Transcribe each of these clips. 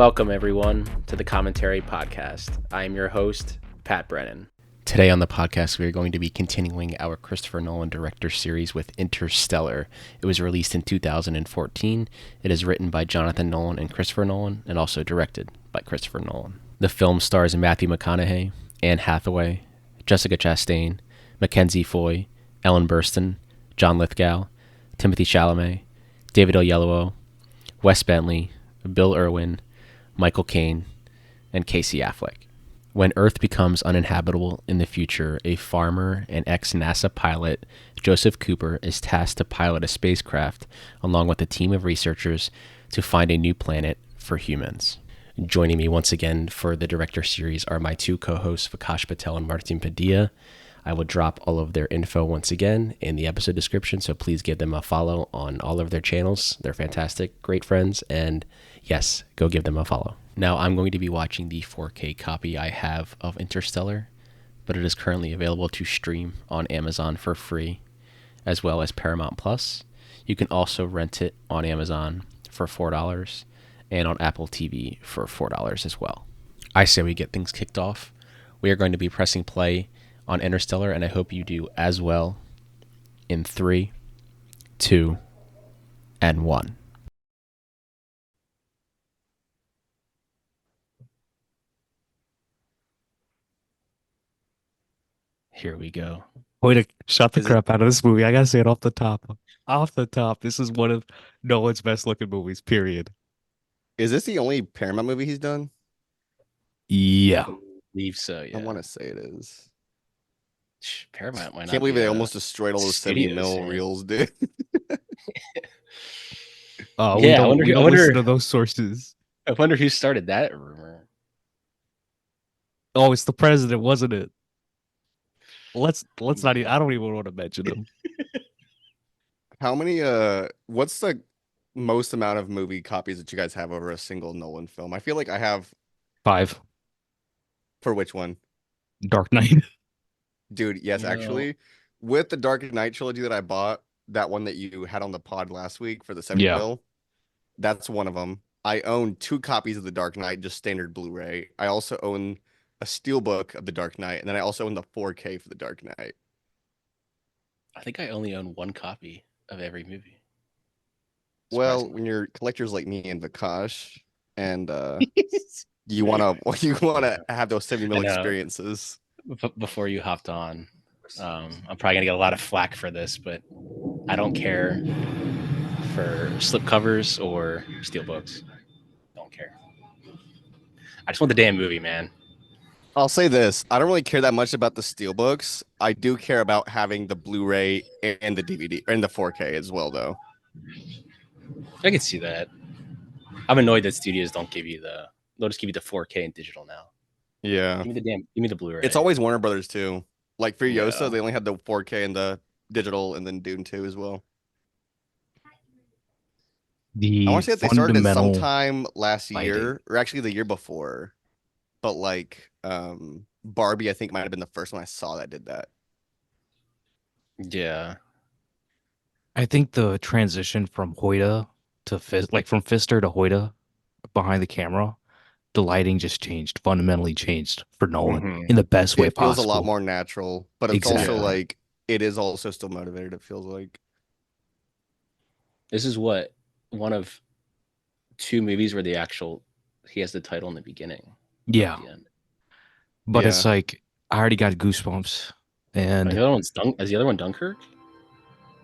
Welcome, everyone, to the Commentary Podcast. I am your host, Pat Brennan. Today on the podcast, we are going to be continuing our Christopher Nolan director series with Interstellar. It was released in 2014. It is written by Jonathan Nolan and Christopher Nolan, and also directed by Christopher Nolan. The film stars Matthew McConaughey, Anne Hathaway, Jessica Chastain, Mackenzie Foy, Ellen Burstyn, John Lithgow, Timothy Chalamet, David Oyelowo, Wes Bentley, Bill Irwin, Michael Caine, and Casey Affleck. When Earth becomes uninhabitable in the future, a farmer and ex-NASA pilot, Joseph Cooper, is tasked to pilot a spacecraft along with a team of researchers to find a new planet for humans. Joining me once again for the director series are my two co-hosts, Vikash Patel and Martin Padilla. I will drop all of their info once again in the episode description, so please give them a follow on all of their channels. They're fantastic, great friends, and yes, go give them a follow. Now, I'm going to be watching the 4K copy I have of Interstellar, but it is currently available to stream on Amazon for free, as well as Paramount Plus. You can also rent it on Amazon for $4 and on Apple TV for $4 as well. I say we get things kicked off. We are going to be pressing play on Interstellar, and I hope you do as well in 3, 2, and 1. Here we go. Way to shut the crap out of this movie. I gotta say it off the top. Off the top, this is one of Nolan's best looking movies, period. Is this the only Paramount movie he's done? Yeah. I believe so, yeah. I want to say it is. Paramount might not. Can't believe they almost destroyed all those 70 mil reels, dude. We don't listen to those sources. I wonder who started that rumor. Oh, it's the president, wasn't it? Let's not even, I don't even want to mention him. How many what's the most amount of movie copies that you guys have over a single Nolan film? I feel like I have 5. For which one? Dark Knight. Dude, yes, actually. With the Dark Knight trilogy that I bought, that one that you had on the pod last week for the 70 mil, that's one of them. I own 2 copies of the Dark Knight, just standard Blu-ray. I also own a steelbook of the Dark Knight, and then I also own the 4K for the Dark Knight. I think I only own 1 copy of every movie. Well, when you're collectors like me and Vikash, and you wanna have those 70 mil experiences. Before you hopped on, I'm probably gonna get a lot of flack for this, but I don't care for slipcovers or steelbooks. Don't care. I just want the damn movie, man. I'll say this. I don't really care that much about the steelbooks. I do care about having the Blu-ray and the DVD and the 4K as well, though. I can see that. I'm annoyed that studios don't give you they'll just give you the 4K and digital now. Yeah. Give me the Blu-ray. It's always Warner Brothers too. Like for Yosa, they only had the 4K and the digital, and then Dune 2 as well. I want to say that they started it sometime last year, or actually the year before. But like Barbie, I think might have been the first one I saw that did that. Yeah. I think the transition from Hoyta to from Pfister to Hoyta behind the camera, the lighting just changed, fundamentally changed for Nolan in the best way possible. It feels a lot more natural, but it's also like it is also still motivated. It feels like this is one of 2 movies where he has the title in the beginning. Yeah, but it's like I already got goosebumps. And the other one's is the other one Dunkirk?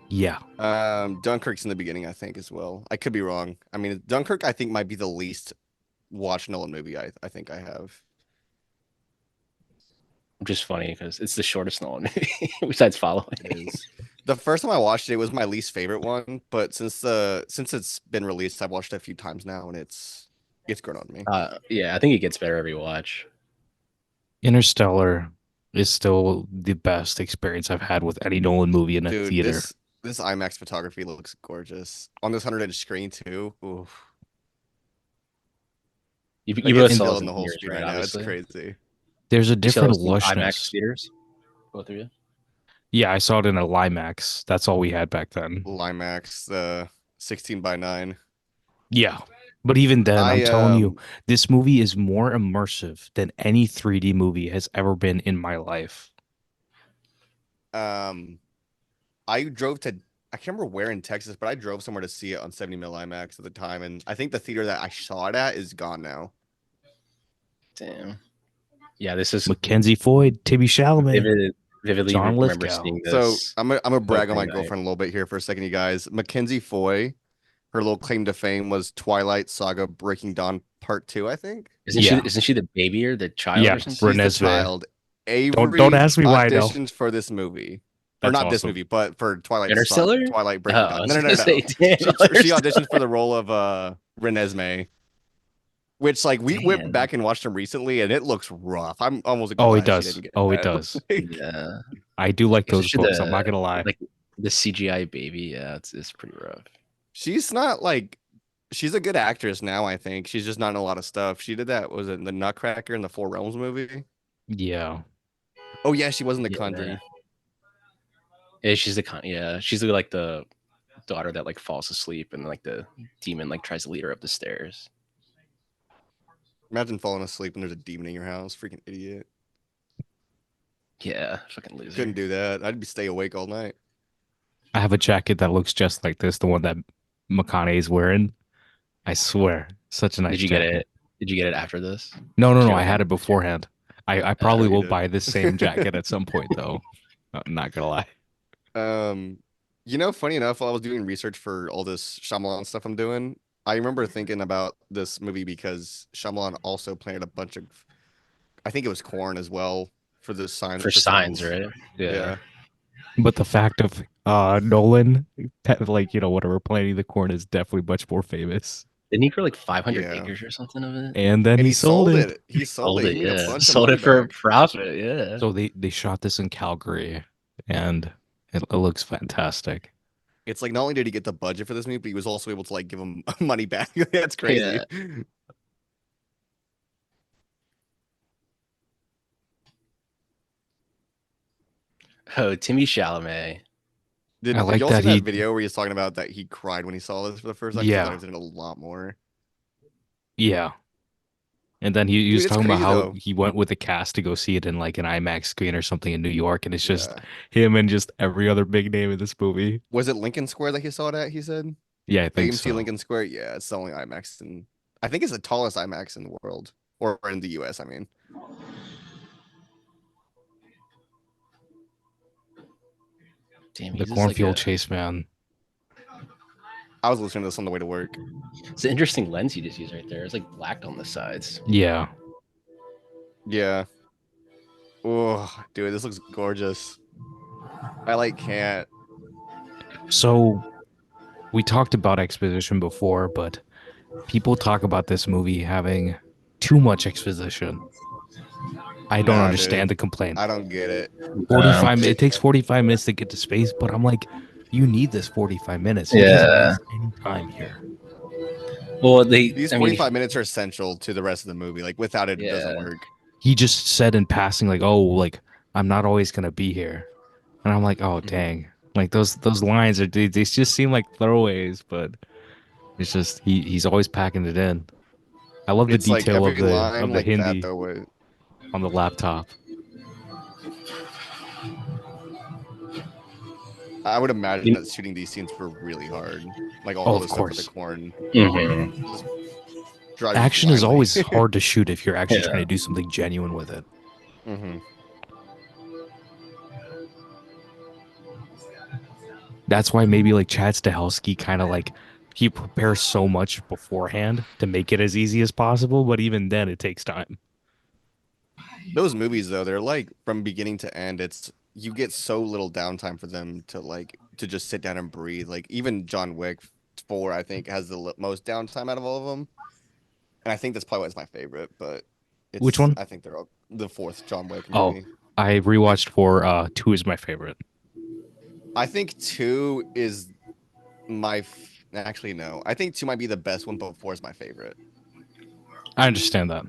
Yeah. Dunkirk's in the beginning, I think, as well. I could be wrong. I mean, Dunkirk, I think, might be the least watched Nolan movie I think I have. Just funny because it's the shortest Nolan movie besides Following. It is. The first time I watched it was my least favorite one, but since it's been released, I've watched it a few times now, and it's grown on me. Yeah, I think it gets better every watch. Interstellar is still the best experience I've had with any Nolan movie in a theater. This IMAX photography looks gorgeous on this 100-inch screen too. Ooh. You both saw in the whole screen right now. It's crazy. There's a different lushness. IMAX theaters, both of you. Yeah, I saw it in a Limax. That's all we had back then. Limax, the 16:9. Yeah, But even then, I'm I telling you, this movie is more immersive than any 3D movie has ever been in my life. um I drove to I can't remember where in Texas, but I drove somewhere to see it on 70 mil IMAX at the time, and I think the theater that I saw it at is gone now. Damn. Yeah, this is Mackenzie Foy, Timmy Chalamet, vividly John remember Lithgow. seeing So this I'm gonna brag on my opening night. girlfriend a little bit here for a second, you guys. Mackenzie Foy, her little claim to fame was Twilight Saga Breaking Dawn Part 2, I think. Yeah, Isn't she the baby or the child yeah, or something? She's the Renesmee. child. Don't Avery ask me why I know. auditions for this movie. Or That's not this awesome. movie, but for Interstellar? Twilight Oh, Breaking I Dawn. was No, no, gonna no, say, no. damn, She Interstellar. auditioned for the role of Renesmee, which like we went Damn. back and watched him recently, and it looks rough. I'm almost Oh, it glad she does. didn't get Oh, it that. does. Like, Yeah. I do like those Especially books. I'm not gonna lie. like the CGI baby. Yeah, it's pretty rough. she's not like she's a good actress now, I think. She's just not in a lot of stuff. She did that, was it the Nutcracker in the Four Realms movie? Yeah. Oh yeah, she was in The Yeah. Conjuring. Yeah, she's like the daughter that like falls asleep and like the demon like tries to lead her up the stairs. Imagine falling asleep and there's a demon in your house. Freaking idiot. Yeah, fucking loser. Couldn't do that. I'd be stay awake all night. I have a jacket that looks just like this, the one that McConaughey's wearing. I swear, such a nice Did you jacket. get it? Did you get it after this? No. Share I with had me. it beforehand. I Oh, probably you will did. buy this same jacket at some point, though. I'm not gonna lie. Um, funny enough, while I was doing research for all this Shyamalan stuff I'm doing, I remember thinking about this movie because Shyamalan also planted a bunch of, I think it was corn as well for the signs For for signs, signs. right? Yeah. But the fact of Nolan, like whatever, planting the corn is definitely much more famous. Didn't he grow like 500 Yeah. acres or something of it? And then And he he sold sold it. it. He sold Sold it. it, He made a yeah. bunch of Sold money it for a back. profit, yeah. So they shot this in Calgary, and it looks fantastic. It's like not only did he get the budget for this movie, but he was also able to like give him money back. That's crazy. Yeah. Oh, Timmy Chalamet. I Did like y'all see that that he, video where he's talking about that he cried when he saw this for the first time? 'Cause he thought he yeah, was in it a lot more. yeah. And then he Dude, was it's talking about crazy how though. he went with the cast to go see it in like an IMAX screen or something in New York, and it's just Yeah. him and just every other big name in this movie. Was it Lincoln Square that he saw it at? He said Yeah, I think AMC so. Lincoln Square. Yeah, it's the only IMAX, and I think it's the tallest IMAX in the world or in the US. I mean, Damn, The he's just like cornfield chase, man. I was listening to this on the way to work. it's an interesting lens you just used right there. It's like black on the sides. Yeah. Yeah. Oh, dude, this looks gorgeous. I like can't. So we talked about exposition before, but people talk about this movie having too much exposition. I don't Nah, understand dude. the complaint. I don't get it. 45 it takes 45 minutes to get to space, but I'm like, you need this 45 minutes. You Yeah. doesn't waste any time here. Well, These I mean, 45 minutes are essential to the rest of the movie. Like without it, it doesn't Yeah. work. He just said in passing, like, oh, like, I'm not always gonna be here. And I'm like, oh dang. Like those lines are they just seem like throwaways, but it's just he's always packing it in. I love the It's like detail every line of the like that Hindi though. on the laptop. I would imagine You- that shooting these scenes were really hard. Like all Oh, the of stuff with the course. corn. mhm. Drive you Action is blindly. always hard to shoot if you're actually Yeah. trying to do something genuine with it. Mhm. That's why maybe like Chad Stahelski kind of like he prepares so much beforehand to make it as easy as possible, but even then it takes time. Those movies though, they're like from beginning to end, it's you get so little downtime for them to just sit down and breathe. Like even John Wick 4, I think, has the most downtime out of all of them. And I think that's probably why it's my favorite, but it's Which one? I think they're all the fourth John Wick Oh, movie. I rewatched for 2 is my favorite. I think 2 is actually no. I think 2 might be the best one, but 4 is my favorite. I understand that.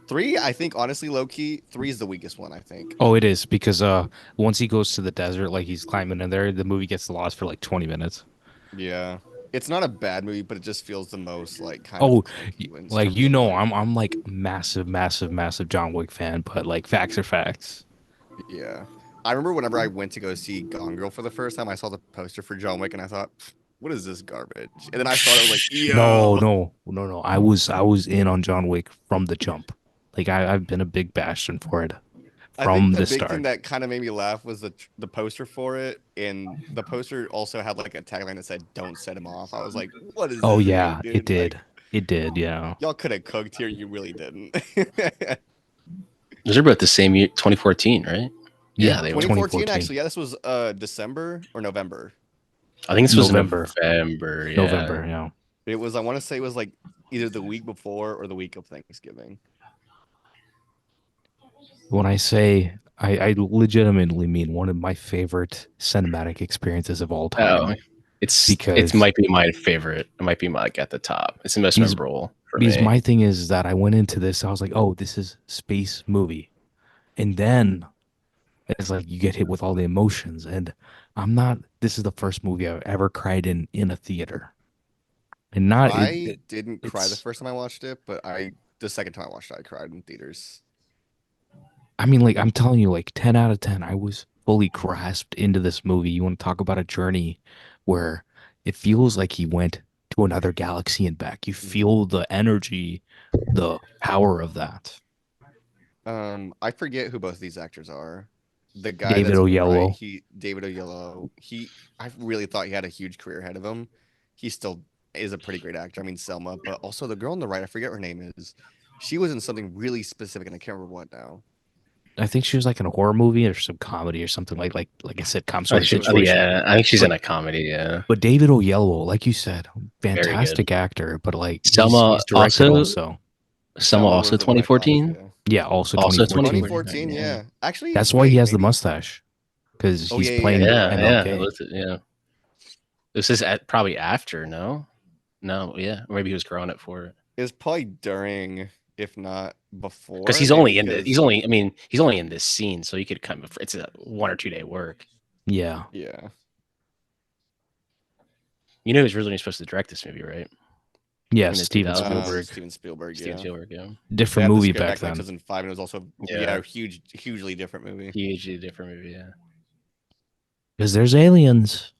3, I think honestly, low key, 3 is the weakest one, I think. Oh, it is because once he goes to the desert, like he's climbing in there, the movie gets lost for like 20 minutes. Yeah. It's not a bad movie, but it just feels the most like kind of Oh, clunky in like terms of like I'm like massive John Wick fan, but like facts are facts. yeah. I remember whenever I went to go see Gone Girl for the first time, I saw the poster for John Wick and I thought, what is this garbage? And then I saw it, I was like, No, yo. no, no, no. I was in on John Wick from the jump. Like I've been a big bastion for it I think from the the big thing start. that kind of made me laugh was the poster for it, and the poster also had like a tagline that said "Don't set him off." I was like, "What does Oh this mean, yeah, it dude? Like, did. It did, yeah. y'all could have cooked here, you really didn't." Those are about the same year, 2014, right? Yeah, Yeah, they were. 2014, 2014. actually, yeah, this was December or November. I think this was November. November. Yeah. November, yeah. It was, I want to say, it was like either the week before or the week of Thanksgiving. When I say I legitimately mean one of my favorite cinematic experiences of all Oh, time it because might be my favorite. It might be like at the top. It's the most because memorable for because me. my thing is that I went into this, I was like, oh, this is space movie. And then it's like you get hit with all the emotions. And I'm not this is the first movie I've ever cried in a theater. And not I didn't cry the it's first time I watched it, but the second time I watched it, I cried in theaters. I mean, like I'm telling you, like 10 out of 10, I was fully grasped into this movie. You want to talk about a journey where it feels like he went to another galaxy and back. You Mhm. feel the energy, the power of that. I forget who both of these actors are. The guy David that's in the right, Oyelowo. he David Oyelowo. I really thought he had a huge career ahead of him. He still is a pretty great actor. I mean, Selma, but also the girl on the right, I forget her name is. She was in something really specific, and I can't remember what now. I think she was like in a horror movie or some comedy or something like a sitcom I sort of think it was like situation. Yeah, I think she's in But a comedy. Yeah, but David Oyelowo, like you said, very good. fantastic actor, but like Selma he's directed also, also. Selma Selma also was the one I caught of, 2014. yeah. Yeah, also Also 2014. 2014. 2014, Yeah, yeah. Actually, That's why he wait, has the maybe. mustache because Oh he's yeah, yeah, yeah, playing you're yeah, right. yeah. MLK. Yeah. This is probably after. No, no. Yeah, maybe he was growing it for it. It's probably during, if not Because before, he's maybe only in the because I mean he's only in this scene, so you could kind of it's a 1 or 2 day work. Yeah. yeah. You know who's originally supposed to direct this movie, right? Yeah, In the Steven 2000s, Spielberg. Steven Spielberg, Steven yeah. Spielberg. Yeah, They Different have the movie script back back in like then. 2005, and it was also yeah, a hugely different movie. hugely different movie. Yeah, Because there's aliens.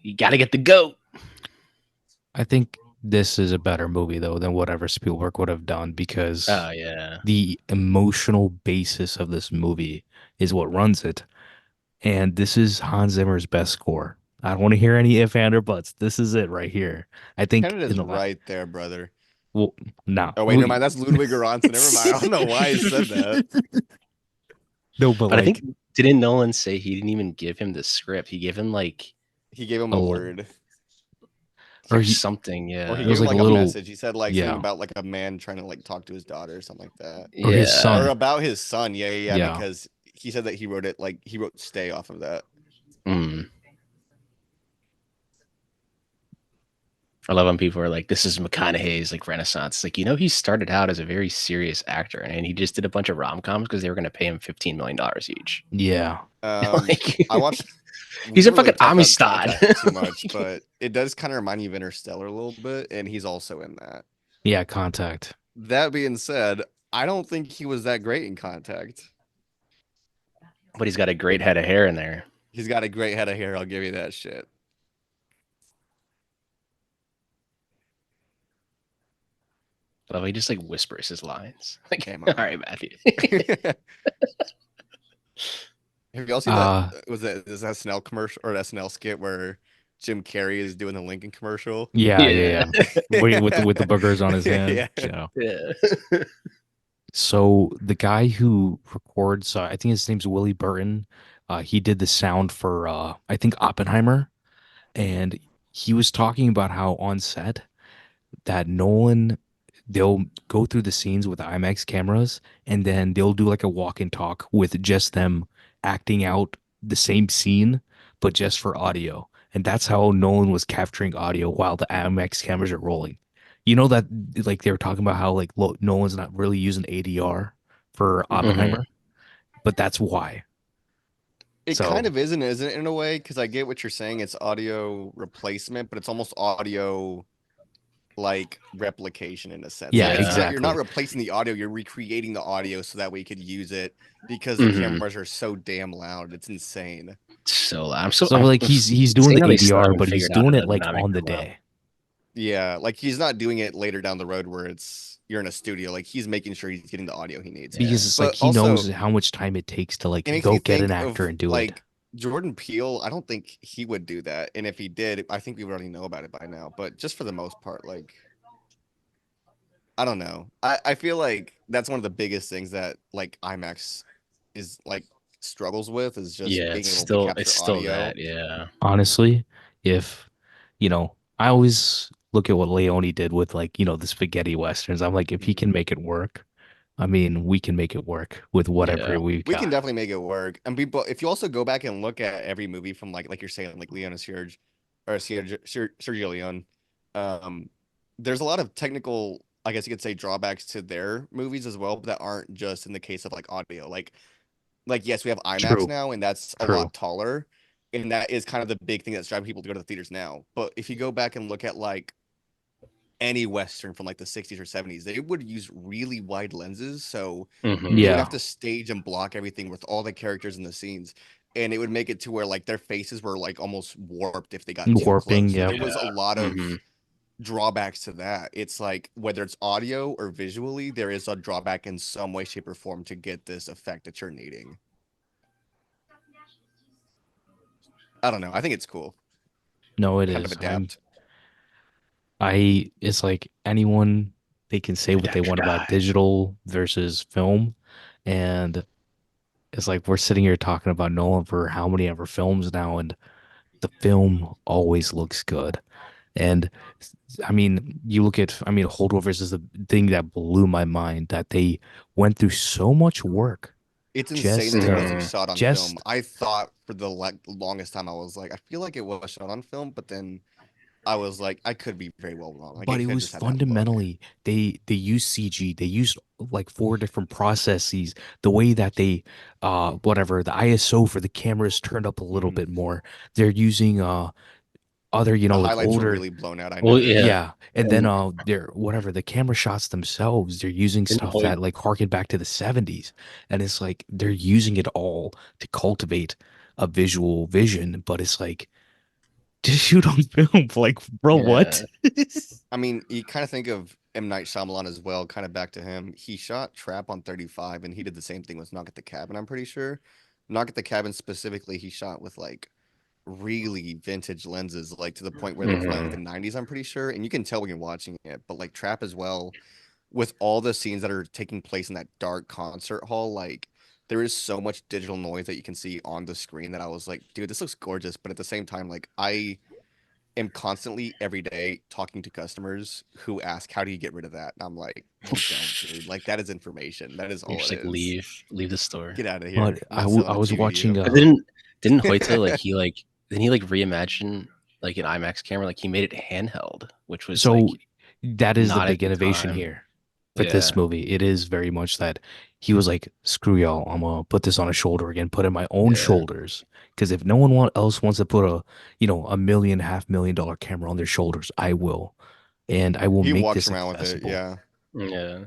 you got to get the goat. I think this is a better movie though than whatever Spielberg would have done because Oh yeah, the emotional basis of this movie is what runs it. And this is Hans Zimmer's best score. I don't want to hear any if and or buts. This is it right here. I think in Canada's the last, right there, brother. well, no, Oh wait, never mind. That's Ludwig Göransson. Never mind. I don't know why I said that. no, but but I think like didn't Nolan say he didn't even give him the script? He gave him like He gave him a a l- word, or or he something. or he it gave was Yeah, him like a like a little message. He said like something yeah, about like a man trying to like talk to his daughter or something like that, or his yeah. or son. about his son. Yeah, yeah, yeah. Yeah, Because he said that he wrote it like he wrote "Stay" off of that. Mm. I love when people are like, "This is McConaughey's like Renaissance." It's like he started out as a very serious actor, and he just did a bunch of rom coms because they were going to pay him $15 million each. yeah. Like, I watched. We he's a never really fucking talked about Amistad. Contact too much, but it does kind of remind me of Interstellar a little bit, and he's also in that. Yeah, Contact. That being said, I don't think he was that great in Contact. But he's got a great head of hair in there. He's got a great head of hair. I'll give you that shit. I love how he just like whispers his lines. Like, Come all on. right, Matthew. Have y'all seen that? Uh Was it this SNL commercial or SNL skit where Jim Carrey is doing the Lincoln commercial? yeah, Yeah. yeah, yeah. With the boogers on his hand. Yeah. Yeah. Yeah. So the guy who records, I think his name's Willie Burton. He did the sound for I think Oppenheimer, and he was talking about how on set that Nolan, they'll go through the scenes with the IMAX cameras, and then they'll do like a walk and talk with just them acting out the same scene, but just for audio. And that's how Nolan was capturing audio while the IMAX cameras are rolling. You know that like they were talking about how like Nolan's not really using ADR for Hmm. Oppenheimer, but that's why. It kind So of isn't it, in a way? Because I get what you're saying. It's audio replacement, but it's almost audio like replication in a sense. yeah, Like it's Yeah. not you're not exactly. replacing the audio, you're recreating the audio so that we could use it because the Hmm. cameras are so damn loud. It's insane. So I'm so So I'm like he's doing saying the how they still ADR, haven't but he's figured out doing how it to like not make on the that loud. day. Yeah, like he's not doing it later down the road where you're in a studio. Like he's making sure he's getting the audio he needs. Yeah. Because it's like But he also, knows how much time it takes to like it makes go me get an think actor of and do it. like Jordan Peele. I don't think he would do that. And if he did, I think we would already know about it by now. But just for the most part, like I don't know. I feel like that's one of the biggest things that like IMAX is like struggles with is just Yeah, being able to it's capture still audio. that. Yeah. Honestly, if I always look at what Leone did with like, the spaghetti westerns. I'm like, if he Mhm. can make it work, I mean, we can make it work with Yeah. whatever we've We can got. definitely make it work. And people, if you also go back and look at every movie from like you're saying, like Leon Serge or Sergio Leone, um, there's a lot of technical, I guess you could say, drawbacks to their movies as well, but that aren't just in the case of like audio. Like yes, we have IMAX True, now, and that's a true. lot taller, and that is kind of the big thing that's driving people to go to the theaters now. But if you go back and look at like any Western from like the 60s or 70s, they would use really wide lenses. So they would Hmm. have Yeah, to stage and block everything with all the characters in the scenes. And it would make it to where like their faces were like almost warped if they got too warping. close. So Yep. there Yeah. was a lot Hmm. of drawbacks to that. It's like whether it's audio or visually, there is a drawback in some way, shape, or form to get this effect that you're needing. I don't know. I think it's cool. No, it Kind of is. adapt. It's like anyone, they can say what they Adapt or want about die. digital versus film, and it's like we're sitting here talking about Nolan for how many ever films now, and the film always looks good. And I mean, you look at, Holdovers is the thing that blew my mind that they went through so much work It's insane that just it to, wasn't Hmm. shot on film. just, I thought for the like longest time I was like, I feel like it was shot on film, but then I was like, I could be very well wrong. Like but it it could was just had that look. fundamentally, they used CG, they used like four different processes, the way that they, whatever, the ISO for the cameras turned up a little Mhm. bit more. They're using, other, The like highlights were older. really blown out, I Well, yeah. noticed. Yeah, and then And they're whatever the camera shots themselves, they're using didn't stuff Hoyt that like harken back to the 70s, and it's like they're using it all to cultivate a visual vision, but it's like just shoot on film, like bro, what? yeah. I mean, you kind of think of M. Night Shyamalan as well, kind of back to him. He shot Trap on 35 and he did the same thing with Knock at the Cabin, I'm pretty sure. Knock at the Cabin specifically, he shot with like really vintage lenses, like to the point where they were from like the Hmm. 90s, I'm pretty sure. And you can tell when you're watching it, but like Trap as well, with all the scenes that are taking place in that dark concert hall, like there is so much digital noise that you can see on the screen that I was like, dude, this looks gorgeous. But at the same time, like I am constantly every day talking to customers who ask, how do you get rid of that? And I'm like, you don't, dude. Like that is information. That is You're all just it like is. leave the store. Get out of But here. I'm not selling I a was TV to watching you. But didn't Hoyte didn't he like reimagine like an IMAX camera? Like he made it handheld, which was so like that is the not at big the innovation time. here for this Yeah. movie. It is very much that he was like, screw y'all, I'm gonna put this on a shoulder again, put it in my own Yeah. shoulders. Because if no one else wants to put a million, $500,000 camera on their shoulders, I will. And I will He make walks this around with it. accessible. Yeah. Yeah.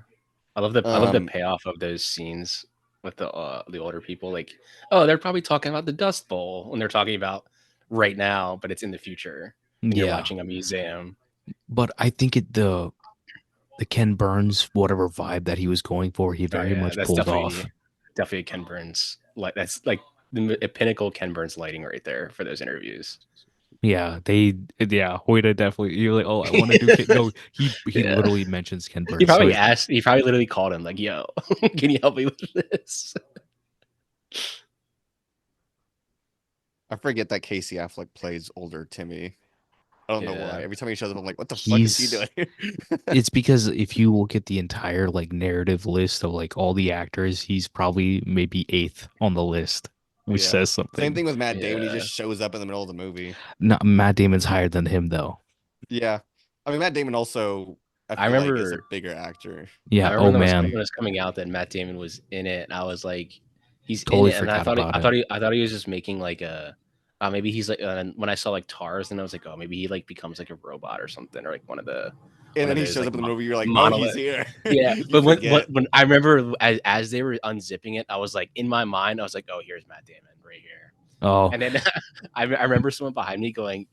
I love the Um, payoff of those scenes with the older people. Like, oh, they're probably talking about the Dust Bowl when they're talking about right now, but it's in the future, and you're Yeah. watching a museum. But I think the Ken Burns, whatever vibe that he was going for, he Oh very yeah, much that's pulled off. definitely a Ken Burns. Like that's like the pinnacle Ken Burns lighting right there for those interviews. Yeah, Hoyta definitely. You're like, oh, I want to do Ken. No, he Yeah. literally mentions Ken Burns. So it, He probably literally called him like, "Yo, can you help me with this?" I forget that Casey Affleck plays older Timmy. I don't know why. Yeah. Every time he shows up, I'm like, what the fuck is he he's doing here? it's because if you look at the entire like narrative list of like all the actors, he's probably maybe eighth on the list, which Yeah. says Same something. thing with Matt Damon. He Yeah. just shows up in the middle of the movie. Not Matt Damon's higher than him though. Yeah. I mean, Matt Damon also, I I feel like, is a remember bigger actor. I Yeah. remember Oh when man. it was coming out that Matt Damon was in it, and I was like, He's in Totally it, and forgot about it. I thought he was just making like a. Maybe he's like when I saw like Tars, and I was like, oh, maybe he like becomes like a robot or something, or like And one then of he those shows like up in the movie. You're like, oh, he's monolith. here. Yeah, You but forget. when I remember as they were unzipping it, I was like in my mind, I was like, oh, here's Matt Damon right here. Oh, And then I remember someone behind me going,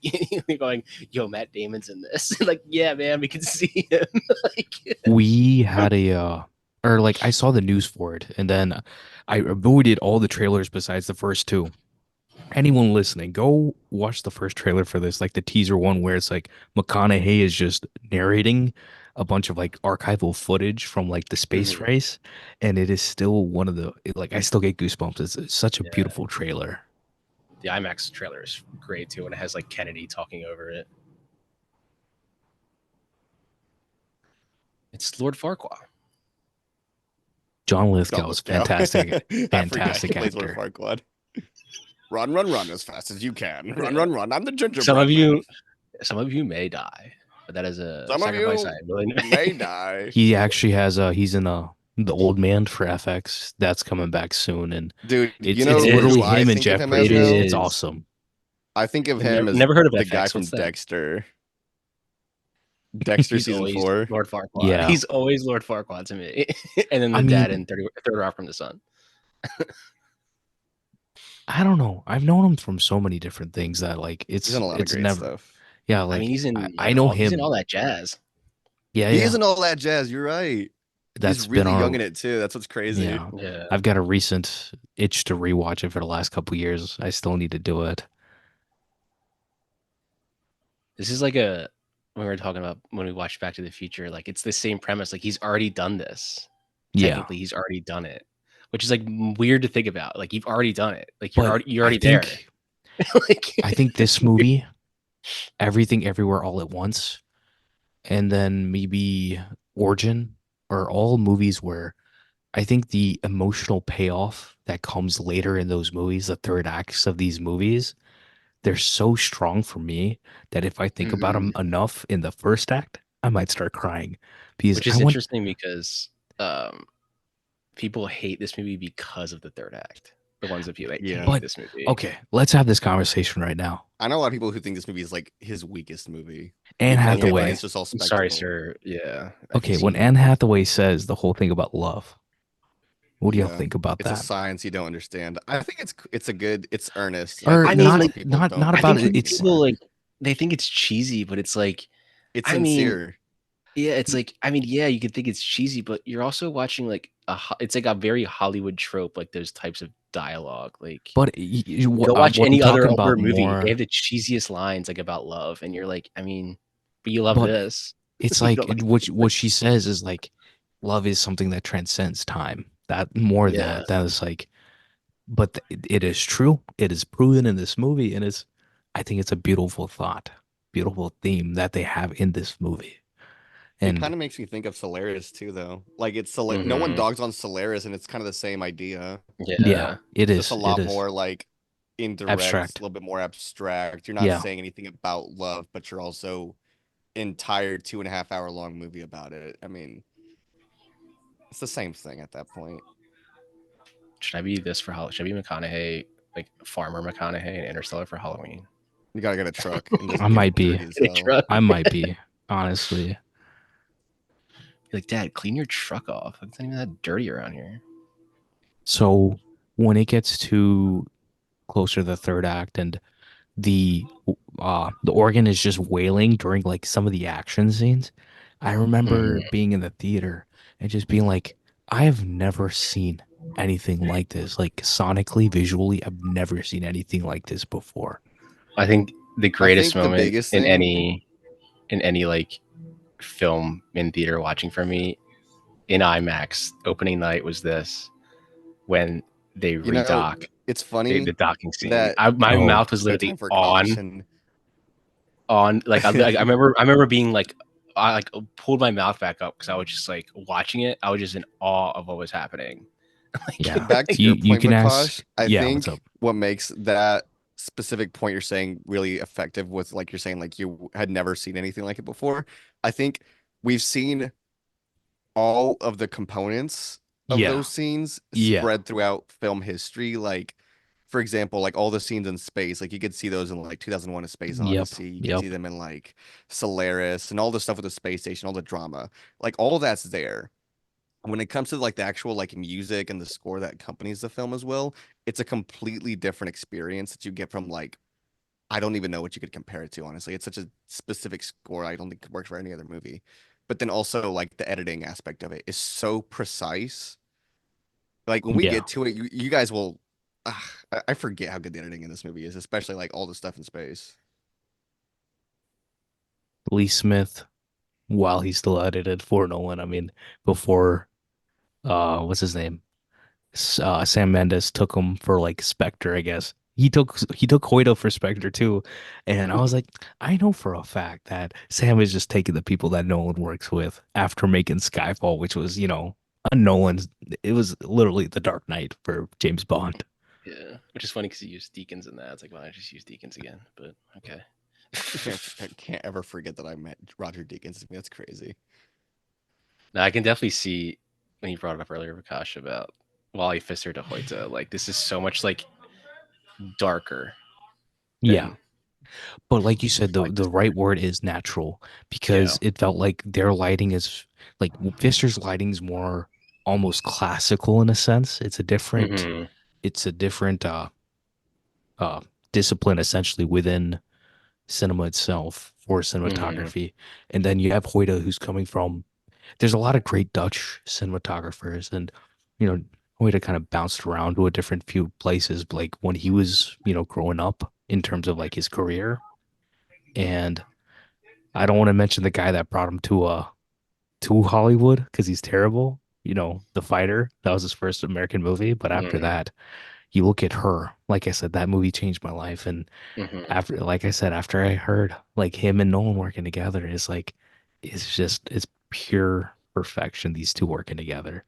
going, yo, Matt Damon's in this. Like, yeah, man, we can see him. Like, we had or like I saw the news for it, and then I avoided all the trailers besides the first two. Anyone listening, go watch the first trailer for this, like the teaser one where it's like McConaughey is just narrating a bunch of like archival footage from like the space Mhm. race, and it is still one of the like I still get goosebumps. It's such a Yeah. beautiful trailer. The IMAX trailer is great too, and it has like Kennedy talking over it. It's Lord Farquaad. John John Lithgow is Lithgow. fantastic, I forgot he fantastic plays Lord actor. Farquaad. Run, run, run as fast as you can. Run, run, run. I'm the gingerbread Some of man. some of you may die, but that is a Some of sacrifice I you really may die. He actually has he's in the Old Man for FX that's coming back soon, and Dude, you it's It know is. literally who I him and think of Jeff him as It Bridges. now? It's is. awesome. I think of I've him as never heard of the guy FX. from What's that? Dexter. Dexter He's season always 4. Lord Farquaad. Yeah, He's always Lord Farquaad to me. And then I the dad mean, in Third Rock from the Sun. I don't know. I've known him from so many different things that like He's in a lot of it's great never. stuff. Yeah, I mean, like I know he's in all him. that jazz. Yeah, He yeah. isn't all that jazz. You're right. He's That's been really young on. in it too. That's what's crazy. Yeah, Yeah. I've got a recent itch to rewatch it for the last couple years. I still need to do it. This is like a when we were talking about when we watched Back to the Future, like it's the same premise. Like he's already done this. Yeah, Technically, he's already done it, which is like weird to think about. Like you've already done it. Like but you're already there. Like I think this movie, Everything Everywhere All at Once, and then maybe Origin are all movies where I think the emotional payoff that comes later in those movies, the third acts of these movies, they're so strong for me that if I think about them Hmm. enough in the first act, I might start crying because which I is went. interesting because um people hate this movie because of the third act. The ones of you that Yeah. hate But this movie. okay, let's have this conversation right now. I know a lot of people who think this movie is like his weakest movie. Anne Even though they think Hathaway. it's just all I'm sorry, spectacle. sir. Yeah. I've Okay, when seen Anne Hathaway says the whole thing about love, what do y'all Yeah. think about It's a that? science you don't understand. I think it's earnest. And I Or think I that's mean, not, what like people don't not I about think it. appreciate It's people anymore. like they think it's cheesy, but it's like It's I mean, sincere. yeah, it's like I mean, yeah, you could think it's cheesy, but you're also watching like it's like a very Hollywood trope, like those types of dialogue. Like but go watch what I'm any other talking older about movie, they more. have the cheesiest lines like about love, and you're like, I mean, but you love But this. it's You like don't like what she says is like love is something that transcends time. That more yeah. that is like, but it is true. It is proven in this movie, and it's I think it's a beautiful thought, beautiful theme that they have in this movie. It And kind of makes me think of Solaris too, though. Like no one Hmm. dogs on Solaris, and it's kind of the same idea. yeah, Yeah. it It's just a is. It lot is more like indirect, a abstract. little bit more abstract. You're not Yeah, saying anything about love, but you're also entire 2.5 hour long movie about it. I mean, it's the same thing at that point. Should I be this for Halloween? Should I be McConaughey, like Farmer McConaughey in Interstellar for Halloween? You gotta get a truck and just I get might be. dirty as In a hell. truck. I might be. Honestly. Like, Dad, clean your truck off. It's not even that dirty around here. So when it gets to closer to the third act and the the organ is just wailing during like some of the action scenes, I remember Mhm. being in the theater and just being like, I have never seen anything like this. Like sonically, visually, I've never seen anything like this before. I think the I greatest think the moment biggest thing, in any like film in theater watching for me in IMAX opening night was this when they you know, redock it's funny the docking scene. that My Oh, mouth was no literally time for caution. on like I remember being like I like pulled my mouth back up because I was just like watching it. I was just in awe of what was happening. yeah. Back Like, to your You point, can ask. Vikash, I Yeah, what's up? think what makes that specific point you're saying really effective with like you're saying like you had never seen anything like it before. I think we've seen all of the components of Yeah. those scenes Yeah. spread throughout film history. Like, for example, like all the scenes in space, like you could see those in like 2001: A Space Yep. Odyssey. You could see Yep. them in like Solaris and all the stuff with the space station, all the drama. Like all of that's there. When it comes to like the actual like music and the score that accompanies the film as well, it's a completely different experience that you get from like I don't even know what you could compare it to, honestly. It's such a specific score. I don't think it works for any other movie. But then also like the editing aspect of it is so precise. Like when we Yeah. get to it, you guys will I forget how good the editing in this movie is, especially like all the stuff in space. Lee Smith, while he still edited for Nolan, I mean, before what's his name? Sam Mendes took him for like Spectre, I guess. He took Hoyto for Spectre too. And I was like, I know for a fact that Sam is just taking the people that Nolan works with after making Skyfall, which was, a Nolan. It was literally the Dark Knight for James Bond. Yeah, which is funny because he used Deacons in that. It's like, why not just use Deacons again? But okay. I can't ever forget that I met Roger Deakins. That's crazy. Now I can definitely see when you brought it up earlier, Vikash, about Wally Pfister to Hoyta. Like this is so much like darker Yeah. than But like you said, the like the this. right word is natural Yeah. because it felt like their lighting is like Pfister's lighting's more almost classical in a sense. Hmm. It's a different uh discipline essentially within cinema itself for Hmm. cinematography. And then you have Hoyta who's coming from there's a lot of great Dutch cinematographers and Hoyta kind of bounced around to a different few places like when he was, growing up in terms of like his career. And I don't want to mention the guy that brought him to Hollywood because he's terrible. The Fighter. That was his first American movie. But after Hmm. that, you look at Her. Like I said, that movie changed my life. And Hmm. after, like I said, after I heard like him and Nolan working together, it's pure perfection. These two working together.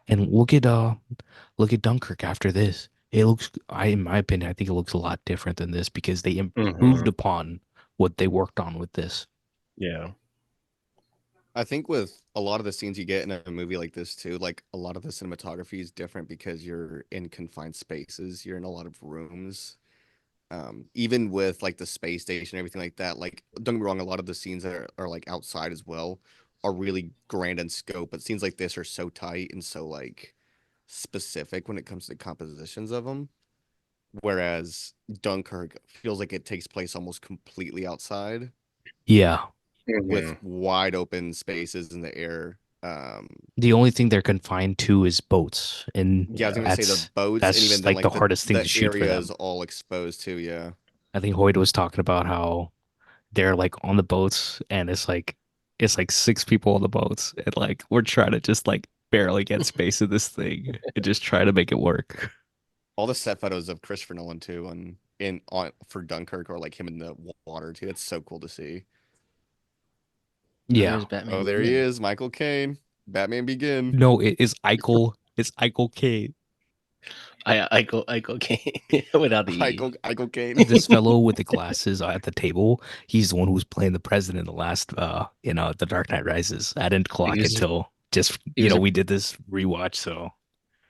And look at Dunkirk after this. It looks, in my opinion, I think it looks a lot different than this because they improved Hmm. upon what they worked on with this. Yeah. I think with a lot of the scenes you get in a movie like this too, like a lot of the cinematography is different because you're in confined spaces. You're in a lot of rooms. Even with like the space station, everything like that. Like, don't get me wrong, a lot of the scenes that are like outside as well are really grand in scope, but scenes like this are so tight and so like specific when it comes to the compositions of them. Whereas Dunkirk feels like it takes place almost completely outside Yeah. Hmm. with wide open spaces in the air. The only thing they're confined to is boats, and Yeah, I was gonna say the that's boats and even that's then like the like the hardest thing to the shoot for area them. is all exposed too. Yeah. I think Hoyt was talking about how they're like on the boats, and it's like six people on the boats, and like we're trying to just like barely get space in this thing and just try to make it work. All the set photos of Christopher Nolan too, and in on for Dunkirk or like him in the water too. That's so cool to see. And Yeah. there's Batman Oh, there he Begin. is, Michael Caine, Batman Begin. No, it is Eichel. It's Eichel K. I go okay without the E. Michael Caine. This fellow with the glasses at the table, he's the one who was playing the president in the last The Dark Knight Rises. I didn't He clock it was till just, he was a, we did this rewatch, so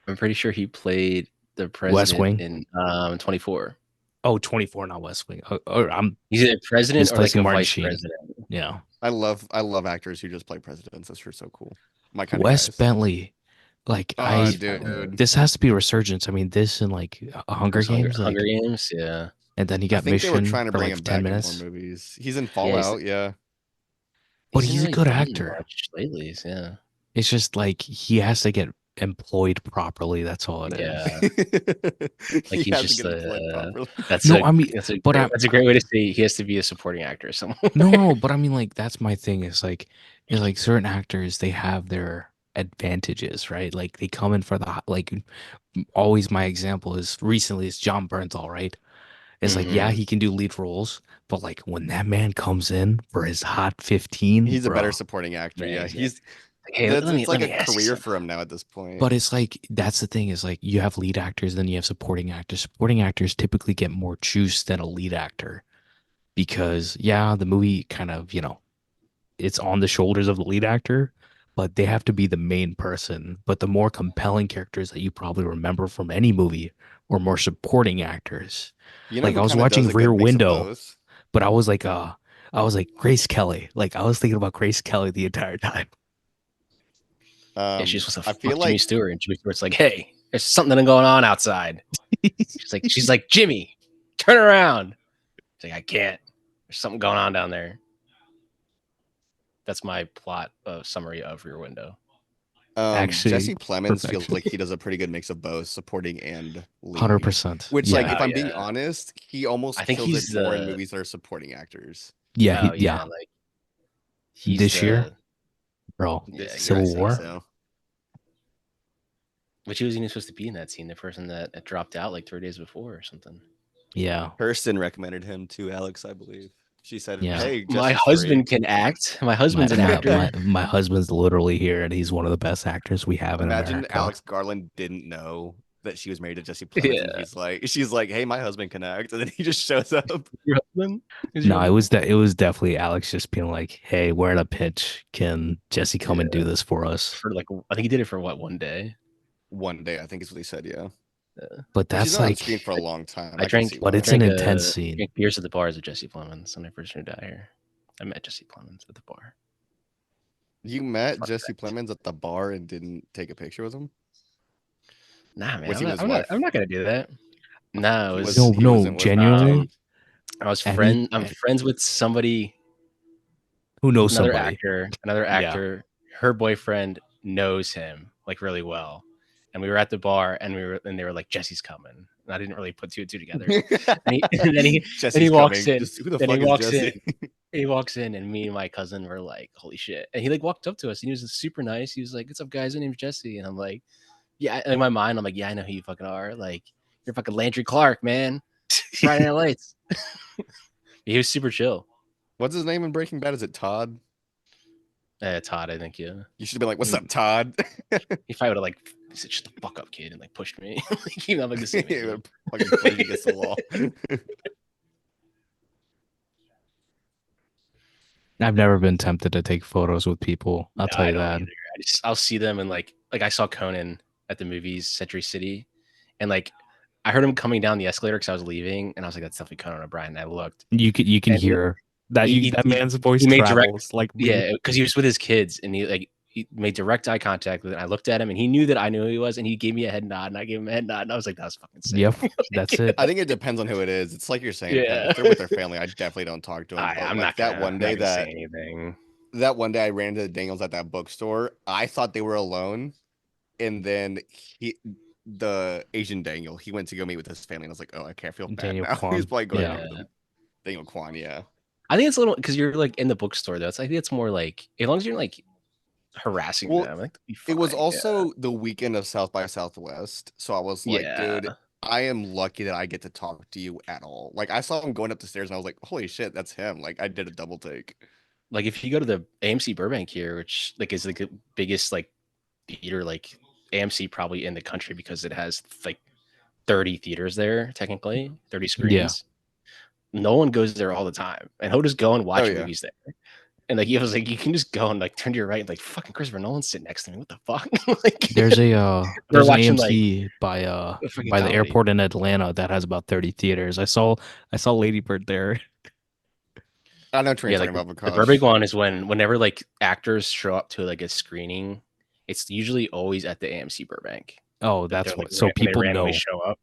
I'm pretty sure he played the West president Wing. in 24. Oh, 24, not West Wing. I'm He's either president or like misplacing a Martin vice Sheen. president. Yeah. I love actors who just play presidents. That's sure so cool. My kind of Wes guys. Bentley, like Oh, dude. this has to be a resurgence. I mean, this and like Hunger Those Games, Hunger like, Games, yeah. and then he I got think they were Mission trying to for bring like him 10 back in more minutes. movies. He's in Yeah, Fallout, yeah. But he's he's a really good done actor. much lately, yeah. It's just like he has to get employed properly. That's all it is. Yeah. Like He he's has to just get employed properly. No, I mean, but that's a great way to say he has to be a supporting actor somewhere. no, but I mean, like, that's my thing. Is like certain actors, they have their advantages, right? Like, they come in for like, always my example is recently is John Bernthal, right? It's like, yeah, Hmm. he can do lead roles, but like when that man comes in for his hot 15, He's a better bro. supporting actor. Man, Yeah, he's like, he's hey, that's it's let like a me ask you career something. for him now at this point. But it's like that's the thing is like you have lead actors, then you have supporting actors. Supporting actors typically get more juice than a lead actor because yeah, the movie kind of, it's on the shoulders of the lead actor, but they have to be the main person. But the more compelling characters that you probably remember from any movie or more supporting actors. You know Like who I was kind of does watching a good Rear mix of Window, both? but I was like Grace Kelly. Like I was thinking about Grace Kelly the entire time. Yeah, she's supposed to I fuck feel Jimmy like Stewart, and Jimmy Stewart's like, "Hey, there's something going on outside." She's like, Jimmy, turn around. She's like, I can't. There's something going on down there. That's my plot summary of Rear Window. Actually, Jesse Plemons feels perfection. like he does a pretty good mix of both supporting and lead. 100%. Which, like, Yeah. if I'm being honest, he almost I think kills it he's more in the. movies that are supporting actors. Yeah. Oh yeah, Yeah. like he's This year, the. bro, Yeah, you're I Civil right. think War. so. Which he was even supposed to be in that scene. The person that dropped out like 3 days before or something. Yeah. Kirsten recommended him to Alex, I believe. She said, Yeah. "Hey, My Jesse's husband free." can act. My husband's an actor. My husband's literally here, and he's one of the best actors we have in Imagine America. Alex Garland didn't know that she was married to Jesse Plemons, Yeah. and she's like, "Hey, my husband can act," and then he just shows up. Your husband? No, it was definitely Alex just being like, "Hey, we're in a pinch. Can Jesse come and do this for us?" For like, I think he did it for what, 1 day. One day, I think is what he said. Yeah, But but she's that's been on like, screen for a long time. I I can drank, see but why. it's an intense scene. drank beers at the bars with Jesse Plemons when I first moved out here. I met Jesse Plemons at the bar. You met Fun Jesse fact. Plemons at the bar and didn't take a picture with him? Nah, man, Was he with his I'm wife? not gonna do that. No, He it was. was. He wasn't with. Genuinely, I was any I'm friends with somebody, who knows another somebody. actor. Her boyfriend knows him like really well, and we were at the bar, and they were like, Jesse's coming, and I didn't really put two and two together. And then he Jesse's walks coming. in. Just, who the Then he fuck is walks in. Jesse? He walks in, and me and my cousin were like, "Holy shit!" And he like walked up to us, and he was super nice. He was like, "What's up, guys? My name's Jesse," and I'm like, "Yeah." In my mind, I'm like, "Yeah, I know who you fucking are. Like, you're fucking Landry Clark, man. Friday Night Lights." He was super chill. What's his name in Breaking Bad? Is it Todd? Todd, I think. Yeah. You should have been like, "What's up, Todd?" If I would have like said, "Shut the fuck up, kid," and like pushed me, like, even like the same age. Fucking pushed against the wall. I've never been tempted to take photos with people. I'll tell you that. I'll see them and like I saw Conan at the movies, Century City, and like I heard him coming down the escalator because I was leaving, and I was like, "That's definitely Conan O'Brien." And I looked. You can And hear that that man's voice he made travels like yeah, because he was with his kids, and he made direct eye contact with it. And I looked at him, and he knew that I knew who he was, and he gave me a head nod, and I gave him a head nod, and I was like, "That was fucking sick." Yep, that's it. I think it depends on who it is. It's like you're saying, Yeah. if they're with their family, I definitely don't talk to them. I'm like not that gonna, one day say anything. That one day I ran into the Daniels at that bookstore. I thought they were alone, and then the Asian Daniel, he went to go meet with his family, and I was like, "Oh, I can't feel bad Daniel now." Kwan. He's probably going Yeah. out with them. Daniel Kwan, yeah. I think it's a little because you're like in the bookstore though. I think it's more like as long as you're like harassing them. Like, it was also the weekend of South by Southwest, so I was like, dude, I am lucky that I get to talk to you at all. Like, I saw him going up the stairs, and I was like, holy shit, that's him. Like, I did a double take. Like, if you go to the AMC Burbank here, which like is like the biggest like theater, like AMC probably in the country because it has like 30 theaters there, technically 30 screens. Yeah. No one goes there all the time, and he'll just go and watch movies there. And like he was like, you can just go and like turn to your right, and like fucking Christopher Nolan's sitting next to me. What the fuck? Like, there's an watching, AMC by the airport in Atlanta that has about 30 theaters. I saw Lady Bird there. I know Train's like talking about the Burbank one is whenever like actors show up to like a screening, it's usually always at the AMC Burbank. Oh, that's what. Like, so people know. Show up.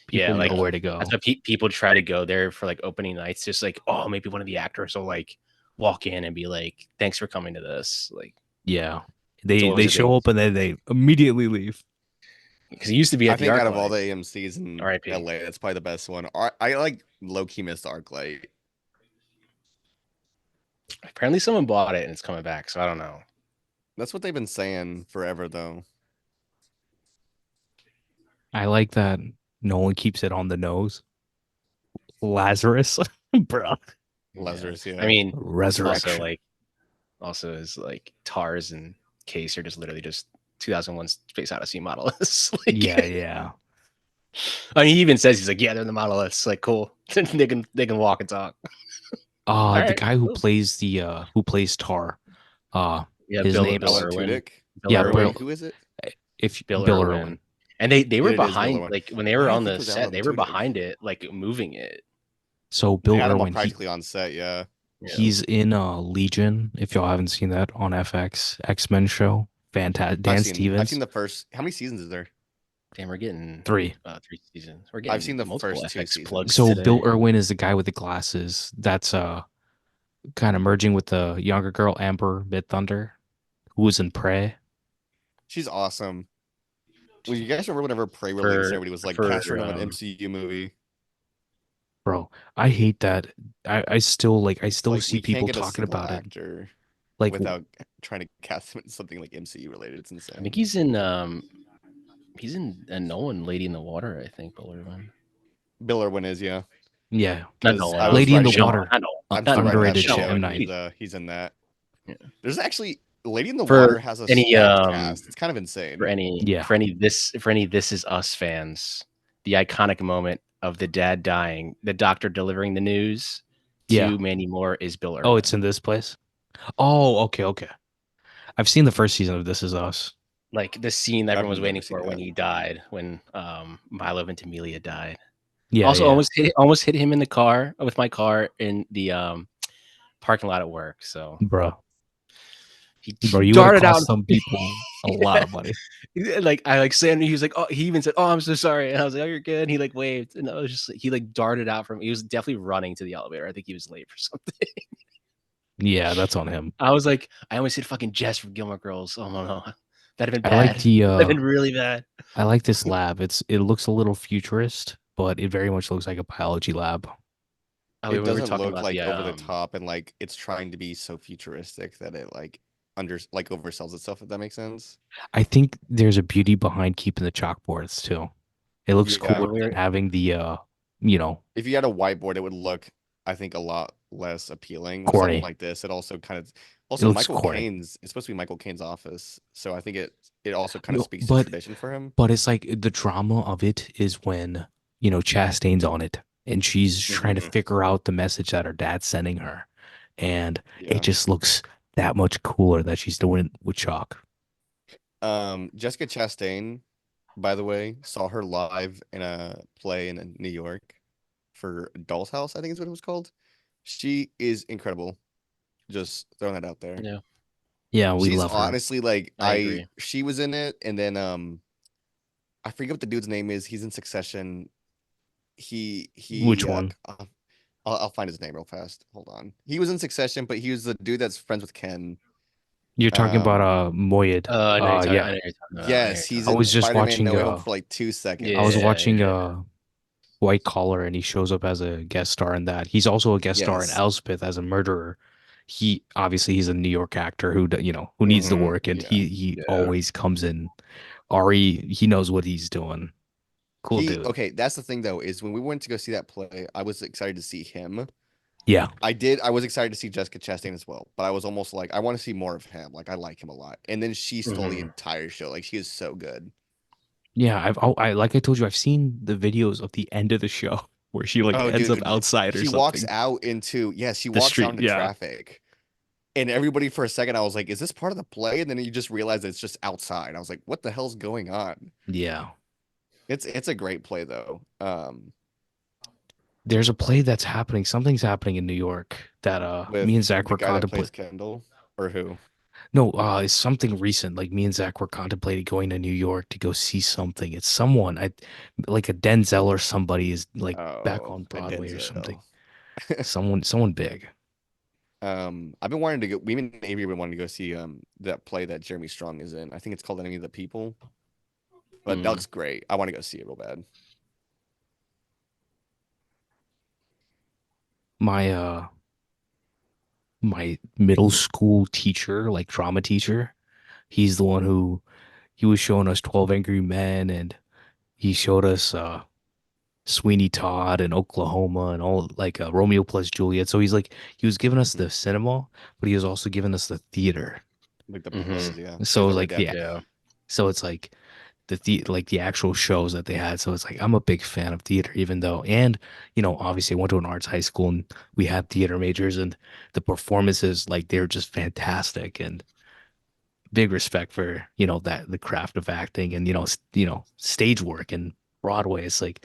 People know where to go. That's what people try to go there for like opening nights. Just like, oh, maybe one of the actors will like walk in and be like, "Thanks for coming to this." Like, yeah, they show up and then they immediately leave. Because he used to be at the ArcLight. Arc Out of all the AMCs in R.I.P. LA, that's probably the best one. I like low key missed ArcLight. Apparently, someone bought it and it's coming back, so I don't know. That's what they've been saying forever, though. I like that no one keeps it on the nose. Lazarus, bro. Lazarus, yeah. I mean, Resurrection. Also is like Tars and Case are just literally just 2001 Space Odyssey modelists. Like, yeah. I mean, he even says he's like, yeah, they're the modelists. Like, cool. they can walk and talk. The guy who plays Tar, Yeah, His Bill Alan Irwin. Tudyk. Bill Yeah, Or wait, Irwin. Bill. who is it? If Bill Bill Irwin. Irwin. And they were It is Bill behind, Irwin. like when they Why were did I on think it the was set, Alan they were Tudyk? behind it, like moving it. So They Bill had him on Irwin, practically on set. Yeah. Yeah. he's in Legion. If y'all haven't seen that on FX, X-Men show. Fantastic. Dan I've seen Stevens, the first. How many seasons is there? Damn, we're getting 3. 3 seasons. We're I've getting seen the multiple first 2 FX seasons. plugs So today. Bill Irwin is the guy with the glasses. That's kind of merging with the younger girl Amber Mid Thunder, who was in Prey. She's awesome. Well, you guys remember whenever Prey released, for everybody was like, for cast her in an MCU movie. Bro, I hate that. I still like. I It's still like see we can't people get a talking single about it. actor Like, without trying to cast him in something like MCU related. It's I insane. think he's in a Nolan Lady in the Water, I think, Bill Irwin. Bill Irwin is, yeah. yeah, Not Because I Nolan. was Lady in the writing, Water, Not Nolan. I'm Not still writing that underrated Nolan. video, shit. M. and Night. he's in that. Yeah. There's actually Lady in the For Water has a any stacked cast. It's kind of insane. Yeah. for any This Is Us fans, the iconic moment of the dad dying, the doctor delivering the news Yeah. to Mandy Moore is Bill Irwin. Oh, it's in this place. Oh, okay. I've seen the first season of This Is Us. like the scene that I've everyone was never waiting seen for when that. he died, when Milo Ventimiglia died. Yeah, Also, yeah. almost hit him in the car with my car in the parking lot at work. So Bro, he you would have darted out. cost some people a lot of money. Like I like Sandy, he was like, oh, he even said, "Oh, I'm so sorry," and I was like, "Oh, you're good." And he like waved, and I was just he like darted out from. He was definitely running to the elevator. I think he was late for something. Yeah, that's on him. I was like, I almost said fucking Jess from Gilmore Girls. Oh no, that'd have been I like bad. the That'd been really bad. I like this lab. It looks a little futurist, but it very much looks like a biology lab. Oh, It we were doesn't talking look about like the over the top, and like it's trying to be so futuristic that it like oversells itself, if that makes sense. I think there's a beauty behind keeping the chalkboards too. It looks Yeah. cooler than having the If you had a whiteboard, it would look, I think, a lot less appealing. With something corny. like this, it also kind of It also looks Michael corny. Caine's. It's supposed to be Michael Caine's office, so I think it also kind No, of speaks to tradition for him. But it's like the drama of it is when, Chastain's on it and she's trying to figure out the message that her dad's sending her. And Yeah. it just looks that much cooler that she's doing it with chalk. Jessica Chastain, by the way, saw her live in a play in New York for Doll's House, I think is what it was called. She is incredible. Just throwing that out there. Yeah. Yeah, we She's love her. honestly like I agree. she was in it, and then I forget what the dude's name is. He's in Succession. He Which one? I'll find his name real fast. Hold on. He was in Succession, but he was the dude that's friends with Ken. You're talking about Moyed. I know you're talking, Yeah. I know you're talking about. Yes, he's I in was just Spider-Man watching, No Way Home for like 2 seconds. I was Yeah, watching yeah. White Collar, and he shows up as a guest star in that. He's also a guest star in Yes. Elspeth as a murderer. He's a New York actor who who needs the work, and Yeah. he always comes in. Ari, he knows what he's doing. Cool dude. Okay, that's the thing though, is when we went to go see that play, I was excited to see him. Yeah, I was excited to see Jessica Chastain as well, but I was almost like, I want to see more of him. Like I like him a lot. And then she stole the entire show. Like she is so good. yeah. I like I told you, I've seen the videos of the end of the show where she ends up outside or She something. walks out into she The walks street, out into traffic. And everybody for a second, I was like, is this part of the play? And then you just realize it's just outside. I was like, what the hell's going on? Yeah. It's a great play though. There's a play that's happening. Something's happening in New York that With me and Zach the were guy that plays contemplating. Kendall, or who? No, it's something recent. Like me and Zach were contemplating going to New York to go see something. It's someone like a Denzel or somebody is like back on a Broadway or something. Denzel. Someone big. I've been wanting to go. We and Avery have been wanting to go see that play that Jeremy Strong is in. I think it's called Enemy of the People. But that looks great. I want to go see it real bad. My middle school teacher, like drama teacher, he's the one who he was showing us 12 Angry Men, and he showed us Sweeney Todd and Oklahoma and all like Romeo plus Juliet. So he was giving us the cinema, but he was also giving us the theater. Like the plays, yeah. So it was like Yeah. so it's like the actual shows that they had. So it's like I'm a big fan of theater, even though, and obviously I went to an arts high school and we had theater majors, and the performances, like, they're just fantastic. And big respect for that the craft of acting and stage work and Broadway. It's like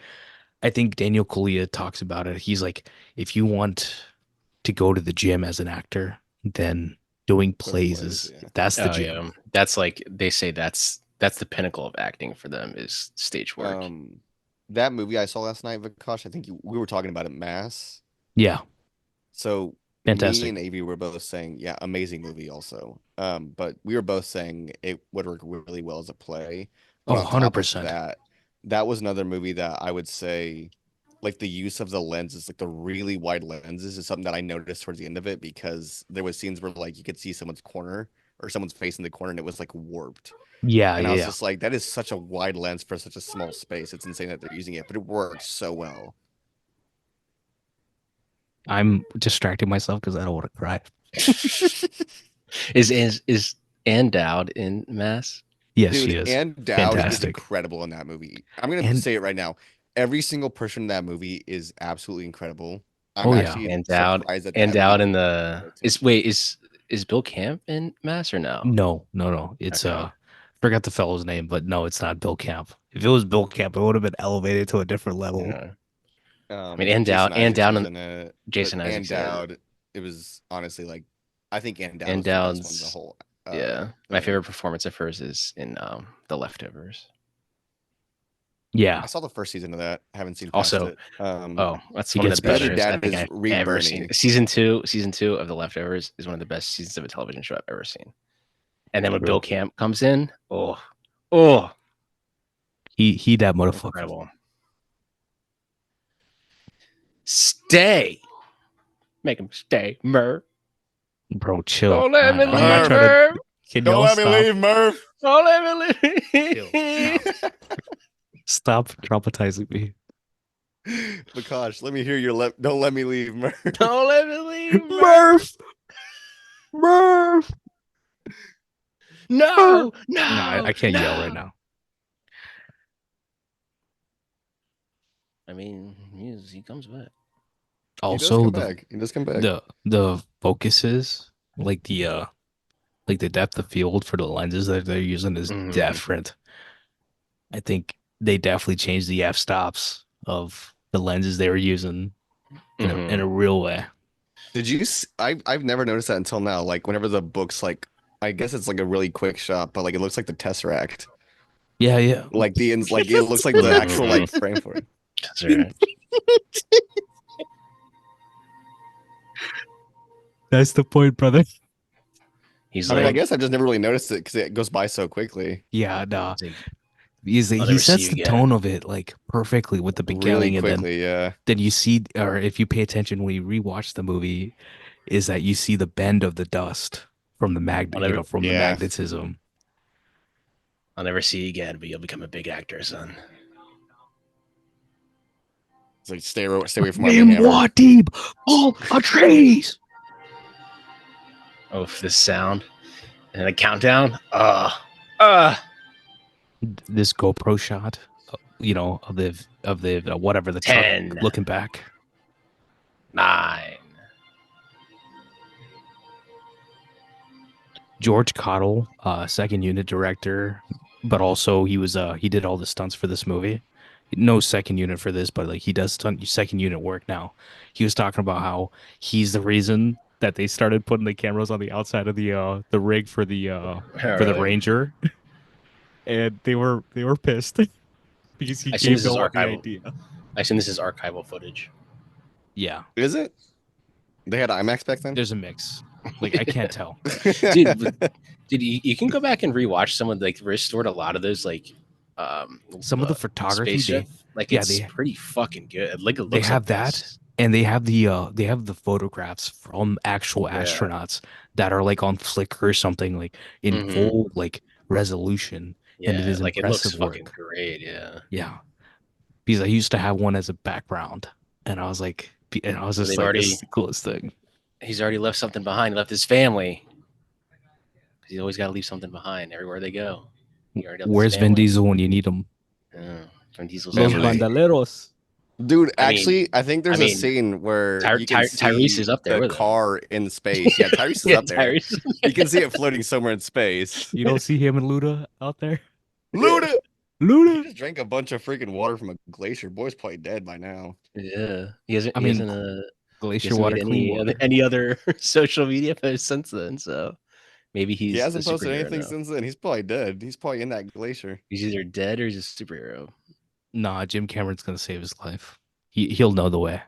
I think Daniel Kaluuya talks about it. He's like, if you want to go to the gym as an actor, then doing plays is yeah. that's the Oh gym. yeah, that's like they say that's the pinnacle of acting for them is stage work. That movie I saw last night, Vikash, I think we were talking about it, Mass. Yeah, So me fantastic. and Avi were both saying, yeah, amazing movie also. But we were both saying it would work really well as a play. But Oh, on top of 100%. that, that was another movie that I would say, like the use of the lenses, like the really wide lenses, is something that I noticed towards the end of it because there was scenes where like you could see someone's corner or someone's face in the corner and it was like warped. Yeah, And I was yeah. just like, that is such a wide lens for such a small space. It's insane that they're using it, but it works so well. I'm distracting myself because I don't want to cry. Is Ann Dowd in Mass? Yes, she Dude, is. Ann Dowd is Fantastic. incredible in that movie. I'm gonna And say it right now. Every single person in that movie is absolutely incredible. I'm oh yeah. actually Ann Dowd, surprised that they Ann haven't given Dowd in her the more is attention. wait is Bill Camp in Mass or no? No. It's Okay. forgot the fellow's name, but no, it's not Bill Camp. If it was Bill Camp, it would have been elevated to a different level. Yeah. I mean, Jason Ann Isaacs Dowd was and in it, but Jason Ann Isaacs. Yeah, Dowd, it was honestly like, I think Ann Dowd Ann was the best one of the Dowd's. whole Yeah, my thing. favorite performance of hers is in The Leftovers. Yeah. I saw the first season of that. I haven't seen past Also, it. oh, that's It one of gets the The best other better. shows I dad think is I've Reed ever Birney. seen. Season two of The Leftovers is one of the best seasons of a television show I've ever seen. And then when True. Bill Camp comes in, oh, He that motherfucker. incredible. Stay, make him stay, Murph. Bro, chill. Don't let me I'm not leave, Murph, trying to. Murph. Can don't y'all let me stop? leave, Murph. Don't let me Chill. leave. Stop traumatizing me. Vikash, let me hear your don't let me leave, Murph. Don't let me leave, Murph. Murph. No, No, I can't yell right no. now. I mean, he comes back. He does Also, come back. He does come back. the focuses, like the depth of field for the lenses that they're using is different. I think they definitely changed the f-stops of the lenses they were using in a real way. Did you? I've never noticed that until now. Like whenever the book's like, I guess it's like a really quick shot, but like it looks like the Tesseract. Yeah. Like the ends, like it looks like the actual like frame for it. That's right. That's the point, brother. He's I mean, like, I guess I've just never really noticed it because it goes by so quickly. Yeah, nah. he's like, I'll He never see sets you the again. tone of it like perfectly with the Really beginning, and quickly, yeah. then you see, or if you pay attention when you rewatch the movie, is that you see the bend of the dust from the from the Yeah. magnetism. I'll never see you again, but you'll become a big actor, son. It's like stay away from Name Army Hammer. what deep? All trees. Oh, this sound and a countdown. This GoPro shot, of the whatever the 10, truck looking back. 9. George Cottle, second unit director, but also he did all the stunts for this movie. No second unit for this, but like he does second unit work now. He was talking about how he's the reason that they started putting the cameras on the outside of the rig for the Ranger, and they were pissed because he gave no one the idea. I assume this is archival footage. Yeah, Is it? They had IMAX back then. There's a mix. Like I can't tell, dude. You can go back and rewatch some of like restored a lot of those like some of the photography it's pretty fucking good. Like it looks they have like that, and they have the photographs from actual astronauts that are like on Flickr or something, like in full like resolution, and it is like impressive it looks work. fucking great. Yeah, because I used to have one as a background, and I was just like, this is the coolest thing. He's already left something behind. He left his family. He's always got to leave something behind everywhere they go. Where's Vin Diesel when you need him? Vin Diesel's Los Bandoleros. Dude, I mean, actually, I think there's a scene where you can Tyrese is see up there the with him. car in space. Yeah, Tyrese is Yeah, up there. Tyrese. You can see it floating somewhere in space. You don't see him and Luda out there? Luda! He Luda. just drank a bunch of freaking water from a glacier. Boy's probably dead by now. Yeah, he hasn't. I He mean, hasn't. He glacier hasn't water, made clean water. any other social media posts since then. So maybe He he's a hasn't posted superhero anything now. since then. He's probably dead. He's probably in that glacier. He's either dead or he's a superhero. Nah, Jim Cameron's gonna save his life. He'll know the way.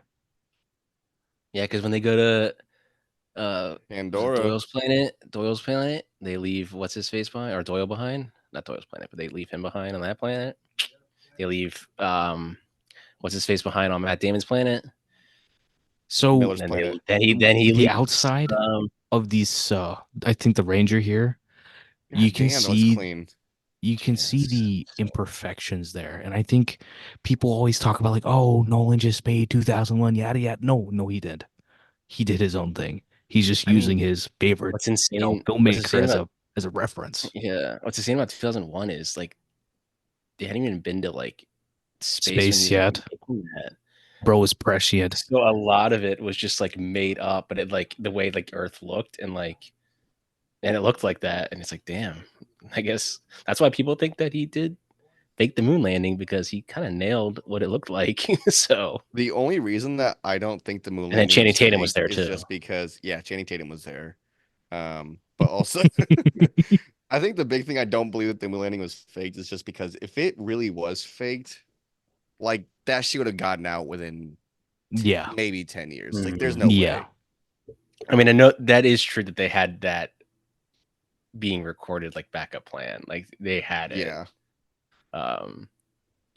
Yeah, because when they go to was it Pandora. Doyle's planet, they leave what's his face behind, or Doyle behind? Not Doyle's planet, but they leave him behind on that planet. They leave what's his face behind on Matt Damon's planet. So Miller's Then planet. he the leaves outside of these, I think the Ranger here, you God can damn, that looks see clean. Yes. the imperfections there, and I think people always talk about like, oh, Nolan just made 2001, yada yada. No, he did. He did his own thing. He's just I mean, using his favorite, what's insane filmmaker about as a reference. yeah, what's insane about 2001 is like they hadn't even been to like space when he Space was even yet, making that. bro, is prescient. So a lot of it was just like made up, but it like the way like Earth looked and it looked like that, and it's like, damn, I guess that's why people think that he did fake the moon landing because he kind of nailed what it looked like. So The only reason that I don't think the moon and then landing Channing was Tatum was faked there is too. just because, yeah, Channing Tatum was there. But also, I think the big thing I don't believe that the moon landing was faked is just because if it really was faked, like that shit would have gotten out within Yeah, maybe 10 years. Like, there's Mhm. no yeah. way. I mean, I know that is true that they had that being recorded like backup plan, like they had it. Yeah.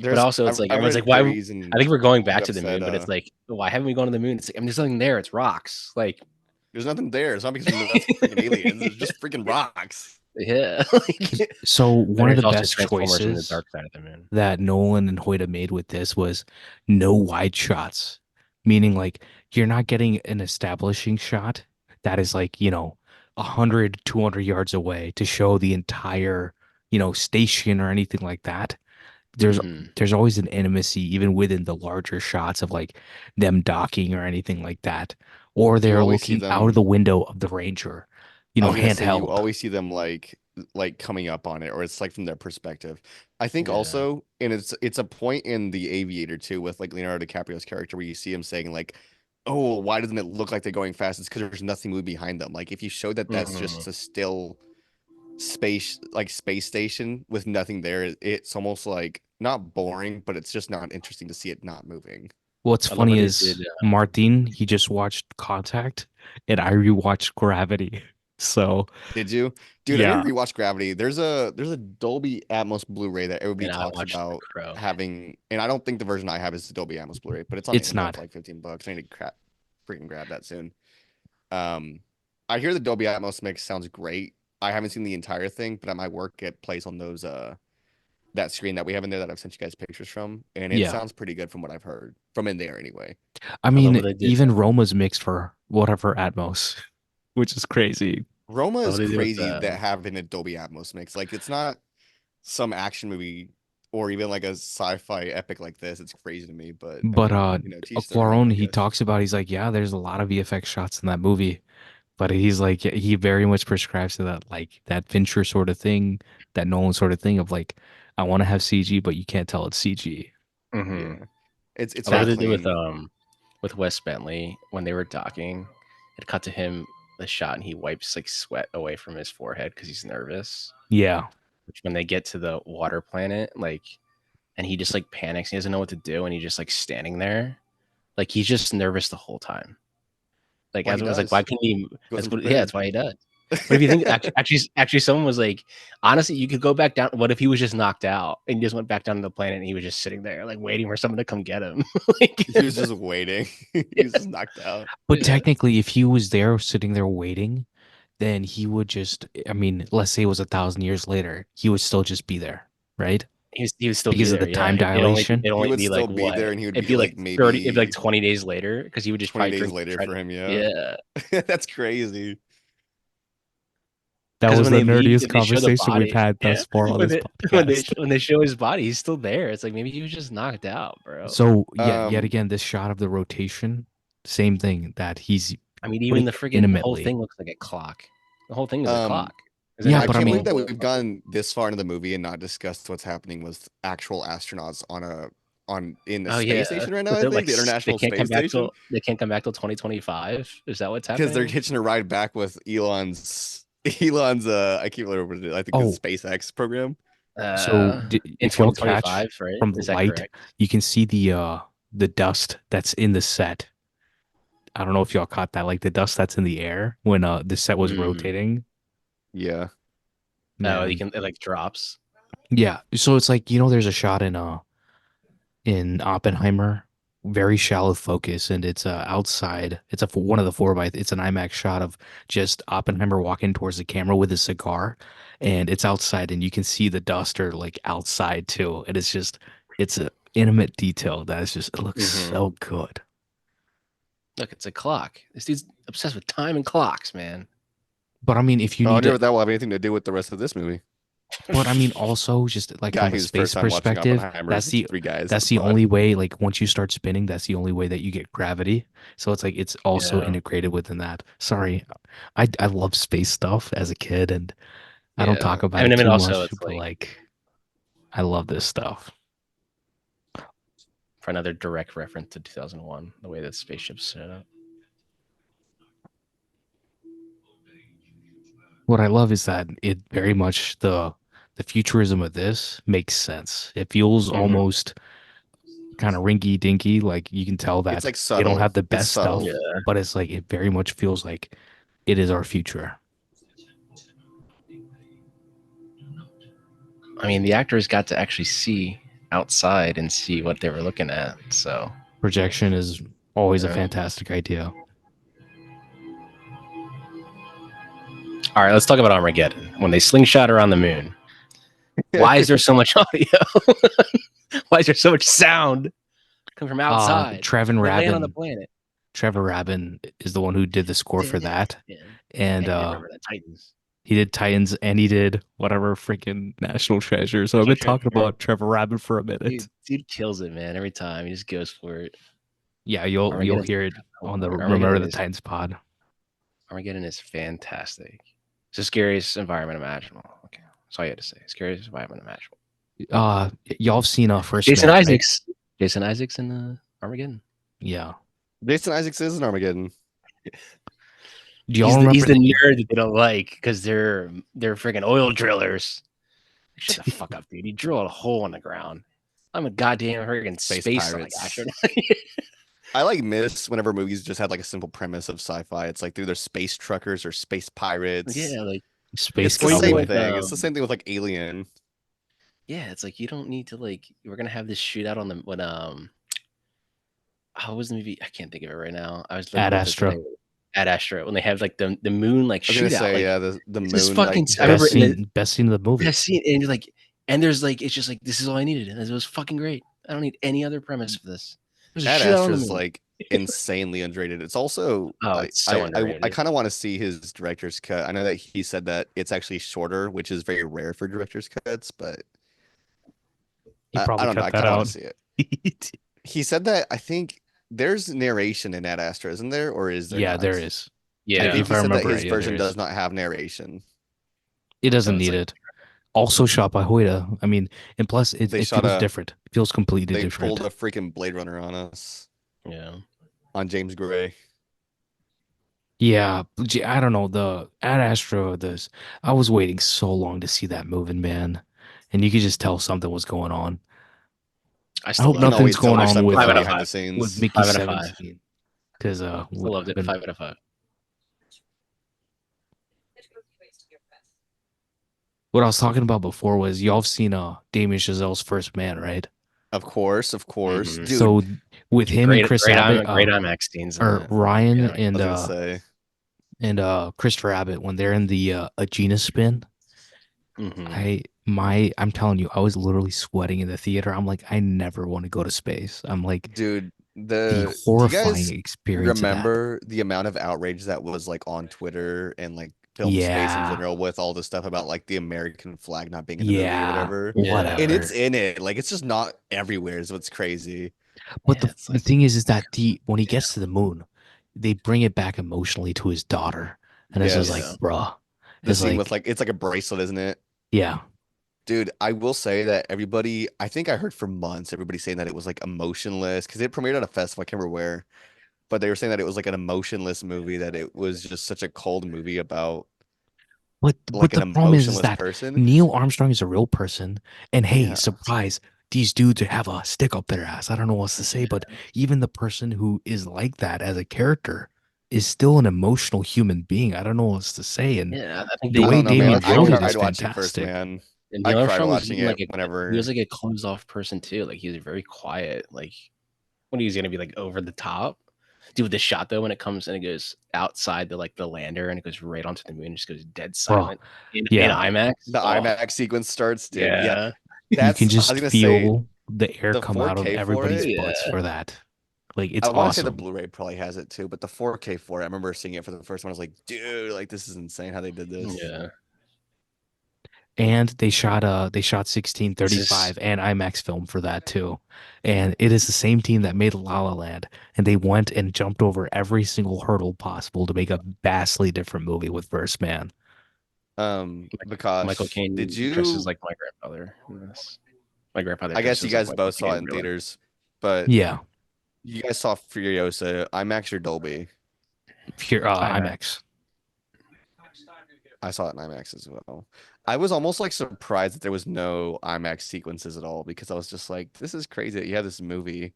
But also it's like I've everyone's read like, why? theories I think we're going who back to have the said moon, but it's like, why haven't we gone to the moon? It's like, I mean, there's nothing there. It's rocks. Like, there's nothing there. It's not because that's freaking aliens. It's just freaking rocks. yeah. So And one of there's the also best Transformers from the choices dark side of the moon. that Nolan and Hoyta made with this was no wide shots, meaning like you're not getting an establishing shot that is like, 100, 200 yards away to show the entire, station or anything like that. There's Mhm. there's always an intimacy even within the larger shots of like them docking or anything like that, or You they're always see looking out of them. the window of the Ranger, I was gonna say you handheld. always see them like coming up on it, or it's like from their perspective. I think Yeah. also, and it's a point in The Aviator too, with like Leonardo DiCaprio's character, where you see him saying like, "Oh, why doesn't it look like they're going fast? It's because there's nothing moving behind them." Like if you show that that's Mhm. just a still space station with nothing there, it's almost like not boring, but it's just not interesting to see it not moving. What's I love funny how they is did. Martin, he just watched Contact and I rewatched Gravity. So, Did you? Dude, I need yeah, to rewatch Gravity. There's a Dolby Atmos Blu-ray that everybody And I talks watched The about Crow. having, and I don't think the version I have is the Dolby Atmos Blu-ray, but it's on it's Amazon for not. like $15. I need to freaking grab that soon. Um, I hear the Dolby Atmos mix sounds great. I haven't seen the entire thing, but at my work it plays on those that screen that we have in there that I've sent you guys pictures from, and it Yeah. sounds pretty good from what I've heard from in there anyway. I I love mean, what they did. even Roma's mixed for whatever Atmos, which is crazy. Roma I love is what they did with crazy that have an Adobe Atmos mix. Like it's not some action movie or even like a sci-fi epic like this. It's crazy to me, but I But mean, to each their own, Quaron, I he guess. talks about, he's like, yeah, there's a lot of VFX shots in that movie, but he's like, he very much prescribes to that, like that Fincher sort of thing, that Nolan sort of thing of like, I want to have CG, but you can't tell it's CG. Mhm. Yeah, it's I love very what they did clean. with Wes Bentley when they were docking. It cut to him the shot and he wipes like sweat away from his forehead because he's nervous. Yeah. Which when they get to the water planet, like, and he just like panics, he doesn't know what to do, and he's just like standing there, like he's just nervous the whole time. Like Well, as he I was like, why does. can he? Goes That's what. Yeah, unprepared. that's why he does. But if you think actually, someone was like, honestly, you could go back down. What if he was just knocked out and he just went back down to the planet and he was just sitting there, like waiting for someone to come get him? Like, He was just waiting. He was just knocked out. But yeah, technically, if he was there sitting there waiting, then he would just, I mean, let's say it was 1,000 years later, he would still just be there, right? he would still be Because of there. the Yeah, time dilation. He it'd would be still like be there, what? and he would It'd be be like like 30. It'd be like maybe 20 days later because he would just 20 probably days drink. later Try for him. Yeah, yeah, that's crazy. That was the when they leave, nerdiest they show the conversation we've body. had Yeah. thus far on When this they, when they podcast. when they show his body, he's still there. It's like maybe he was just knocked out, bro. So yet Um, again, this shot of the rotation, same thing that he's I mean, even putting the it freaking whole intimately. thing looks like a clock. The whole thing is a um, clock. Is it Yeah, I not but just I can't a believe mean, that little we've fucking- gone this far into the movie and not discussed what's happening with actual astronauts on in the Oh space yeah, station right now. but I they're think like the they International can't come Space back Station, till 2025. Is that what's because they're happening? hitching a ride back with Elon's I can't remember what it is. I think oh, it's SpaceX program. so In if y'all catch 2025, right? from the Is that light, correct? you can see the dust that's in the set. I don't know if y'all caught that, like the dust that's in the air when the set was Mm. rotating. Yeah. Oh, you Man, can it like drops. yeah. So it's like there's a shot in Oppenheimer, very shallow focus, and it's outside. It's one of the four by. It's an IMAX shot of just Oppenheimer walking towards the camera with a cigar, and it's outside, and you can see the duster like outside too. And it's a intimate detail that is just it looks Mhm. so good. Look, it's a clock. This dude's obsessed with time and clocks, man. But I mean, if you I need wonder to, if that will have anything to do with the rest of this movie. but I mean, also just like Guy from a who's first space time watching perspective, Oppenheimer. Three guys. that's the only way. Like once you start spinning, that's the only way that you get gravity. So it's like it's also Yeah, integrated within that. Sorry, I love space stuff as a kid, and I don't yeah. talk about it I mean, too also much, it's but like like I love this stuff. for another direct reference to 2001, the way that spaceship's set up. What I love is that it very much the futurism of this makes sense. It feels Mhm. almost kind of rinky dinky. Like you can tell It's that like they don't subtle. have the It's best subtle. stuff, Yeah. but it's like it very much feels like it is our future. I mean, the actors got to actually see outside and see what they were looking at. So, Projection is always a yeah. fantastic idea. All right, let's talk about Armageddon. When they slingshot around the moon, why is there so much audio? Why is there so much sound coming from outside? Trevin They land on the Rabin. planet. Trevor Rabin is the one who did the score for that, Yeah. and I remember the Titans. he did Titans and he did whatever freaking National Treasure. So I've been talking about Trevor Rabin for a minute. Dude kills it, man. Every time he just goes for it. Yeah, you'll Armageddon's hear it on the Remember Armageddon the is Titans pod. Armageddon is fantastic. It's the scariest environment imaginable. Okay, that's all you had to say. Scariest environment imaginable. Y'all have seen First Jason Man, right? Isaacs. Jason Isaacs in Armageddon. Yeah. Jason Isaacs is in Armageddon. Do y'all remember? He's the nerd that they don't like because they're freaking oil drillers. Shut the fuck up, dude. He drilled a hole in the ground. I'm a goddamn freaking space pirates. astronaut. I like miss whenever movies just had like a simple premise of sci-fi. It's like either space truckers or space pirates. Yeah, like Space It's the same Cowboy. thing. It's the same thing with like Alien. yeah, it's like you don't need to like. We're gonna have this shootout on the when how was the movie? I can't think of it right now. I was looking Ad at this Astra. today. Ad Astra when they have like the moon like I was gonna shootout. say Like yeah, the this moon. fucking. Like, I remember Best scene of the movie. best scene, and you're like, and there's like it's just like this is all I needed, and it was fucking great. I don't need any other premise for this. There's a Ad shootout on Astra the is moon. like insanely underrated. It's also It's so I underrated. kind of want to see his director's cut. I know that he said that it's actually shorter, which is very rare for director's cuts, but He I probably don't know. I cut that kind of want out. to see it. He said that I think there's narration in Ad Astra, isn't there, or is there Yeah, not? there is. Yeah, I think If he I said that remember his right, yeah, version there does is. not have narration. It doesn't So it's need like- it. Also shot by Hoyta. I mean, and plus it They feels different. It feels completely They different. pulled a freaking Blade Runner on us, yeah. on James Gray. Yeah, I don't know. The Ad Astra, I was waiting so long to see that moving, man. And you could just tell something was going on. I I still hope love it. nothing's going watch on that with movie 5 out of behind the 5. scenes. Mickey 5 out of 5. 17. Because Still loved it. 5 out of 5. what I was talking about before was y'all have seen Damien Chazelle's First Man, right? Of course, Mhm. dude. So with him and Chris Abbott, great IMAX scenes. or Ryan Yeah, and I was gonna say, Christopher Abbott when they're in the Agena spin, I'm telling you, I was literally sweating in the theater. I'm like, I never want to go to space. I'm like, dude, the do you horrifying guys experience of that. remember the amount of outrage that was like on Twitter and like film space in Yeah. general with all the stuff about like the American flag not being in the movie or Yeah. whatever. Yeah. And it's Whatever. in it. Like it's just not everywhere is what's crazy. But Yeah, the it's the like, thing is that when he yeah, gets to the moon, they bring it back emotionally to his daughter, and it's just like, yeah. Yes. bruh, The it's scene with like, like it's like a bracelet, isn't it? yeah. Dude, I will say that everybody, I think I heard for months everybody saying that it was like emotionless because it premiered at a festival, I can't remember where, but they were saying that it was like an emotionless movie, that it was just such a cold movie about But like an the problem is emotionless that person. Neil Armstrong is a real person, and hey, Yeah. surprise, these dudes have a stick up their ass. I don't know what to say, but even the person who is like that as a character is still an emotional human being. I don't know what to say, and Yeah, I think the I way don't know, Neil Damien man. I wrote Armstrong, it is cried watching it first, fantastic. man. and I Neil cried Armstrong was watching even it like he was whenever. like a closed off person too. Like he was very quiet. Like when he was gonna be like over the top. Dude, with the shot though, when it comes and it goes outside the lander and it goes right onto the moon, and just goes dead Bro, silent in yeah, IMAX. The Oh IMAX sequence starts, dude. Yeah, yeah, you can I was just gonna say feel the air the come out of 4K for everybody's it. butts yeah. for that. Like I it's want to say the awesome. Blu-ray probably has it too, but the 4K for it, I remember seeing it for the first one. I was like, dude, like this is insane how they did this. Yeah. And they shot This is 1635 and IMAX film for that too. And it is the same team that made La La Land, and they went and jumped over every single hurdle possible to make a vastly different movie with First Man. Michael Vikash, did Caine dresses you? like my grandfather in this. My grandfather I guess you dresses like guys Michael both saw Caine it in in real life. theaters, but Yeah, you guys saw Furiosa IMAX or Dolby? pure IMAX. IMAX. I saw it in IMAX as well. I was almost like surprised that there was no IMAX sequences at all because I was just like, this is crazy that you have this movie.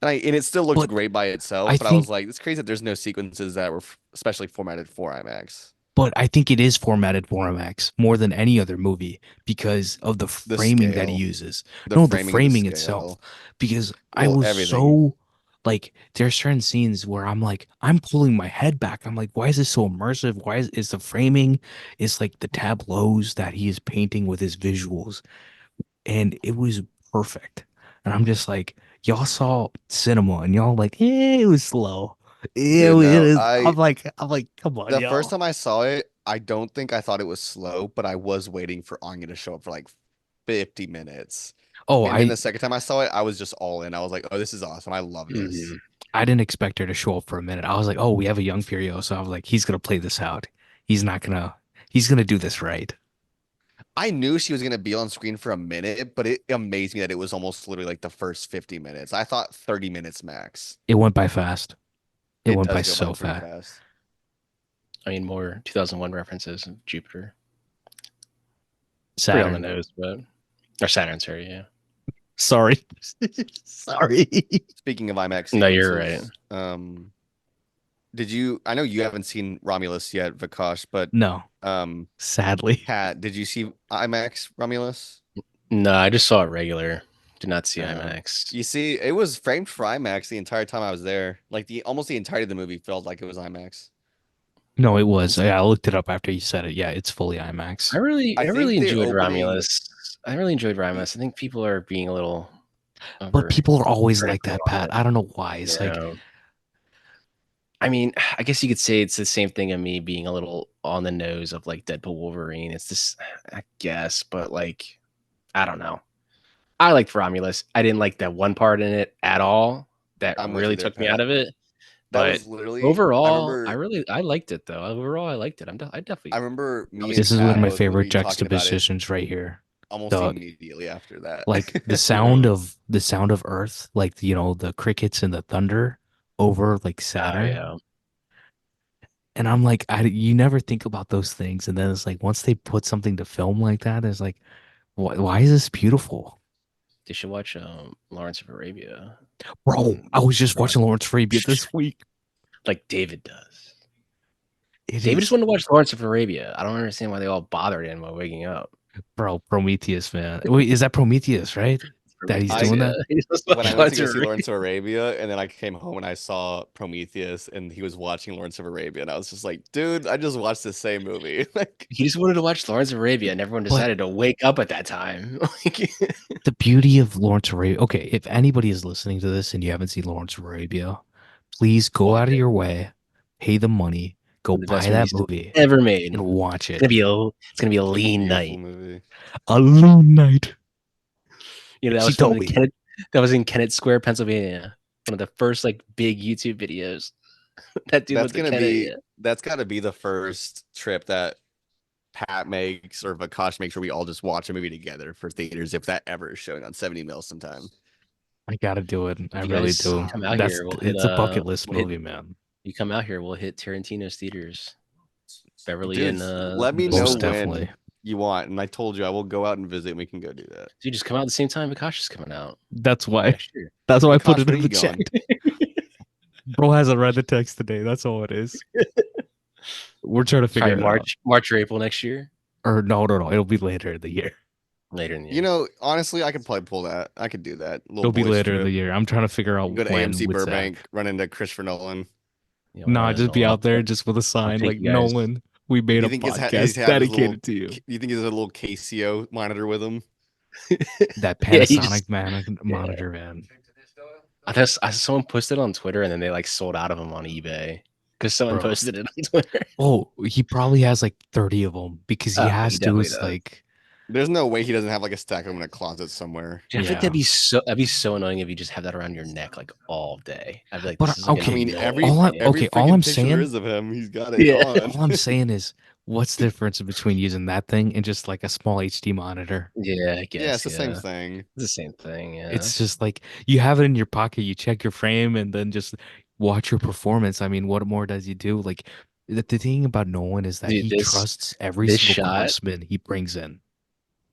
And it still looked But great by itself, I but I was think like, it's crazy that there's no sequences that were especially formatted for IMAX. but I think it is formatted for IMAX more than any other movie because of the The framing that he scale, uses. the No, the framing, the framing itself. scale, Because I well, was everything. so like there's certain scenes where I'm like, I'm pulling my head back. I'm like, why is this so immersive? Why is the framing is like the tableaus that he is painting with his visuals. And it was perfect. And I'm just like, y'all saw cinema and y'all like, it was slow. Dude, It no, is. I'm like, come on, the first y'all. time I saw it, I don't think I thought it was slow, but I was waiting for Anya to show up for like 50 minutes. Oh, And then I the second time I saw it, I was just all in. I was like, oh, this is awesome. I love Hmm. this. I didn't expect her to show up for a minute. I was like, oh, we have a young Furio, so I was like, he's gonna play this out. He's not gonna. He's gonna do this right. I knew she was going to be on screen for a minute, but it amazed me that it was almost literally like the first 50 minutes. I thought 30 minutes max. It went by fast. It It went by does go by so pretty fast. fast. I mean, more 2001 references of Jupiter. Pretty on the Saturn. nose, but or Saturn, sorry, yeah. Sorry. Sorry. Speaking of IMAX No, you're right. sequences, did you? I know you haven't seen Romulus yet, Vikash, but No, um, sadly. Pat, did you see IMAX Romulus? No, I just saw it regular. Did not see Um, IMAX. you see, it was framed for IMAX the entire time I was there. Like the almost the entirety of the movie felt like it was IMAX. No, it was. It's like Yeah, I looked it up after you said it. Yeah, it's fully IMAX. I I think really they're enjoyed opening. Romulus. I really enjoyed Romulus. I think people are being a little But over people are always like critical that, on Pat. it. I don't know why. It's like, Yeah. I mean, I guess you could say it's the same thing of me being a little on the nose of like Deadpool Wolverine. It's this, I guess, but like, I don't know. I liked Romulus. I didn't like that one part in it at all. That I'm with you really there, took me out Pat. of it. That But was literally. overall, I liked it though. Overall, I liked it. I I definitely remember me obviously and this is saw one it of Pat my both favorite literally talking about it juxtapositions right here. almost The immediately after that. like the sound Mhm. of Earth, like the crickets and the thunder over like Oh Saturn. yeah, And I'm like, you never think about those things. And then it's like once they put something to film like that, it's like, why is this beautiful? you should watch Lawrence of Arabia. Bro, I was just Right. watching Lawrence of Arabia this week. Like David does. It David just is, wanted to watch Lawrence of Arabia. I don't understand why they all bothered him while waking up. bro, Prometheus, man. Wait, is that Prometheus, right? That he's Prometheus, I doing yeah. that? He just when watched I went to Lawrence go of see Arabia. Lawrence of Arabia, and then I came home and I saw Prometheus, and he was watching Lawrence of Arabia, and I was just like, dude, I just watched the same movie. Like, He just wanted to watch Lawrence of Arabia, and everyone But decided to wake up at that time. Like, the beauty of Lawrence of Arabia. Okay, if anybody is listening to this and you haven't seen Lawrence of Arabia, please go watch out of it. your way, pay the money, Go One of the best buy that movies movie ever made. and watch It's it. gonna be a lean Beautiful night. movie. A lean night. You know, that She was told filmed me. in Kennett. That was in Kennett Square, Pennsylvania. One of the first like big YouTube videos. That dude went to Kennett. Yeah. That's got to be the first trip that Pat makes or Vikash makes where we all just watch a movie together for theaters if that ever is showing on 70 mil sometime. I gotta do it. I If you really guys do. come out here, It's a bucket list movie, man. You come out here, we'll hit Tarantino's theaters. Beverly Dude, and let me know Most when definitely. you want, and I told you I will go out and visit, and we can go do that. Dude, just come out at the same time Vikash is coming out. That's why. Next year. That's why I put Vikash, it when in are the you chat. going? Bro hasn't read the text today. That's all it is. We're trying to figure Probably it out. March or April next year. Or no. It'll be later in the year. Later in the year. You know, honestly, I could probably pull that. I could do that. It'll be later in the year. I'm trying to figure out Go to when AMC with Burbank, Zach. run into Christopher Nolan. You know, Nah, just be Nolan, out there just with a sign take like you guys. Nolan. We made You a think podcast dedicated to you. You think he's a little Casio monitor with him? That Yeah, Panasonic monitor, man. I saw someone posted on Twitter and then they like sold out of them on eBay because someone Bro. posted it on Twitter. Oh, he probably has like 30 of them because he has he to. definitely It's does. like There's no way he doesn't have like a stack of them in a closet somewhere. I think Yeah. that'd be so annoying if you just have that around your neck like all day. I'd be like, But, this is like okay, I mean, every all I'm freaking picture saying- there is of him, he's got it Yeah. on. all I'm saying is, what's the difference between using that thing and just like a small HD monitor? Yeah, I guess. Yeah, it's the same thing. It's the same thing. Yeah, It's just like you have it in your pocket, you check your frame, and then just watch your performance. I mean, what more does he do? Like the thing about Nolan is that Dude, he trusts every this single shot- craftsman he brings in.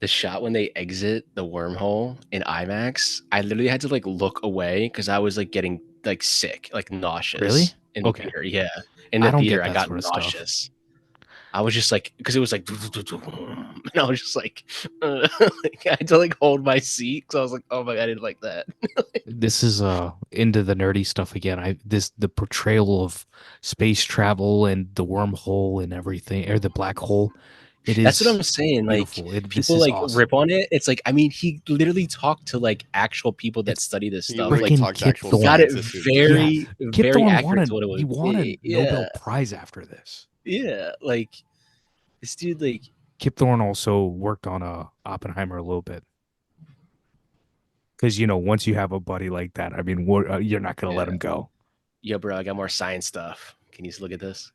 the shot when they exit the wormhole in IMAX, I literally had to like look away because I was like getting like sick, like nauseous. Really? In the Okay. theater, yeah. In I the don't theater, get I that got sort of stuff. nauseous. I was just like, because it was like, and I was just like, like, I had to like hold my seat because I was like, oh my god, I didn't like that. This is into the nerdy stuff again. The portrayal of space travel and the wormhole and everything, or the black hole. It is. That's what I'm saying. beautiful. Like This people is like awesome. rip on it. It's like, I mean, he literally talked to like actual people that study this He stuff. literally Like, talked to Kip actual Thorne. got it scientists who- very, Kip very Thorne accurate to what it was. He won a Nobel Prize after this. Yeah, like this dude, like Kip Thorne also worked on Oppenheimer a little bit. Because, once you have a buddy like that, I mean, you're not going to let him go. yo, bro, I got more science stuff. Can you look at this?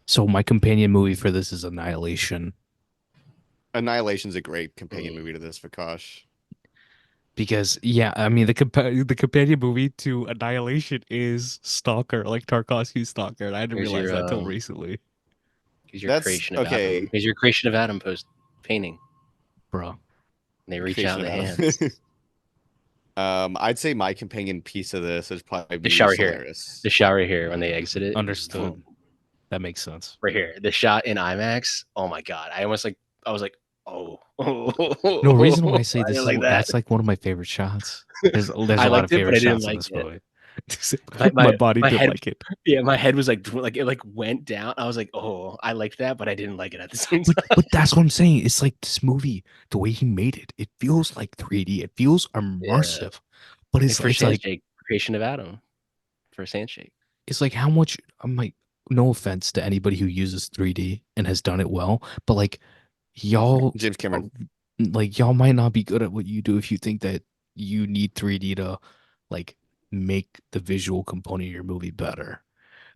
So my companion movie for this is Annihilation. Annihilation's a great companion movie to this, Vikash. Because, I mean, the companion movie to Annihilation is Stalker, like Tarkovsky's Stalker. And I didn't Here's realize your, that till recently. Here's your creation of okay. Adam. Here's your creation of Adam post painting. Bro. And they reach out Creation the of Adam. hands. I'd say my companion piece of this is probably The shower here. Solaris. The shot right here when they exit it. Understood. Boom. That makes sense. Right here. The shot in IMAX. Oh my god. I was like, oh. No reason why I say I this didn't is like that. that's like one of my favorite shots. There's a I lot of liked it, but favorite I didn't shots in like this it. movie. My body didn't head- like it. Yeah, my head was like it went down. I was like, oh, I liked that, but I didn't like it at the same time. But that's what I'm saying. It's like this movie, the way he made it, it feels like 3D. It feels immersive. But it's like creation of Adam. First handshake. it's like how much I'm like, no offense to anybody who uses 3D and has done it well, but like y'all James Cameron. like y'all might not be good at what you do if you think that you need 3D to like make the visual component of your movie better.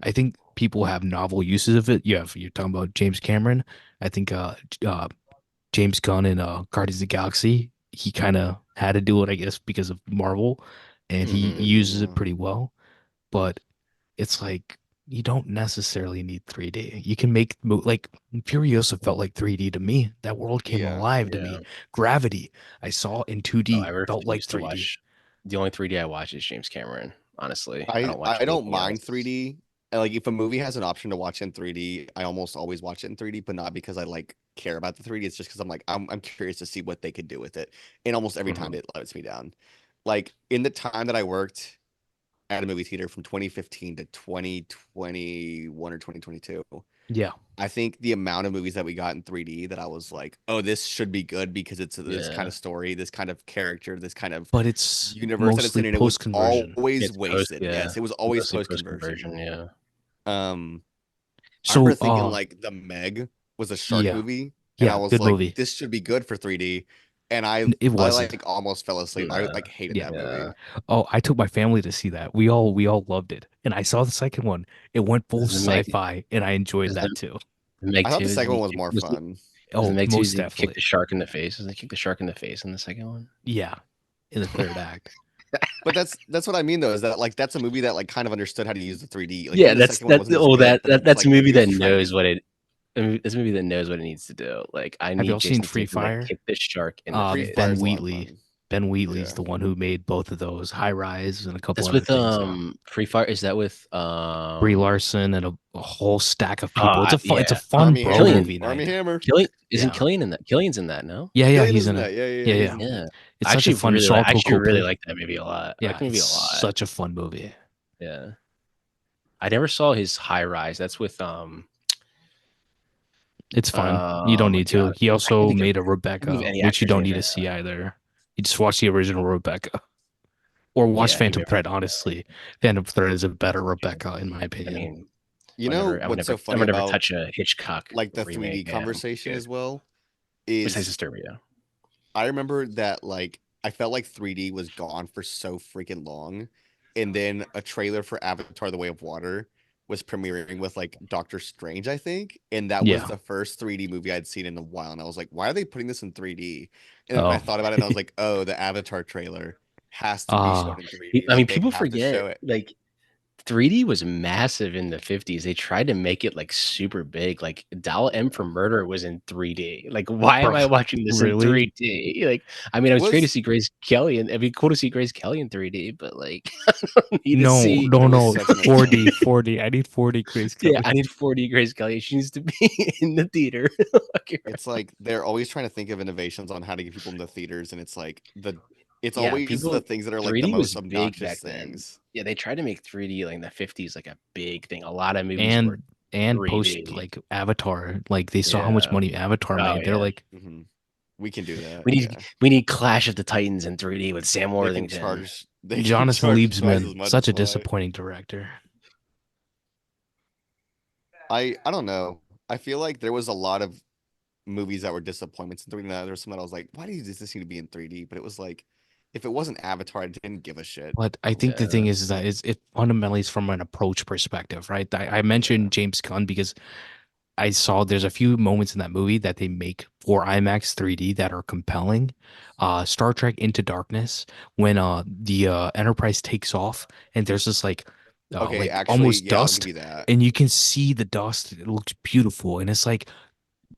I think people have novel uses of it. You're talking about James Cameron. I think James Gunn in Guardians of the Galaxy, he kind of had to do it, I guess, because of Marvel, and he uses it pretty well. But it's like you don't necessarily need 3D. You can make like Furiosa felt like 3D to me. That world came alive to me. Gravity, I saw in 2D, felt like 3D. The only 3D I watch is James Cameron. Honestly, I don't mind else. 3D. Like if a movie has an option to watch in 3D, I almost always watch it in 3D, but not because I like care about the 3D. It's just because I'm like I'm curious to see what they could do with it. And almost every time it lets me down. Like in the time that I worked at a movie theater from 2015 to 2021 or 2022. Yeah. I think the amount of movies that we got in 3D that I was like, oh, this should be good because it's this kind Yeah. of story, this kind of character, this kind of But it's universe that it's mostly in, and it was post-conversion. always It's post, wasted. yeah. Yes, it was always Mostly post post conversion. conversion, yeah. I remember So, thinking like The Meg was a shark yeah. movie, and I Yeah, was good like, movie. this should be good for 3D. And It I wasn't. like almost fell asleep. I Nah, like hated Yeah. that yeah. movie. Oh, I took my family to see that. We all loved it. And I saw the second one. It went full Is the Meg sci-fi, and I enjoyed is that too. the Meg I thought 2 the is second he one was more fun. was the Oh, Meg 2 is most he kicked definitely. the shark in the face? Is he kick the shark in the face in the second one? Yeah. In the third act. But that's what I mean though, is that like that's a movie that like kind of understood how to use the 3D. Like Yeah, even the that's second one wasn't as good, but it's that's a like movie it was that trying to knows be. what it. I mean, it's a movie that knows what it needs to do. Like, I Have need y'all seen Jason Free Statham to Fire? kick this shark in the Free face. Fire Ben is a lot of Wheatley. fun. Ben Wheatley's Yeah. the one who made both of those, High Rise and a couple That's other with things. Yeah. Free Fire. Is that with Brie Larson and a whole stack of people. It's a yeah, fun Army bro Hammer. Killian. movie Army night. Hammer. Killian isn't Yeah. Killian in that? Killian's in that, no? Yeah, Killian he's is in in it. that. Yeah, Yeah, he's yeah. in Yeah, It's such a fun I Salto actually really Cooper. like that movie a lot. I like Yeah, the movie it's a lot. such a fun movie. Yeah, I never saw his High Rise. That's with It's fun. You Oh don't my need to. god, He I can't also think of made a I can't think of Rebecca, any which you actor's don't name need in to see either. You just watch the original Rebecca. Or watch Yeah, he Phantom never. Thread, honestly. Phantom Thread is a better Rebecca, in my I opinion. mean, You know I would what's never, so funny about touch a Hitchcock like the 3D remake. Yeah, conversation good. as well Besides is Disturbia. I remember that like I felt like 3D was gone for so freaking long, and then a trailer for Avatar: The Way of Water was premiering with like Doctor Strange, I think, and that was Yeah. the first 3D movie I'd seen in a while, and I was like, why are they putting this in 3D? And then I Oh. thought about it, and I was like, oh, the Avatar trailer has to be shown in 3D. I mean, Like they people have to show forget it. like 3D was massive in the 50s. They tried to make it like super big. Like Dial M for Murder was in 3D. Like, why am Bro, I watching this in really? 3D? Like, I mean, it was great to Was see Grace Kelly, and it'd be cool to see Grace Kelly in 3D, but like, I don't need to No, see. but it was no. such an 4D, advance. 4D. I need 4D Grace Yeah, Kelly. I need 4D Grace Kelly. She needs to be in the theater. Okay, right. It's like they're always trying to think of innovations on how to get people into theaters, and it's like it's Yeah, always the people. things that are like the 3D was most big back obnoxious then. things. Yeah, they tried to make 3D like in the 50s like a big thing. A lot of movies were And post 3D. like Avatar, like they saw how much Yeah. money Avatar Oh made. They're yeah. like, Hmm. We can do that. We need Yeah, we need Clash of the Titans in 3D with Sam they can Worthington. charge. They can Jonathan charge twice as Liebsman, much. such a Why? disappointing director. I don't know. I feel like there was a lot of movies that were disappointments in 3D. There was some that I was like, why does this need to be in 3D? But it was like, if it wasn't Avatar, I didn't give a shit. But I think the Yeah. thing is that it fundamentally is from an approach perspective, right? I mentioned James Gunn because I saw there's a few moments in that movie that they make for IMAX 3D that are compelling. Star Trek Into Darkness, when the Enterprise takes off and there's this Okay, like actually, almost yeah, I'll give dust, you that. and you can see the dust. It looks beautiful, and it's like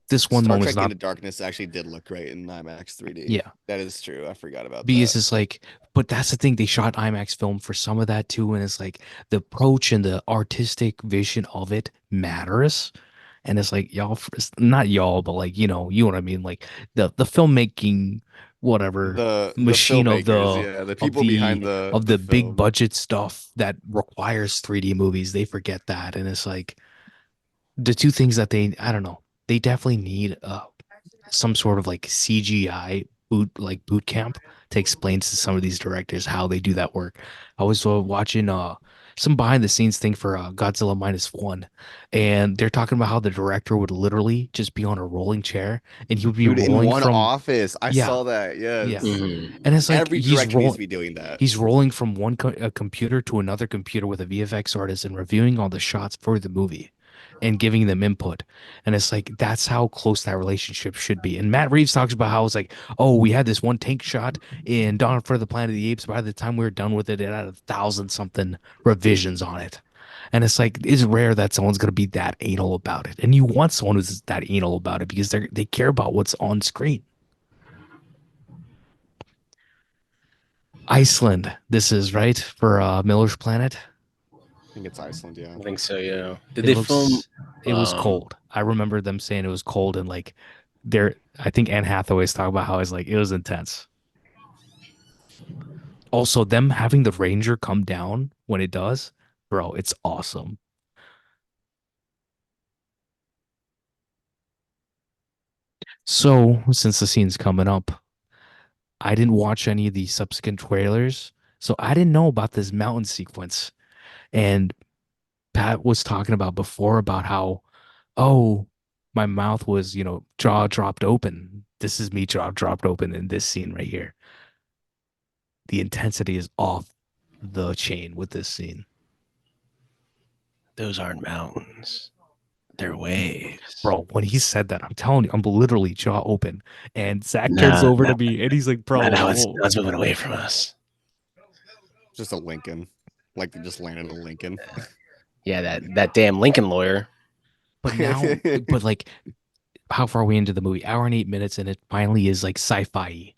this one Star moment's Trek not. Into Darkness actually did look great in IMAX 3D. Yeah, That is true. I forgot about because that. it's like, but that's the thing, they shot IMAX film for some of that too, and it's like the approach and the artistic vision of it matters. And it's like y'all, it's not y'all, but like you know what I mean, like the filmmaking whatever The machine filmmakers, yeah, the of people the behind of the the big film. budget stuff that requires 3D movies, they forget that. And it's like the two things that they, I don't know, they definitely need some sort of like CGI boot camp to explain to some of these directors how they do that work. I was watching some behind the scenes thing for Godzilla minus one, and they're talking about how the director would literally just be on a rolling chair and he would be Dude, in rolling one from office, I yeah saw that. yeah, Yes, Mhm. and it's like every director needs to be doing that. he's rolling from a computer to another computer with a VFX artist and reviewing all the shots for the movie and giving them input. And it's like that's how close that relationship should be. And Matt Reeves talks about how it's like, oh, we had this one tank shot in Dawn for the Planet of the Apes. By the time we were done with it, it had 1,000 something revisions on it. And it's like it's rare that someone's gonna be that anal about it. And you want someone who's that anal about it because they care about what's on screen. Iceland, this is right for Miller's Planet. I think it's Iceland, yeah. I think so. Yeah. Did It they looks, film? it was cold. I remember them saying it was cold, and like I think Anne Hathaway's talking about how it's like it was intense. Also, them having the Ranger come down when it does, bro, it's awesome. So, since the scene's coming up, I didn't watch any of the subsequent trailers, so I didn't know about this mountain sequence. And Pat was talking about before about how, oh, my mouth was, jaw dropped open. This is me jaw dropped open in this scene right here. The intensity is off the chain with this scene. Those aren't mountains. They're waves. Bro, when he said that, I'm telling you, I'm literally jaw open. And Zach turns Nah, over nah, to me and he's like, nah, bro, now it's moving away from us. Just a Lincoln. Like they just landed a Lincoln. Yeah, that damn Lincoln lawyer. but now, but like, how far are we into the movie? Hour and 8 minutes, and it finally is like sci-fi.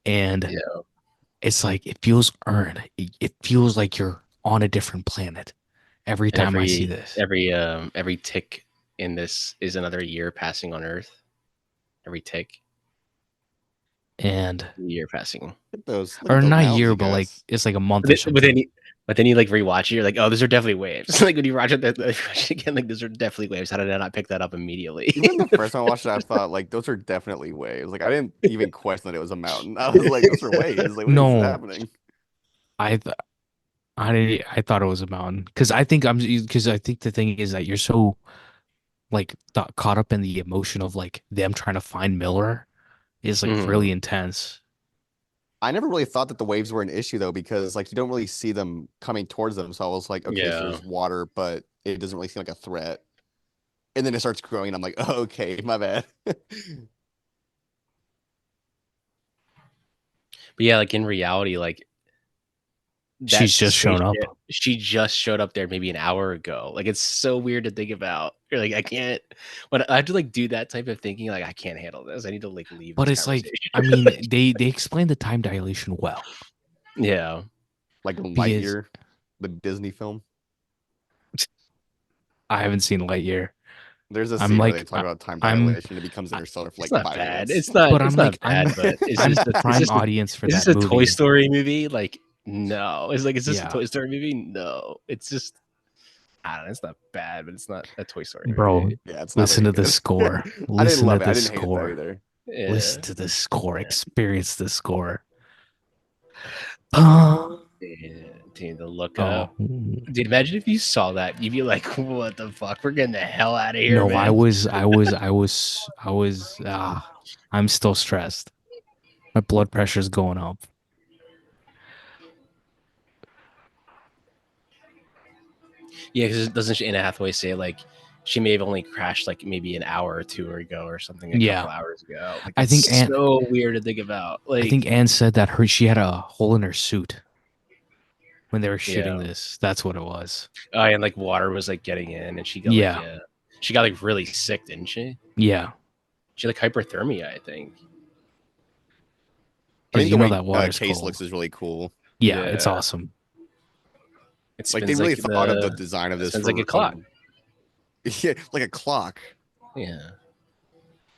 And Yeah. it's like, it feels earned. It feels like you're on a different planet every And time I see this. every tick in this is another year passing on Earth. Every tick, And, year passing. Look or at those not a mountains, year, you but like, guys. it's like a month But, or it, but then something. you, but then you like rewatch it. You're like, oh, those are definitely waves. Like when you watch it again, like those are definitely waves. How did I not pick that up immediately? Even the first time I watched it, I thought like those are definitely waves. Like I didn't even question that it was a mountain. I was like, those are waves. Like what is No, happening? I th I thought it was a mountain because I think the thing is that you're so like caught up in the emotion of like them trying to find Miller is like really Mhm. intense. I never really thought that the waves were an issue though, because like you don't really see them coming towards them. So I was like, okay, so Yeah. there's water, but it doesn't really seem like a threat. And then it starts growing, and I'm like, oh, okay, my bad. But yeah, like in reality, like She's that just shown up. spaceship, she just showed up there maybe an hour ago. Like it's so weird to think about. You're like, I can't. When I have to like do that type of thinking, like I can't handle this. I need to like leave But this it's like, conversation. I mean, they explain the time dilation well Yeah. Like in because Lightyear, the Disney film. I haven't seen Lightyear. There's a I'm scene where they like, talk about time I'm, dilation. It becomes I, Interstellar for It's like not five bad. minutes. but It's I'm not like, bad, but I'm the prime audience for is that this a Toy movie. Story movie? Like, no. It's like, is this a Yeah, Toy Story movie? No. It's just I don't know. It's not bad, but it's not a Toy Story bro, movie. Yeah, it's not listen very to the good. score. I didn't Listen to love it. I the didn't hate it though score. either. Listen Yeah. to the score. Experience the score. Yeah, dude, the look Oh up. Dude, imagine if you saw that. You'd be like, what the fuck? We're getting the hell out of here, no, I man. was, I was, I was, I was. I'm still stressed. My blood pressure's going up. Yeah, because doesn't Anna Hathaway say like she may have only crashed like maybe an hour or two ago or something, a Yeah, couple hours ago. Like I think that's Anne. so weird to think about. I think Like, Anne said that she had a hole in her suit when they were yeah. shooting this. That's what it was. Oh, and like water was like getting in, and she got like Yeah, she got like really sick, didn't she? yeah. She had like hyperthermia, I think. I Because think the way that water's Case cold. looks is really cool. Yeah, it's Yeah, awesome. it Like they spins really like thought of the design of it this spins like a for clock. yeah, like a clock. Yeah.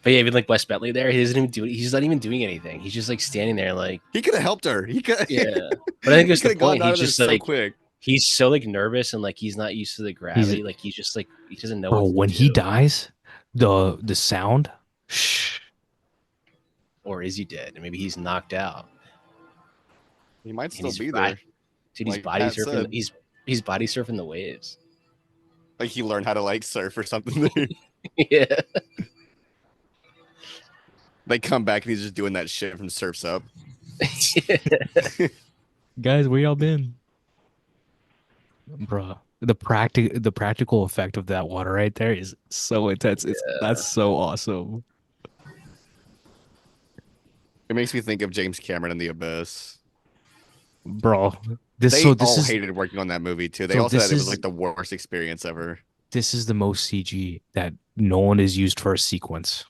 But yeah, even like Wes Bentley there, he doesn't even do it. He's not even doing anything. He's just like standing there, like, He could have helped her. He could. yeah. But I think He that's could the have gotten point. out He's of there just so like, quick. he's so like nervous and like he's not used to the He's gravity. Like he's just like he doesn't know bro. what to When he do. dies, the sound. Shh. Or is he dead? And maybe he's knocked out. He might And still he's be right. there, Dude, he's like body Pat surfing. said. He's body surfing the waves. Like he learned how to like surf or something. Yeah. They come back and he's just doing that shit from Surfs Up. Guys, where y'all been, bro? The practical effect of that water right there is so intense. That's so awesome, It makes me think of James Cameron and The Abyss. bro. They all hated working on that movie too. They So all said this that it was is like the worst experience ever. this is the most CG that Nolan has used for a sequence,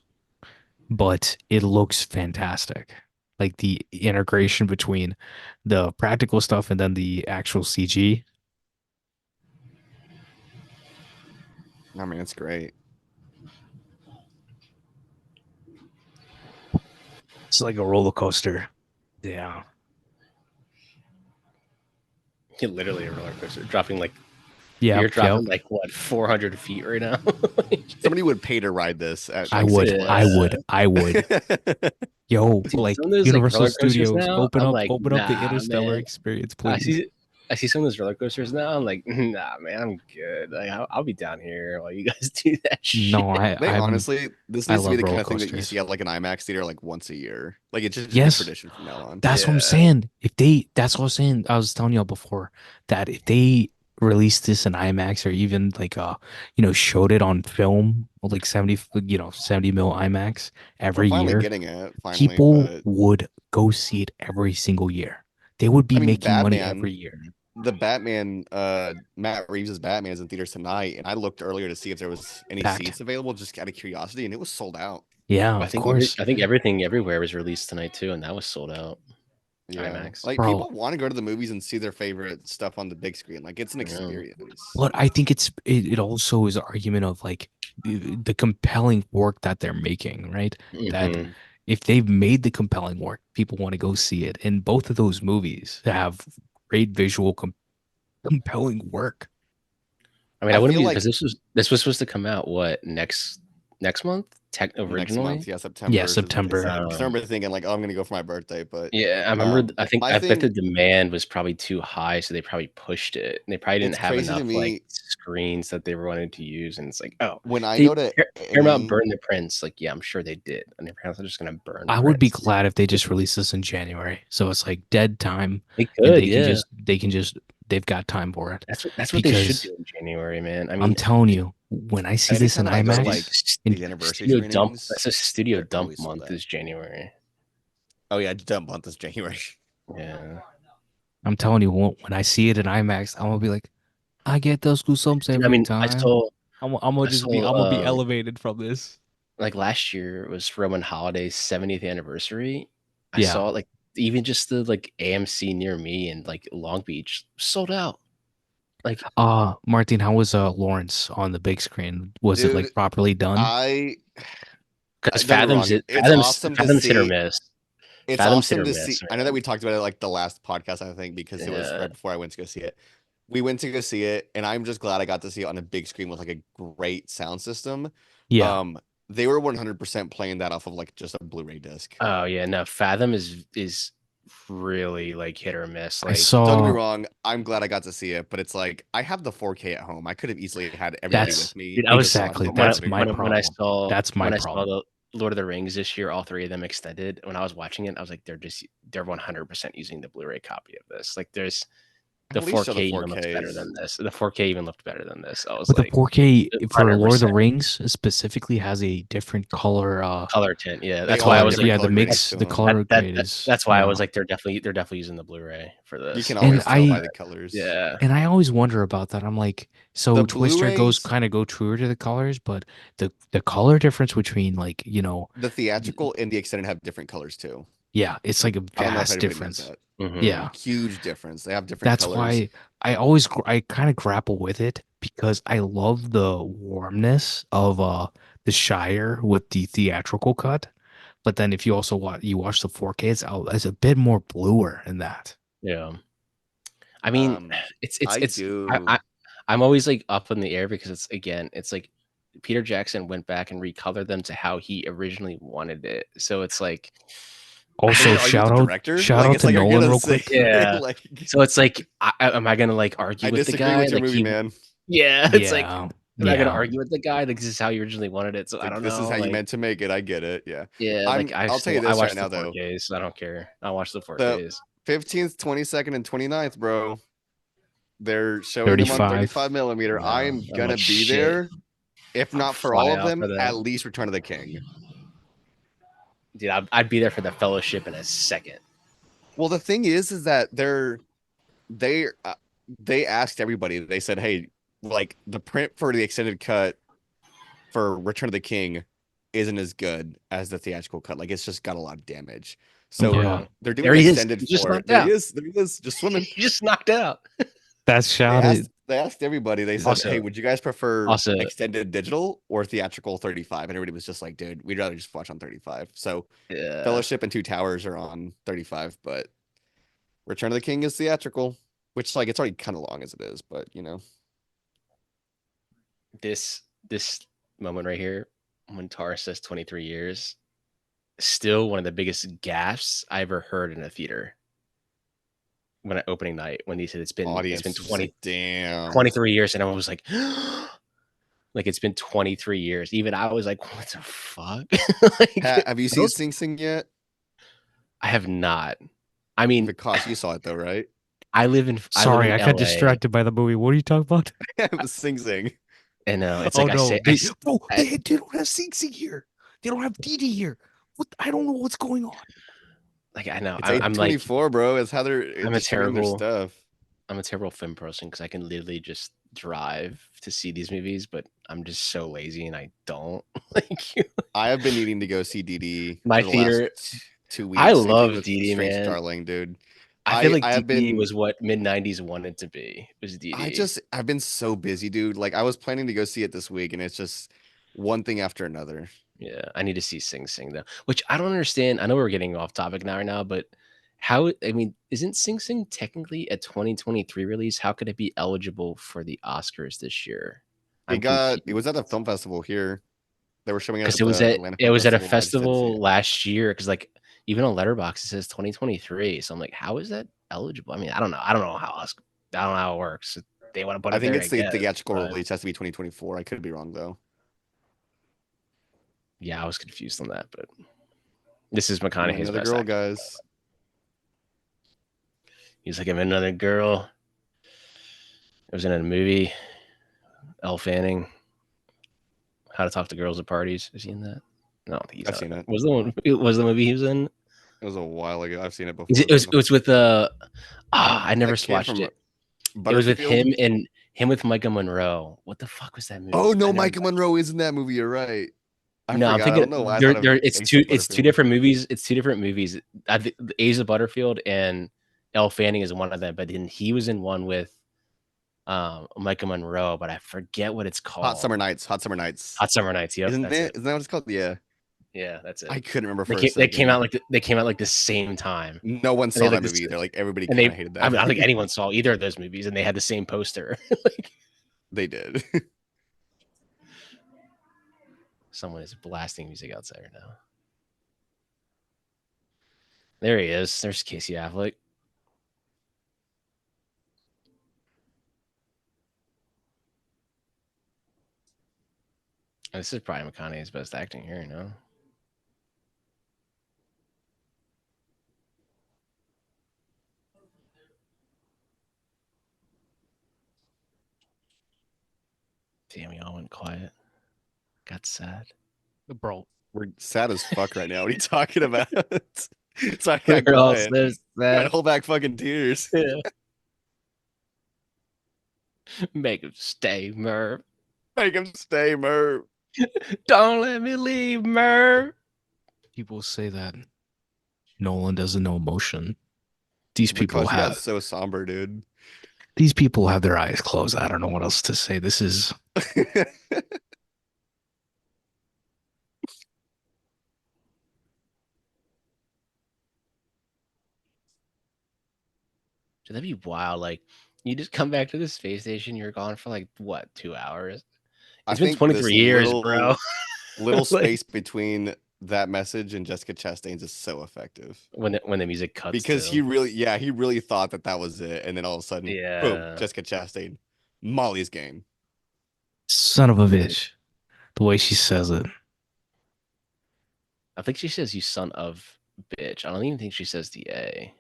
but it looks fantastic. Like the integration between the practical stuff and then the actual CG. I mean, it's great. It's like a roller coaster. Yeah. Literally a roller coaster, dropping like Yeah, you're dropping like what 400 feet right now. Somebody would pay to ride this at I like would, Six I Flags. would, I would. Yo, Dude, like some of those like Universal roller coasters Studios, now, I'm like, open up the nah, Interstellar man. experience, I please. see some of those roller coasters now. I'm like, nah, man, I'm good. Like, I'll be down here while you guys do that shit. No, Honestly, this I needs to be love the kind roller of thing that you coasters. see at like an IMAX theater like once a year. Like it should just be Yes, tradition from now on. that's what I'm Yeah. saying. That's what I was saying. I was telling y'all before that if they released this in IMAX or even like showed it on film, like 70 mil IMAX We're every finally year, getting it, finally, people but would go see it every single year. They would be I mean making money Batman, every year. the Batman, Matt Reeves' Batman is in theaters tonight, and I looked earlier to see if there was any Packed. seats available just out of curiosity, and it was sold out. Yeah, I of think course. I think everything everywhere was released tonight too, and that was sold out. Yeah, IMAX. like Bro, people want to go to the movies and see their favorite stuff on the big screen. Like it's an Yeah. experience. but I think it also is an argument of like the compelling work that they're making, right? That Mhm. if they've made the compelling work, people want to go see it. And both of those movies have great visual compelling work. I mean, I I wouldn't feel be like because this was supposed to come out what next month? next month, Originally. yeah, Yeah, September is what they September. said. Because I Um, remember thinking like, oh, I'm gonna go for my birthday, but yeah, I remember. I think my I bet the thing, demand was probably too high, so they probably pushed it. And they probably didn't it's have crazy to enough like me screens that they were wanting to use, and it's like, oh, when I they go to Paramount any. burned the prints. Like, yeah, I'm sure they did, and they're probably just gonna burn the I would be prints. glad if they just released this in January. So it's like dead time They and could, yeah. they've got time for it. That's what they should Because do in January, man. I I'm mean, telling you, when I see this in Anytime that I go to like IMAX, in these anniversary studio dump. screenings, That's a studio they're dump always sold month out. is January. Oh yeah, dump month is January. Yeah. I'm telling you, when I see it in IMAX, I'm gonna be like, I get those goosebumps Dude, I every mean, time. I saw I'm gonna be elevated from this. like last year was Roman Holiday's 70th anniversary. I Yeah. saw like even just the like AMC near me in like Long Beach sold out. Like, Martin, how was Lawrence on the big screen? Was it Dude, like properly done? I because don't get me wrong. It's awesome to Fathom's hit or see. miss. It's Fathom's hit awesome or to see. miss, I know that man. we talked about it like the last podcast, I think, because it was Yeah. right before I went to go see it. We went to go see it, and I'm just glad I got to see it on a big screen with like a great sound system. Yeah. They were 100% playing that off of like just a Blu-ray disc. Oh yeah, no. Fathom is really like hit or miss. I Like, Don't get me saw wrong, I'm glad I got to see it, but it's like I have the 4K at home. I could have easily had everybody that's with me. dude, I And was just watched exactly it on my that's living my room. when I problem. saw That's my when I saw problem. the Lord of the Rings this year, all three of them extended. When I was watching it, I was like, they're 100% using the Blu-ray copy of this. Like, there's the At least show 4K the even looks better 4Ks. than this. The 4K even looked better than this. I was But the like, 4K for Lord of the 100% Rings specifically has a different color color tint. Yeah, They that's all why I have was different like, yeah, the color grades mix, to the them. color grade is that's why I yeah. was like, they're definitely using the Blu-ray for You this. can And always tell by I the colors. Yeah, and I always wonder about that. I'm like, so The Twister Blu-rays, kind of go truer to the colors, but the color difference between like, the theatrical and the extended have different colors too. yeah, it's like a I don't know if vast anybody knows difference. that. hmm Yeah. Huge difference. They have different That's colors. why I kind of grapple with it because I love the warmness of the Shire with the theatrical cut. But then if you also watch the 4K, it's a bit more bluer in that. yeah. I mean, I it's do. I'm always like up in the air because it's like Peter Jackson went back and recolored them to how he originally wanted it. So it's like, Are you Also, gonna argue with the director? shout Like out it's to like you're Nolan gonna real say quick. yeah. like So it's like, am I gonna like argue I with the disagree guy? with your Like movie, man. yeah, it's like, Yeah, am I gonna yeah. argue with the guy? Like, this is how you originally wanted it. So I Like don't this is know. how you Like, meant to make it. I get it. Yeah. yeah, like I'll tell you I this right watched the now though. 4Ks. So I don't care. I watched the The 4Ks. 15th, 22nd, and 29th, bro. They're showing them on 35. 35 millimeter. I am I'm gonna like, be shit. there. If I'll not for all fly of out them, for that. at least Return of the King. Dude, I'd be there for the Fellowship in a second. Well, the thing is that they they asked everybody. They said, "Hey, like the print for the extended cut for Return of the King isn't as good as the theatrical cut. Like it's just got a lot of damage." So Yeah. they're There doing he is. extended He just for it. knocked There out. he is. There he is. Just swimming. He just knocked out. That's shouted. They asked everybody. They said, Also, "Hey, would you guys prefer also, extended digital or theatrical 35?" And everybody was just like, "Dude, we'd rather just watch on 35." So yeah. Fellowship and Two Towers are on 35, but Return of the King is theatrical, Which like it's already kind of long as it is, but This moment right here, when Tara says 23 years, still one of the biggest gaffes I ever heard in a theater. When at opening night, when he said it's been audience was just 20, like, damn. 23 years, and everyone was like, like it's been 23 years. Even I was like, what the fuck? Like, Pat, have you seen Sing Sing yet? I have not. I mean, Vikash, you saw it though, right? I live in Sorry, I got LA, distracted by the movie. What are you talking about? It was Sing Sing. and it's Oh like no, I they don't have Sing Sing here. They don't have Didi here. What? I don't know what's going on. like I know It's I'm like A24, bro. It's how they're I'm a distributing their terrible stuff. I'm a terrible film person because I can literally just drive to see these movies, but I'm just so lazy and I don't. Like I have been needing to go see DD my for the last theater. 2 weeks. I Same thing love with DD, Strange man. Darling, dude. I feel like I have DD been was what mid '90s wanted to be. Was DD? I've been so busy, dude. Like I was planning to go see it this week, and it's just one thing after another. Yeah, I need to see Sing Sing though, which I don't understand. I know we're getting off topic now right now, but how? I mean, isn't Sing Sing technically a 2023 release? How could it be eligible for the Oscars this year? I'm It was at a confused film festival here. They were showing it because at the Atlanta it Film was at a Festival. I just didn't see festival it. last year. Because like even on Letterboxd it says 2023, so I'm like, how is that eligible? I mean, I don't know. I don't know how it works. They want to put I it think there, it's I the guess. theatrical But release has to be 2024. I could be wrong though. yeah, I was confused on that, but this is I'm McConaughey's another best girl, actor. guys. He's like, I'm another girl. I was in a movie. Elle Fanning. How to Talk to Girls at Parties. Is he in that? No, I don't think he's I've not. seen it. Was the movie he was in? It was a while ago. I've seen it Is before it, it though. was with I never That kid watched from it. It was with Butterfield. him with Micah Monroe. What the fuck was that Oh movie? no, I never Micah Monroe is in that movie. You're right. I No, I'm forgot. I thinking don't know why I thought of it's two Butterfield. different movies. It's two different movies. I think Asa Butterfield and Elle Fanning is one of them, but then he was in one with Micah Monroe, but I forget what it's Hot called. Summer Nights. Hot Summer Nights. Hot Summer Nights. Yep, Isn't that's it? it. Isn't that what it's called? Yeah. Yeah, that's it. I couldn't remember They for a came, they came second. out like they came out like the same time. No one And they saw like that this, movie either. Like everybody and kind of they hated I that don't think movie. anyone saw either of those movies, and they had the same poster. Like They did. someone is blasting music outside right now. There he is. There's Casey Affleck. This is probably McConaughey's best acting here, you know. Damn, we all went quiet. Got sad. Bro, We're sad as fuck right now. What are you talking about? So I got We're all quiet. so Trying to sad. hold back fucking tears. Yeah. Make him stay, Merv. Make him stay, Merv. Don't let me leave, Merv. people say that Nolan doesn't know emotion. These people Because have that's so somber, dude. their eyes closed. I don't know what else to say. This is Dude, that'd be wild. Like, you just come back to the space station. You're gone for like what, 2 hours? I It's been think this 23 years, bro. little Like, space between that message and Jessica Chastain's is so effective. when the music cuts Because too. he really thought that was it, and then all of a sudden, boom, Yeah. Jessica Chastain, Molly's game. son of a bitch. The way she says it. I think she says you son of bitch. I don't even think she says the A.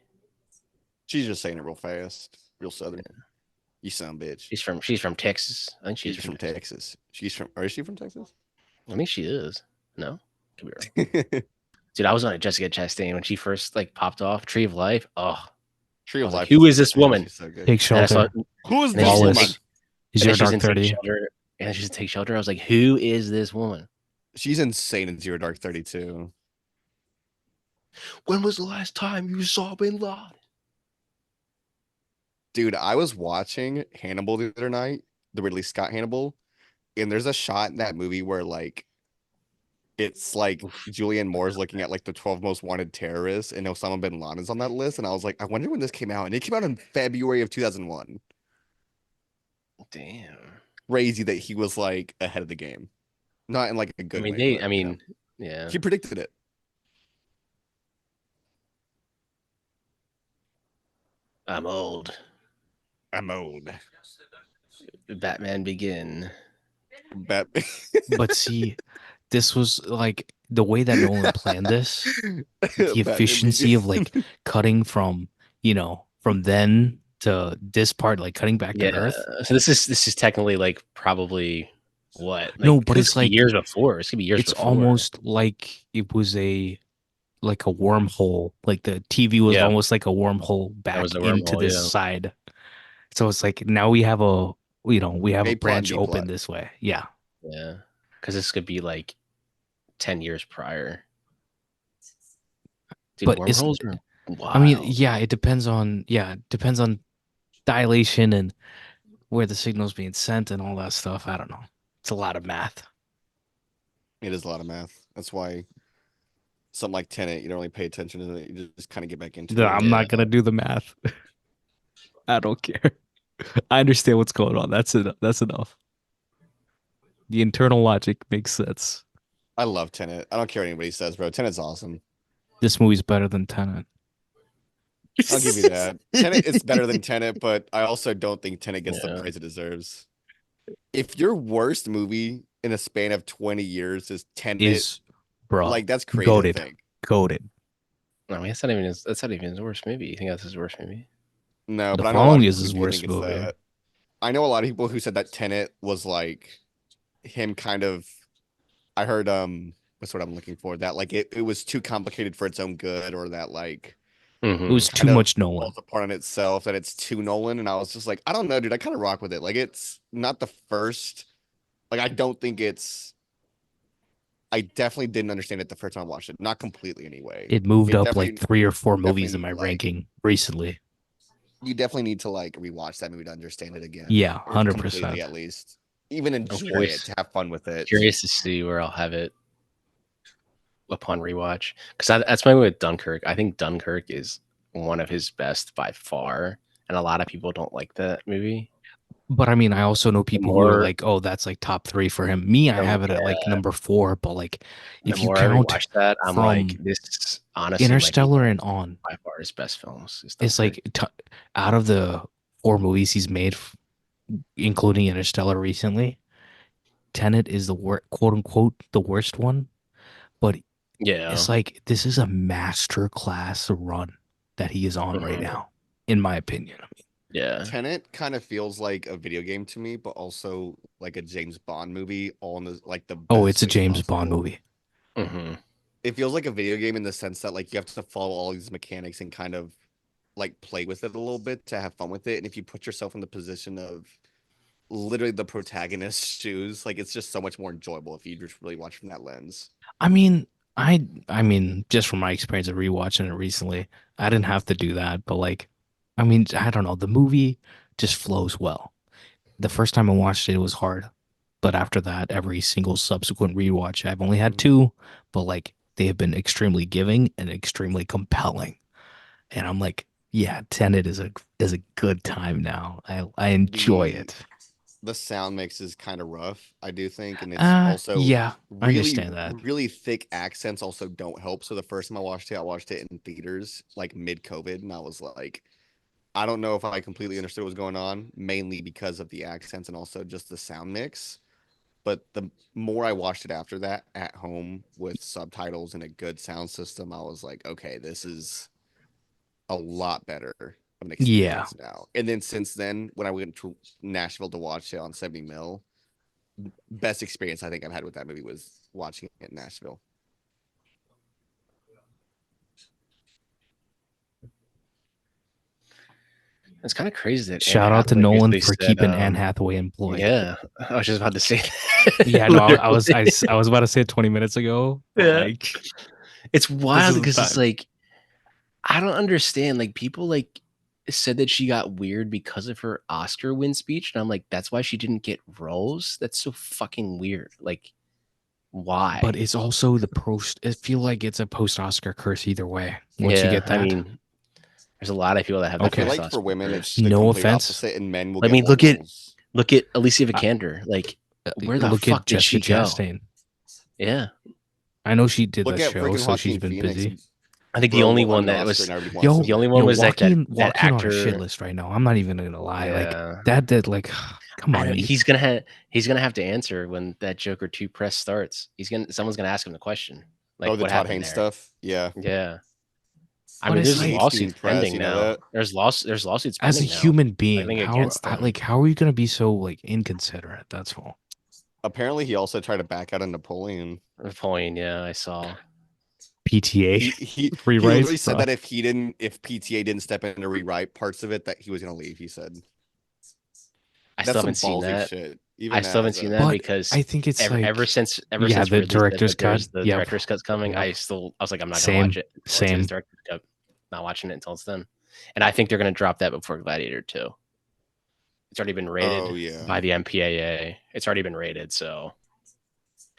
She's just saying it real fast, real southern. You son of a bitch. She's from Texas. I think She's from Texas. Or is she from Texas? I think she is. No? Could be wrong. Dude, I was on a Jessica Chastain when she first like popped off. Tree of Life. Oh, Tree I of was like, Life. who is this woman? She's so good. Take And I saw, shelter. Who is and then this she's in woman? Wallace. Is and your then she's dark in Take 30? Shelter. And then she's in Take Shelter. I was like, who is this woman? She's insane in Zero Dark 32. When was the last time you saw Bin Laden? Dude, I was watching Hannibal the other night, the Ridley Scott Hannibal, and there's a shot in that movie where like it's like Julianne Moore's looking at like the 12 most wanted terrorists, and Osama bin Laden's on that list. And I was like, I wonder when this came out. And it came out in February of 2001. Damn. Crazy that he was like ahead of the game. Not in like a good way. But, yeah. He predicted it. I'm old. Batman Begin. But see, this was like the way that Nolan planned this, the efficiency of like cutting from, from then to this part, like cutting back to Earth. So this is technically like probably what? Like, no, but it's like years before. It's gonna be years. It's before. almost like it was a wormhole. Like the TV was almost like a wormhole back into this side. So it's like now we have a branch open this way. Yeah. Yeah. Because this could be like 10 years prior. Dude, but wormholes are wild. I mean, it depends on dilation and where the signal's being sent and all that stuff. I don't know. It's a lot of math. It is a lot of math. That's why something like Tenet, you don't really pay attention to it. You just kind of get back into it. I'm not gonna do the math. I don't care. I understand what's going on. That's it. That's enough. The internal logic makes sense. I love Tenet. I don't care what anybody says, bro. Tenet's awesome. This movie's better than Tenet. I'll give you that. Tenet is better than Tenet, but I also don't think Tenet gets the praise it deserves. If your worst movie in a span of 20 years is Tenet, bro, like that's crazy. Goated. No, that's not even his worst movie. You think that's his worst movie? No, but I know is his worst movie. I know a lot of people who said that Tenet was like him kind of. I heard what's what I'm looking for, that like it was too complicated for its own good, or that like it was too much Nolan. Falls apart on itself, that it's too Nolan. And I was just like, I don't know, dude. I kind of rock with it. Like it's not the first. Like I don't think it's. I definitely didn't understand it the first time I watched it. Not completely, anyway. It moved up like 3 or 4 movies in my ranking recently. You definitely need to like rewatch that movie to understand it again. Yeah, 100%. At least, even enjoy it, to have fun with it. Curious to see where I'll have it upon rewatch, because that's my way with Dunkirk. I think Dunkirk is one of his best by far, and a lot of people don't like that movie. But I mean, I also know people who are like, "Oh, that's like top 3 for him." Me, I have it at like number 4. But like, if you count that, I'm like, this honestly, Interstellar and on by far his best films. It's like out of the 4 movies he's made, including Interstellar recently, Tenet is the quote unquote the worst one. But it's like this is a master class run that he is on right now, in my opinion. I mean. Yeah, Tenet kind of feels like a video game to me, but also like a James Bond movie. All in the like the it's a James Bond movie. Mm-hmm. It feels like a video game in the sense that like you have to follow all these mechanics and kind of like play with it a little bit to have fun with it. And if you put yourself in the position of literally the protagonist's shoes, like it's just so much more enjoyable if you just really watch from that lens. I mean, I mean, just from my experience of rewatching it recently, I didn't have to do that, but like. I mean, I don't know. The movie just flows well. The first time I watched it, it was hard. But after that, every single subsequent rewatch, I've only had 2, but like they have been extremely giving and extremely compelling. And I'm like, yeah, Tenet is a good time now. I enjoy it. The sound mix is kind of rough, I do think, and it's also I understand that. Really thick accents also don't help. So the first time I watched it in theaters, like mid-COVID, and I was like, I don't know if I completely understood what was going on, mainly because of the accents and also just the sound mix. But the more I watched it after that at home with subtitles and a good sound system, I was like, okay, this is a lot better of an experience now. And then since then, when I went to Nashville to watch it on 70 mil, best experience I think I've had with that movie was watching it in Nashville. It's kind of crazy that shout out to Nolan for keeping Anne Hathaway employed. Yeah, I was just about to say that. Yeah, no, I was about to say it 20 minutes ago. Yeah, like, it's wild because it's like I don't understand. Like people like said that she got weird because of her Oscar win speech, and I'm like, that's why she didn't get roles. That's so fucking weird. Like Why? But it's also the post. I feel like it's a post-Oscar curse either way. Once you Yeah, get that, I mean, there's a lot of people that have I that feel Okay. like post for women, curse. it's the no complete offense. opposite, and men will I get mean, more look at roles. Alicia Vikander. Like, where the Look fuck at did Jessica she go? Chastain. Yeah, I know she did Look that at show, freaking so she's Joaquin been Phoenix. busy. I think the Bro only won one an that Oscar, was and everybody wants Yo, him. the only one was like that Joaquin on a shit actor. list right now. I'm not even gonna lie. Like Yeah, that like come I on. know he's gonna have to answer when that Joker 2 press starts. Someone's gonna ask him the question, Oh, like the what Todd happened Haynes there. stuff. Yeah, Yeah, I But mean, it's there's he like hates being lawsuits pressed. pending You know now. that. There's lawsuits as a pending now. human I being, think against them. how are you gonna be so like inconsiderate? That's all. Apparently, he also tried to back out of Napoleon. Napoleon, yeah, I saw. PTA He literally rewrites. said that if PTA didn't step in to rewrite parts of it, that he was gonna leave. He said I that's still some haven't seen ballsy that. shit. I Even still haven't as seen a that But because I think it's ever like since the Ridley said director's that there's cut. the Yep. director's cut coming, Yep. I was like, I'm not gonna Same. watch it until it's Same. his director's cut. Not watching it until it's done. And I think they're gonna drop that before Gladiator 2. It's already been rated oh yeah. by the MPAA. It's already been rated, so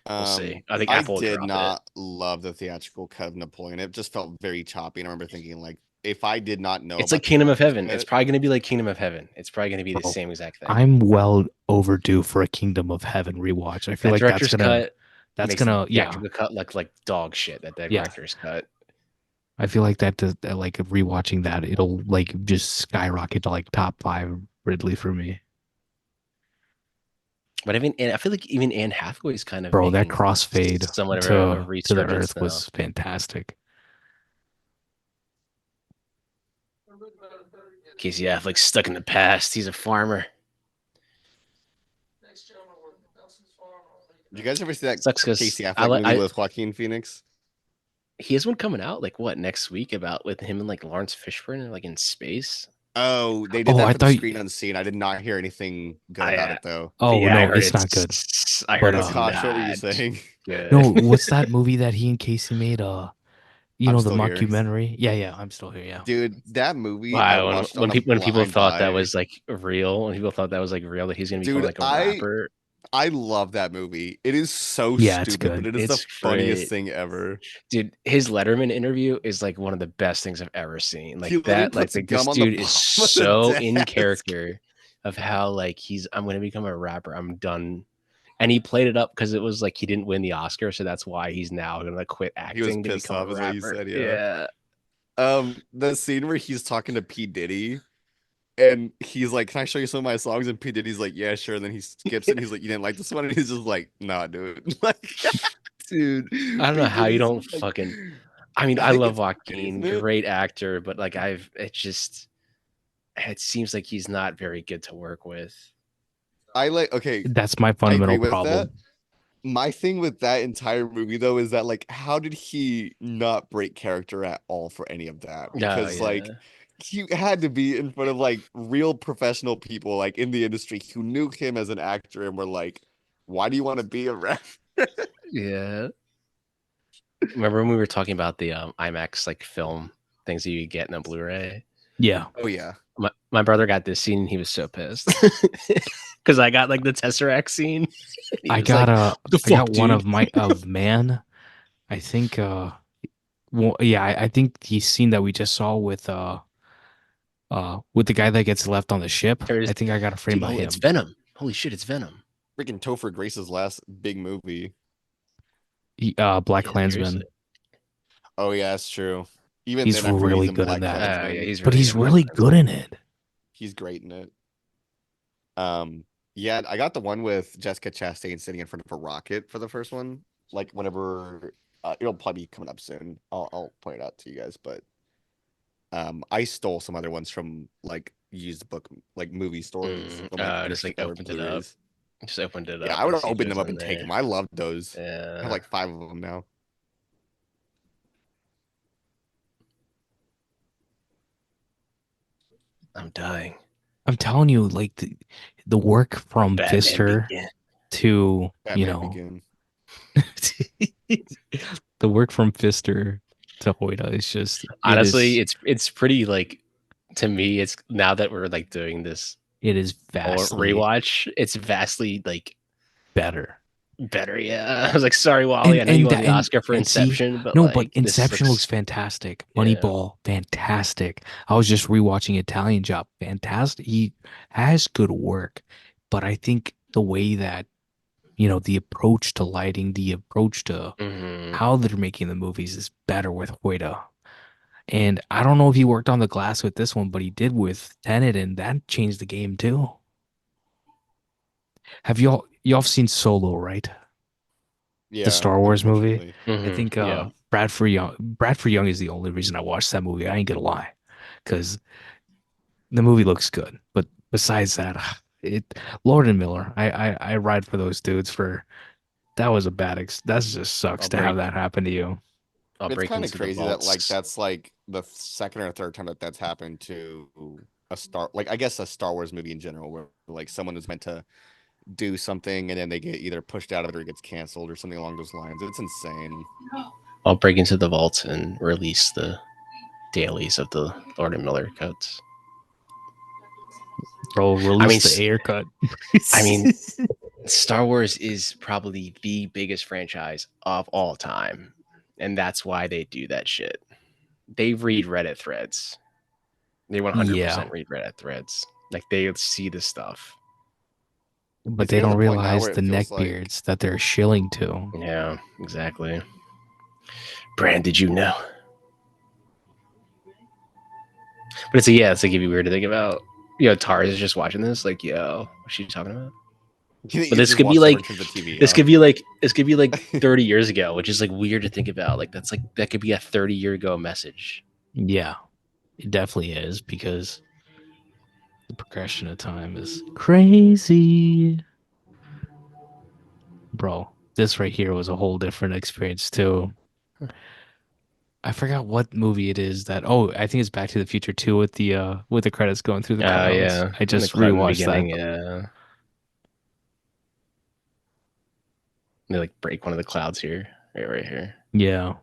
we'll see. I think I Apple will did drop not love the theatrical cut of Napoleon. It just felt very choppy. And I remember thinking, like, if I did not know it. It's about like the Kingdom of director's Heaven. It's cut, probably gonna be like Kingdom of Heaven. It's probably gonna be the Bro, same exact thing. I'm well overdue for a Kingdom of Heaven rewatch. I feel That like director's cut that's makes the gonna theatrical cut look like dog shit. That Yeah. director's cut. I feel like that like rewatching that it'll like just skyrocket to like top 5 Ridley for me. But I feel like even Anne Hathaway's kind of Bro, that making crossfade somewhat of a to the resurgence earth now. was fantastic. Casey Affleck's stuck in the past. He's a farmer. did you guys ever see that Sucks 'cause Casey Affleck movie with Joaquin Phoenix? he has one coming out like what next week about with him and like Lawrence Fishburne like in space. Oh, they did Oh, that I for the thought screen unseen. I did not hear anything good about it though. Oh yeah, no, I heard it's not good. I heard But, it's Vikash, what were you not saying? good. No, what's that movie that he and Casey made? You I'm know, the still here. mockumentary? Yeah, I'm still here, yeah. Dude, that movie I Wow, watched when on a people blind thought that buy. was like real, when people thought that was like real, that he's gonna become Dude, like a rapper. I love that movie. It is so Yeah, it's stupid, but good. it is the It's funniest great. thing ever. Dude, his Letterman interview is like one of the best things I've ever seen. He Like literally that, like puts this gum on the dude is bottom of so the in desk. character of how like I'm gonna become a rapper. I'm done. And he played it up because it was like he didn't win the Oscar, so that's why he's now gonna quit He was acting to pissed become off, a is what you rapper. said, Yeah. The scene where he's talking to P. Diddy and he's like, "Can I show you some of my songs?" And P. Diddy's like, "Yeah, sure." And then he skips it and he's like, "You didn't like this one?" And he's just like, "Nah, dude." Like, dude, I don't know P. how you Diddy's don't like, fucking. I mean, I I think love it's good, Joaquin, isn't it? great actor, but like it seems like he's not very good to work with. Okay, That's my I fundamental agree with problem. that. My thing with that entire movie though is that like how did he not break character at all for any of that? Oh Because yeah. like he had to be in front of like real professional people like in the industry who knew him as an actor and were like, "Why do you want to be a rapper?" Yeah. Remember when we were talking about the IMAX like film things that you get in a Blu-ray? Yeah. Oh yeah. My brother got this scene and he was so pissed. Because I got like the Tesseract scene. I got one dude?" of Man. I think I think the scene that we just saw with the guy that gets left on the ship. I think I got a frame Dude, of him. it's Venom. Holy shit, it's Venom. Freaking Topher Grace's last big movie. Black Yeah, Klansman. seriously. Oh yeah, that's true. Even He's then, I forget really he's in good in Black that. Klansman. Yeah, But he's really good in it. He's great in it. Yeah, I got the one with Jessica Chastain sitting in front of a rocket for the first one. Like whenever it'll probably be coming up soon. I'll point it out to you guys. But I stole some other ones from like used book like movie stores. Just like opened it up. Just opened it up. Yeah, I would have opened them up and take them. I loved those. Yeah. I have like 5 of them now. I'm dying. I'm telling you, like the work from Batman Pfister Begin. to Batman Begin. the work from Pfister to Hoyta is just honestly, it's pretty like to me. It's now that we're like doing this. It is vastly rewatch. It's vastly like better. better. Yeah, I was like, sorry, Wally. I know you won the Oscar for Inception, but but Inception looks fantastic. Moneyball, fantastic. I was just rewatching Italian Job, fantastic. He has good work, but I think the way that the approach to lighting, the approach to how they're making the movies is better with Hoyta. And I don't know if he worked on the glass with this one, but he did with Tenet, and that changed the game too. Have y'all seen Solo, right? Yeah, the Star Wars movie. Mm-hmm. I think Bradford Young is the only reason I watched that movie. I ain't gonna lie, because the movie looks good. But besides that, Lord and Miller, I ride for those dudes. For that was a bad. That just sucks to have that happen to you. It's kind of crazy that that's like the second or third time that's happened to a Star Wars movie in general, where like someone is meant to do something and then they get either pushed out of it or it gets canceled or something along those lines. It's insane. I'll break into the vault and release the dailies of the Lord and Miller cuts. Bro, release the air cut. I mean, Star Wars is probably the biggest franchise of all time, and that's why they do that shit. They read Reddit threads. They 100% read Reddit threads. Like, they see the stuff. But they don't realize the neckbeards that they're shilling to. Yeah, exactly. Brand, did you know? But it's like it'd be weird to think about. Tars is just watching this, like, yo, what's she talking about? But this could be like 30 years ago, which is like weird to think about. Like that could be a 30-year ago message. Yeah, it definitely is, because the progression of time is crazy. Bro, this right here was a whole different experience too. I forgot what movie it is that. Oh, I think it's Back to the Future 2 with the credits going through the clouds. Yeah, I just rewatched that. Yeah, they like break one of the clouds here, right here. Yeah,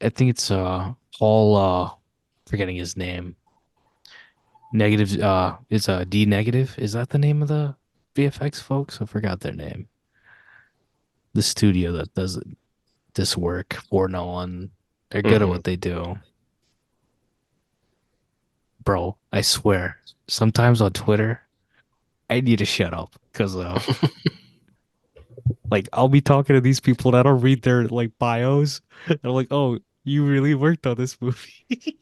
I think it's Paul. Forgetting his name. Negative. It's D negative. Is that the name of the VFX folks? I forgot their name. The studio that does this work for Nolan. They're good at what they do. Bro, I swear, sometimes on Twitter, I need to shut up because like I'll be talking to these people and I don't read their like bios. And I'm like, oh, you really worked on this movie.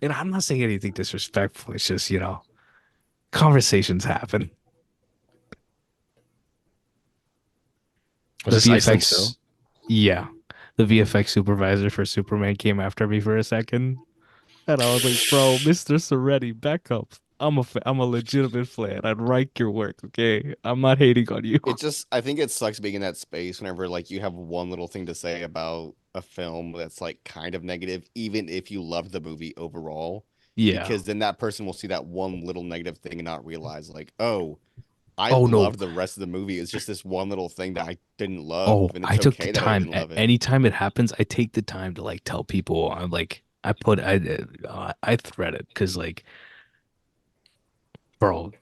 And I'm not saying anything disrespectful. It's just, conversations happen. Was this VFX too? Yeah. The VFX supervisor for Superman came after me for a second. And I was like, bro, Mr. Soretti, back up. I'm a legitimate fan. I'd like your work, okay? I'm not hating on you. I think it sucks being in that space whenever like you have one little thing to say about a film that's like kind of negative, even if you loved the movie overall. Yeah. Because then that person will see that one little negative thing and not realize like, oh, I loved the rest of the movie. It's just this one little thing that I didn't love. Oh, and it's I took the time. Anytime it happens, I take the time to like tell people. I'm like, I thread it because like, bro,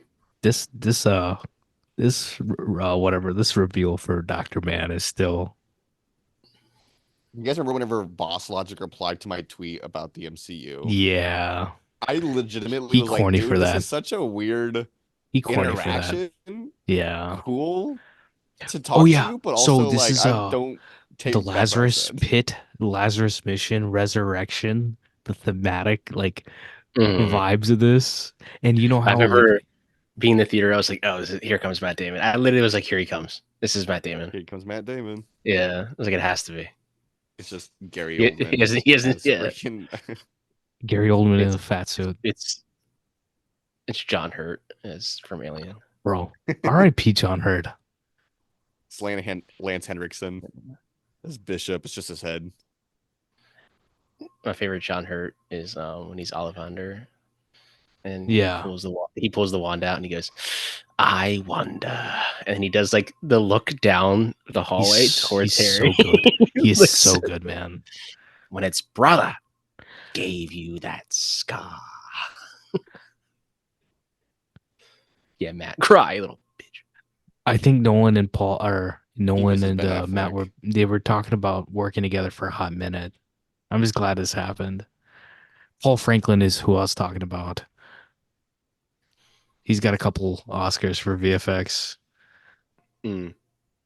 this reveal for Dr. Man is still. You guys remember whenever Boss Logic replied to my tweet about the MCU? Yeah, I legitimately was like, dude, this is such a weird interaction. Yeah, cool to talk to you, but also this is I don't take the Lazarus Pit, Lazarus Mission, Resurrection, the thematic like vibes of this, and you know how I remember being in the theater, I was like, oh, here comes Matt Damon. I literally was like, here he comes. This is Matt Damon. Here comes Matt Damon. Yeah, I was like, it has to be. It's just Gary Oldman. He hasn't Gary Oldman in a fat suit. It's John Hurt as from Alien. Bro, R.I.P. John Hurt. It's Lance Henriksen as Bishop. It's just his head. My favorite John Hurt is when he's Ollivander, and he pulls the wand out and he goes, "I wonder," and he does like the look down the hallway towards Harry. So good. He is so good, man. When its brother gave you that scar. Yeah, Matt, cry, little bitch. I think Nolan and Paul or He Nolan misses and Ben Matt Affleck. were talking about working together for a hot minute. I'm just glad this happened. Paul Franklin is who I was talking about. He's got a couple Oscars for VFX. Mm.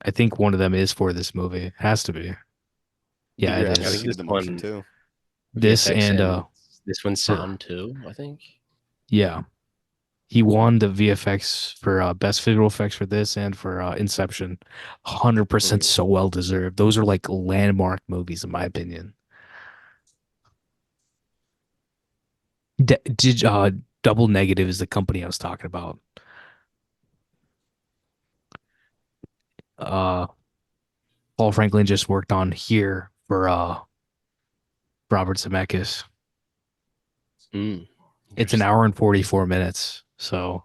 I think one of them is for this movie. Has to be. Yeah, it I think I think is. he did this The Martian one too. This VFX and and this one for sound too. I think. yeah, he won the VFX for best visual effects for this and for Inception. 100% Mm. so well deserved. Those are like landmark movies in my opinion. Did Double Negative is the company I was talking about. Uh, Paul Franklin just worked on here for Robert Zemeckis. Mm. It's an Interesting. hour and 44 minutes. So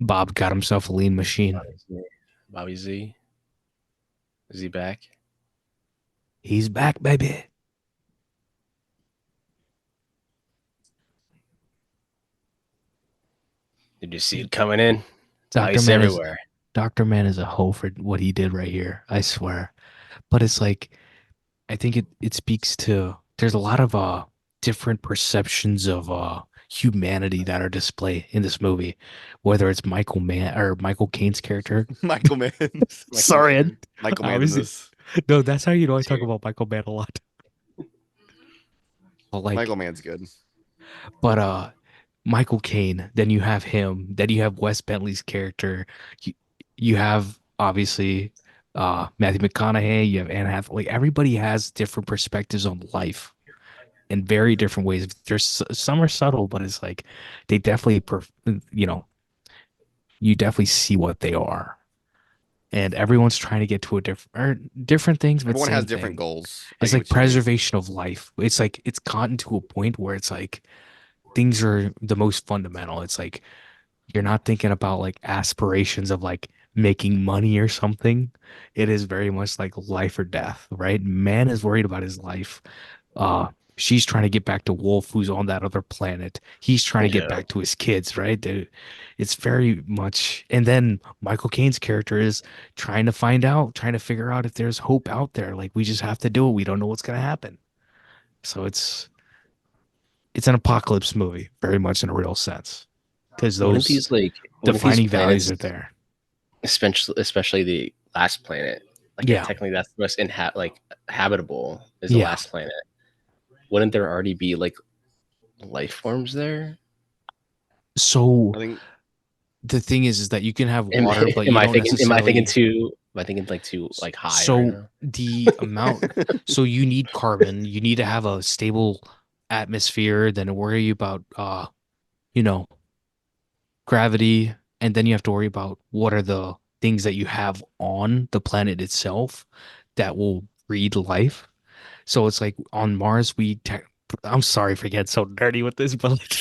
Bob got himself a lean machine. Bobby Z. Is he back? He's back, baby. Did you see it coming in? Dr. Ice Man is everywhere. Dr. Man is a hoe for what he did right here. I swear. But it's like I think it speaks to there's a lot of different perceptions of humanity that are displayed in this movie, whether it's Michael Mann or Michael Caine's character. Michael Mann's. Michael Sorry, Mann. Michael Mann's in obviously. this. No, that's how you know I talk Too. about Michael Mann a lot. But Michael like, Mann's good. but Michael Caine, then you have him, then you have Wes Bentley's character. You, you have obviously Matthew McConaughey, you have Anne Hathaway. Like everybody has different perspectives on life in very different ways. There's some are subtle, but it's like they definitely, you know, you definitely see what they are, and everyone's trying to get to a different things, but Everyone has same different thing. goals. I It's get like what you mean. preservation of life. It's like it's gotten to a point where it's like things are the most fundamental. It's like you're not thinking about like aspirations of like making money or something. It is very much like life or death, right? Man is worried about his life. Uh, she's trying to get back to Wolf, who's on that other planet. He's trying to get Yeah. back to his kids, right? It's very much. And then Michael Caine's character is trying to find out, trying to figure out if there's hope out there. Like we just have to do it. We don't know what's gonna happen. So it's an apocalypse movie, very much in a real sense, because those Wouldn't these defining values planets, are there. especially the last planet, like Yeah, technically that's the most like habitable is the yeah. last planet. Wouldn't there already be like life forms there? So I think the thing is that you can have Am, water, but am you I don't thinking? Am I thinking necessarily. too? Am I thinking like too like high right So now? the amount, so you need carbon, you need to have a stable atmosphere, then worry about you know, gravity, and then you have to worry about what are the things that you have on the planet itself that will breed life. So it's like on Mars, I'm sorry for getting so dirty with this, but like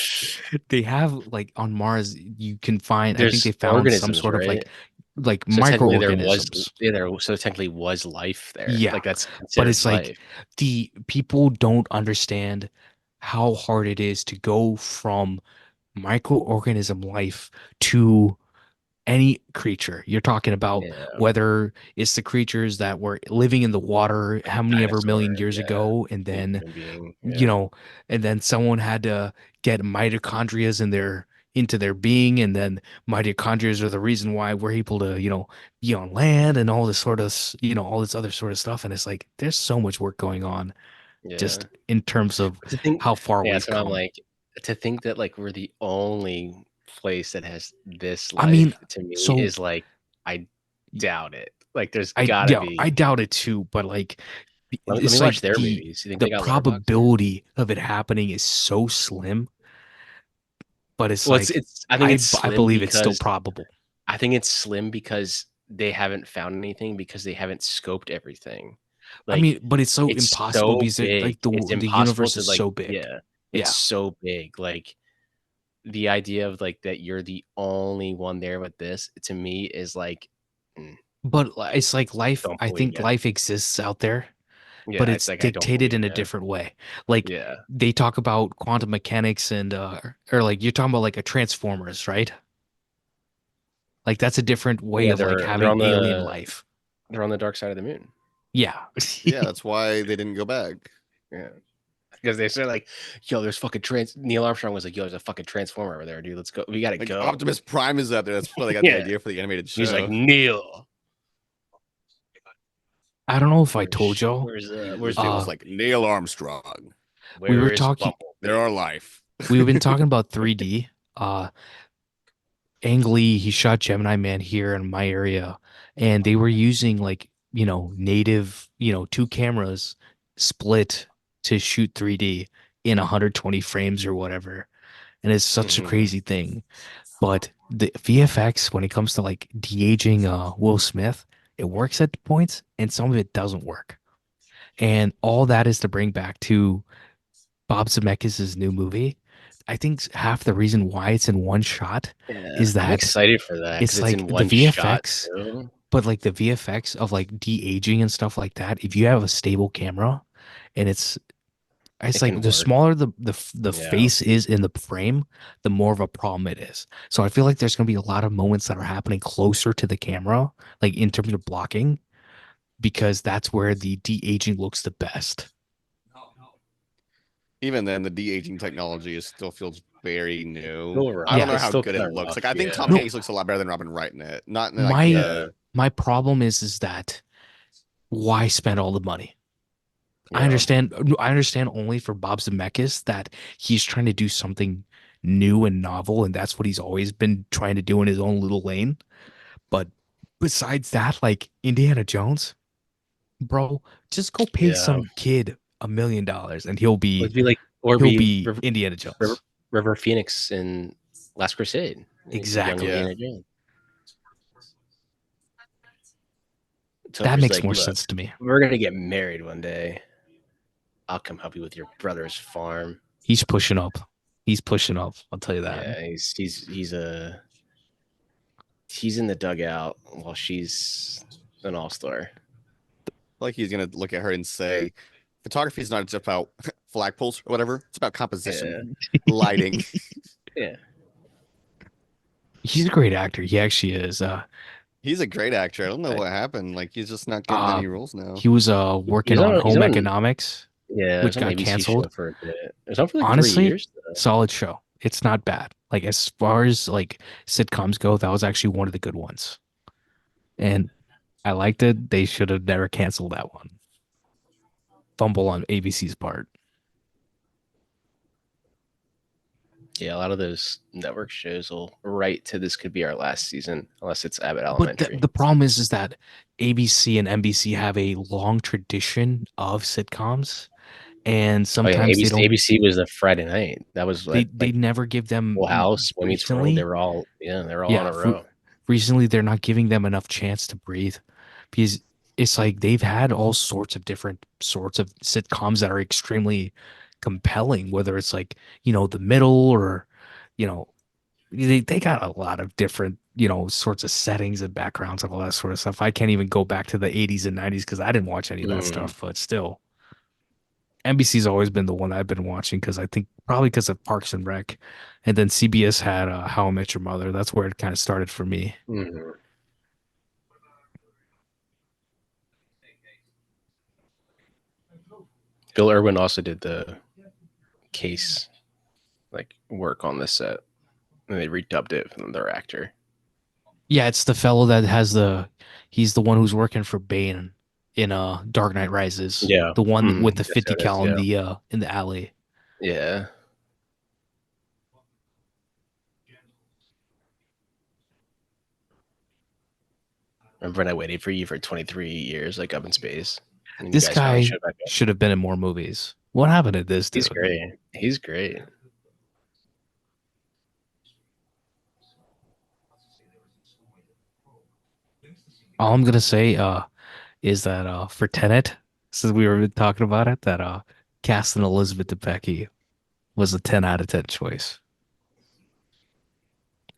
they have like on Mars, you can find, I think they There's found some organisms, sort of right? like So technically there was microorganisms. yeah, there so technically was life there. Yeah. Like that's But considered it's like life. the people don't understand how hard it is to go from microorganism life to any creature. You're talking about Yeah, whether it's the creatures that were living in the water like how a many ever dinosaur. million years Yeah, ago, and a then human being. you Yeah, know, and then someone had to get mitochondrias in their into their being, and then mitochondrias are the reason why we're able to, be on land and all this sort of, all this other sort of stuff. And it's like there's so much work going on yeah. just in terms of To think, how far yeah. we've So I'm come. like, to think that like we're the only place that has this I mean, life to me so is like I doubt it. Like there's I gotta yeah, I be. doubt it too, but like Let me it's like watch their the movies. You think the they got letterbox there? probability of it happening is so slim, but it's Well, like it's. I think it's I slim believe it's still because probable. I think it's slim because they haven't found anything because they haven't scoped everything. I Like mean, but it's so it's impossible so because big. like It's the impossible universe to is like so big. yeah. It's Yeah. so big. Like the idea of like that you're the only one there with this to me is like But it's like life, don't I believe think you. life exists out there, but Yeah, it's it's like I don't dictated believe in a you. different way. Like Yeah. they talk about quantum mechanics and or like you're talking about like a transformers, right? Like that's a different way Yeah, of like they're having on alien the life. they're on the dark side of the moon. Yeah. Yeah, that's why they didn't go back. Yeah. Because they said like, yo, there's fucking Neil Armstrong was like, yo, there's a fucking transformer over there, dude. Let's go. We gotta Like go. Optimus Prime is out there. That's where they got the Yeah. idea for the animated show. He's like, Neil. I don't know if I told y'all. This dude was like Neil Armstrong. We were Where is talking. Bumble? They're our life. We've been talking about 3D. Ang Lee, he shot Gemini Man here in my area, and they were using like, native, two cameras split to shoot 3D in 120 frames or whatever. And it's such a crazy thing. But the VFX, when it comes to like de-aging Will Smith, it works at points and some of it doesn't work. And all that is to bring back to Bob Zemeckis' new movie. I think half the reason why it's in one shot Yeah, is I'm that excited for that because it's it's in like the one shot. VFX, Too. but like the VFX of like de-aging and stuff like that, if you have a stable camera and it's It like can the work. smaller the Yeah. face is in the frame, the more of a problem it is. So I feel like there's gonna be a lot of moments that are happening closer to the camera, like in terms of blocking, because that's where the de-aging looks the best. Even then, the de-aging technology still feels very new. Still I don't Yeah. know It's how still good it kinda looks. rough, Like I think yeah. Tom No. Hanks looks a lot better than Robin Wright in it. Not in like My my problem is that why spend all the money? Yeah. I understand only for Bob Zemeckis that he's trying to do something new and novel, and that's what he's always been trying to do in his own little lane. But besides that, like Indiana Jones, bro, just go pay Yeah. some kid $1 million and he'll It'd be be like or he'll be be Indiana Jones. River Phoenix in Last Crusade. He'd be young Exactly. Yeah. Indiana Jones. That Topher's makes like, more look, sense to me. we're gonna get married one day. I'll come help you with your brother's farm. He's pushing up. He's pushing up. I'll tell you that. Yeah, he's in the dugout while she's an all-star. like he's gonna look at her and say, photography is not just about flagpoles or whatever. It's about composition, lighting. Yeah. He's a great actor. He actually is. He's a great actor. I don't know what happened. Like he's just not getting any roles now. He was working on He's Home on Economics, Yeah, it which was on got ABC canceled. show for a bit. It was on for like 3 Honestly, years. solid show. It's not bad. Like as far as like sitcoms go, that was actually one of the good ones. And I liked it. They should have never canceled that one. Fumble on ABC's part. Yeah, a lot of those network shows will write to this could be our last season, unless it's Abbott But Elementary. the problem is that ABC and NBC have a long tradition of sitcoms, and sometimes they don't. ABC was the Friday night. That was They like never give them Full House, Boy Meets World. They recently. were all on a row. Recently they're not giving them enough chance to breathe because it's like they've had all sorts of different sorts of sitcoms that are extremely compelling, whether it's like, the middle or, you know, they got a lot of different, sorts of settings and backgrounds and all that sort of stuff. I can't even go back to the 80s and 90s because I didn't watch any of that stuff, but still. NBC's always been the one I've been watching because I think probably because of Parks and Rec. And then CBS had How I Met Your Mother. That's where it kind of started for me. Mm-hmm. Bill Irwin also did the case like work on the set, and they redubbed it with another actor. Yeah, it's the fellow that he's the one who's working for Bane in Dark Knight Rises. Yeah. The one with the That's 50 how it is, cal in the alley. Yeah. Remember when I waited for you for 23 years, like up in space? And This you guys finally guy showed back up? should have been in more movies. What happened to this dude? He's great. He's great. All I'm gonna say is that for Tenet, since we were talking about it, that casting Elizabeth Debicki was a 10 out of 10 choice.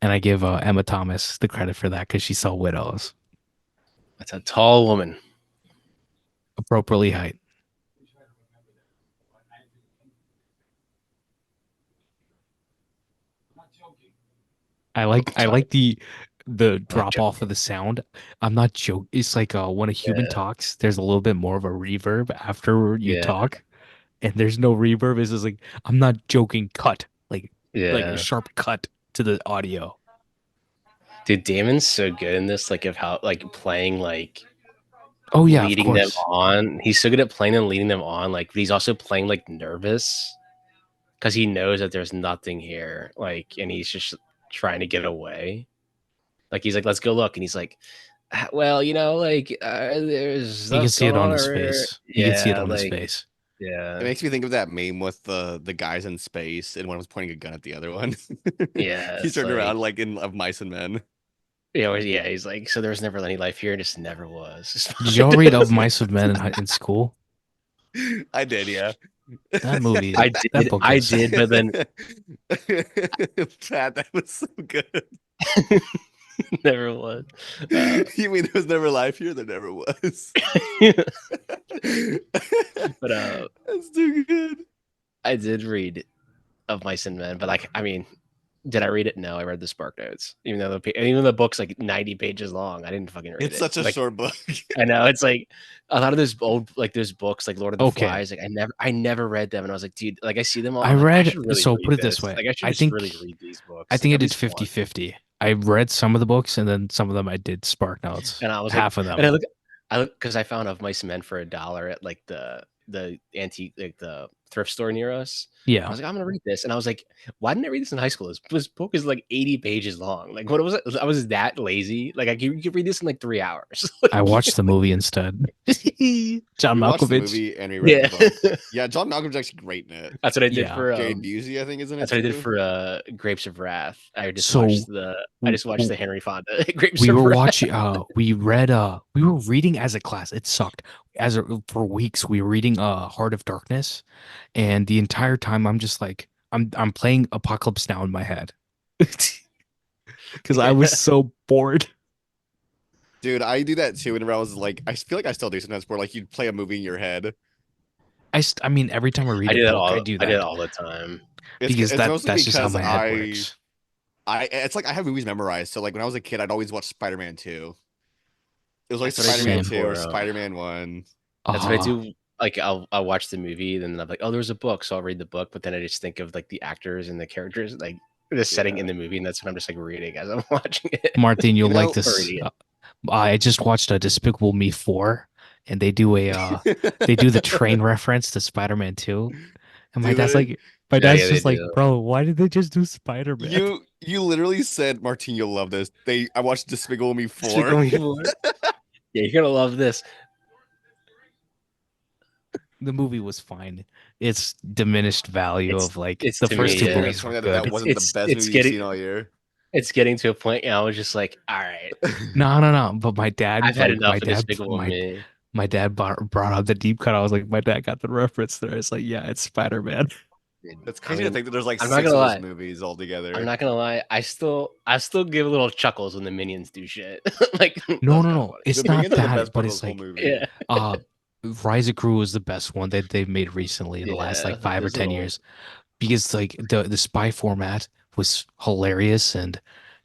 And I give Emma Thomas the credit for that because she saw Widows. That's a tall woman. Appropriately height. I like the the drop off of the sound. I'm not joking. It's like when a human Yeah. talks, there's a little bit more of a reverb after you Yeah. talk, and there's no reverb. It's just like I'm not joking. Cut like a Yeah. sharp cut to the audio. Dude, Damon's so good in this, like of how like playing like Oh yeah, of leading them course. on. He's so good at playing and leading them on. Like, but he's also playing like nervous because he knows that there's nothing here. Like, and he's just trying to get away. Like he's like, let's go look, and he's like, well, like there's You can stuff see it going on on his over here. face. You can see it Yeah, on his like face. It yeah, makes me think of that meme with the guys in space, and one was pointing a gun at the other one. yeah. He It's turned like, around like in Of Mice and Men. yeah. He's like, so there was never any life here, just never was. Did y'all read Of Mice and Men in school? I did, yeah. That movie, I that did, book I is did, but then Pat, that was so good. never was. You mean there was never life here? There never was. But That's too good. I did read Of Mice and Men, but like, I mean, did I read it? No, I read the Spark Notes. Even though the book's like 90 pages long, I didn't fucking read It's it. such a Like, short book. I know it's like a lot of those old like those books like Lord of the Okay. Flies. Like I never read them, and I was like, dude, like I see them all. I I'm like, I read, should really so read put it this way. Like I should I just think really read these books. I think I Like, did that'd be fun. 50-50. I read some of the books and then some of them I did Spark Notes. And I was half like, of them. and I look because I found Of Mice and Men for $1 at like the antique like the thrift store near us. I Yeah. was like, I'm gonna read this, and I was like, why didn't I read this in high school? This book is like 80 pages long. Like, what was it? I was that lazy. Like, you could read this in like 3 hours. Like, I watched the movie instead. John We watched the Malkovich. movie and we read the yeah, book. Yeah, John Malkovich's actually great in it. that's what I did Yeah. for. Jay Busey, I think, isn't it? That's what I did too? for Grapes of Wrath. I just So, watched the Henry Fonda Grapes We of were Wrath. watching we were reading as a class. It sucked. For weeks we were reading Heart of Darkness, and the entire time I'm just like I'm playing Apocalypse Now in my head. Because I was so bored. Dude, I do that too. Whenever I was like, I feel like I still do sometimes where like you'd play a movie in your head. I mean, every time I read I do a that book, all. I do that. I do it all the time. Because It's mostly that's just how because my head works. it's like I have movies memorized. So like when I was a kid, I'd always watch Spider-Man 2. It was like That's what I do Spider-Man 2 or for, Spider-Man 1. That's what I do. Like I'll watch the movie, then I'm like, oh, there's a book, so I'll read the book. But then I just think of like the actors and the characters, like the setting in the movie, and that's what I'm just like reading as I'm watching it. Martin, you'll You know, like this. I just watched a Despicable Me 4, and they do the train reference to Spider-Man 2. And my Do dad's they? Yeah, just they like, do. bro, why did they just do Spider-Man? You literally said, Martin, you'll love this. I watched Despicable Me 4. Despicable Me 4. Yeah, you're gonna love this. The movie was fine. It's diminished value of like it's the to first me, two yeah. movies were That good. wasn't the best movie you've seen all year. It's getting to a point, and I was just like, all right, No. But my dad, I've had like, enough of Despicable Me. my dad brought up the deep cut. I was like, my dad got the reference there. It's like, yeah, it's Spider-Man. That's crazy to think that there's like I'm 6 not of gonna those lie. movies all together. I'm not gonna lie. I still give little chuckles when the minions do shit. Like No. It's The not Minions are the that, best but part of it's this whole like, movie. yeah, Rise of Gru is the best one that they've made recently in the last like 5 or 10 years, because like the spy format was hilarious and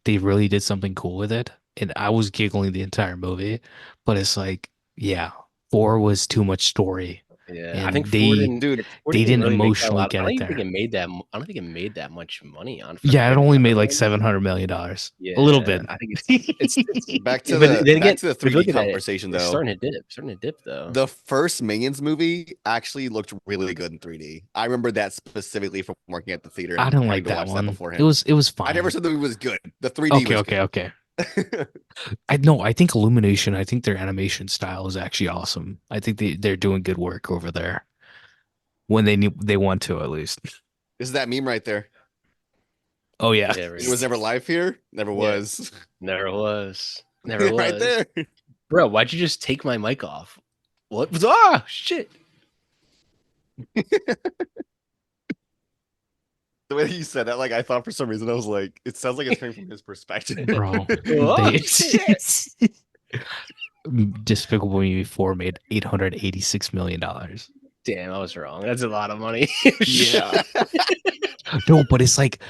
they really did something cool with it, and I was giggling the entire movie. But it's like, yeah, 4 was too much story. Yeah, And I think they didn't really make that a emotionally lot. get I don't it even think there. it made that. I don't think it made that much money on. Yeah, it fucking only made like Letterboxd. $700 million. Yeah, A little bit. I think it's Back to but then again, the if you look 3D at that, conversation it's though. starting to dip though. The first Minions movie actually looked really good in 3D. I remember that specifically from working at the theater. I And don't having like to that watch one. That beforehand. It was fine. I never said the movie was good. The 3D was good. Okay. I think Illumination, I think their animation style is actually awesome. I think they're doing good work over there. When they want to, at least. This is that meme right there. Oh yeah. It was never live here. Never was. Never was. Never was. Right there. Bro, why'd you just take my mic off? What? Ah, shit. The way that you said that, like I thought for some reason I was like, it sounds like it's coming from his perspective. Bro. Oh, shit. Despicable Me 4 made $886 million. Damn, I was wrong. That's a lot of money. Yeah. No, but it's like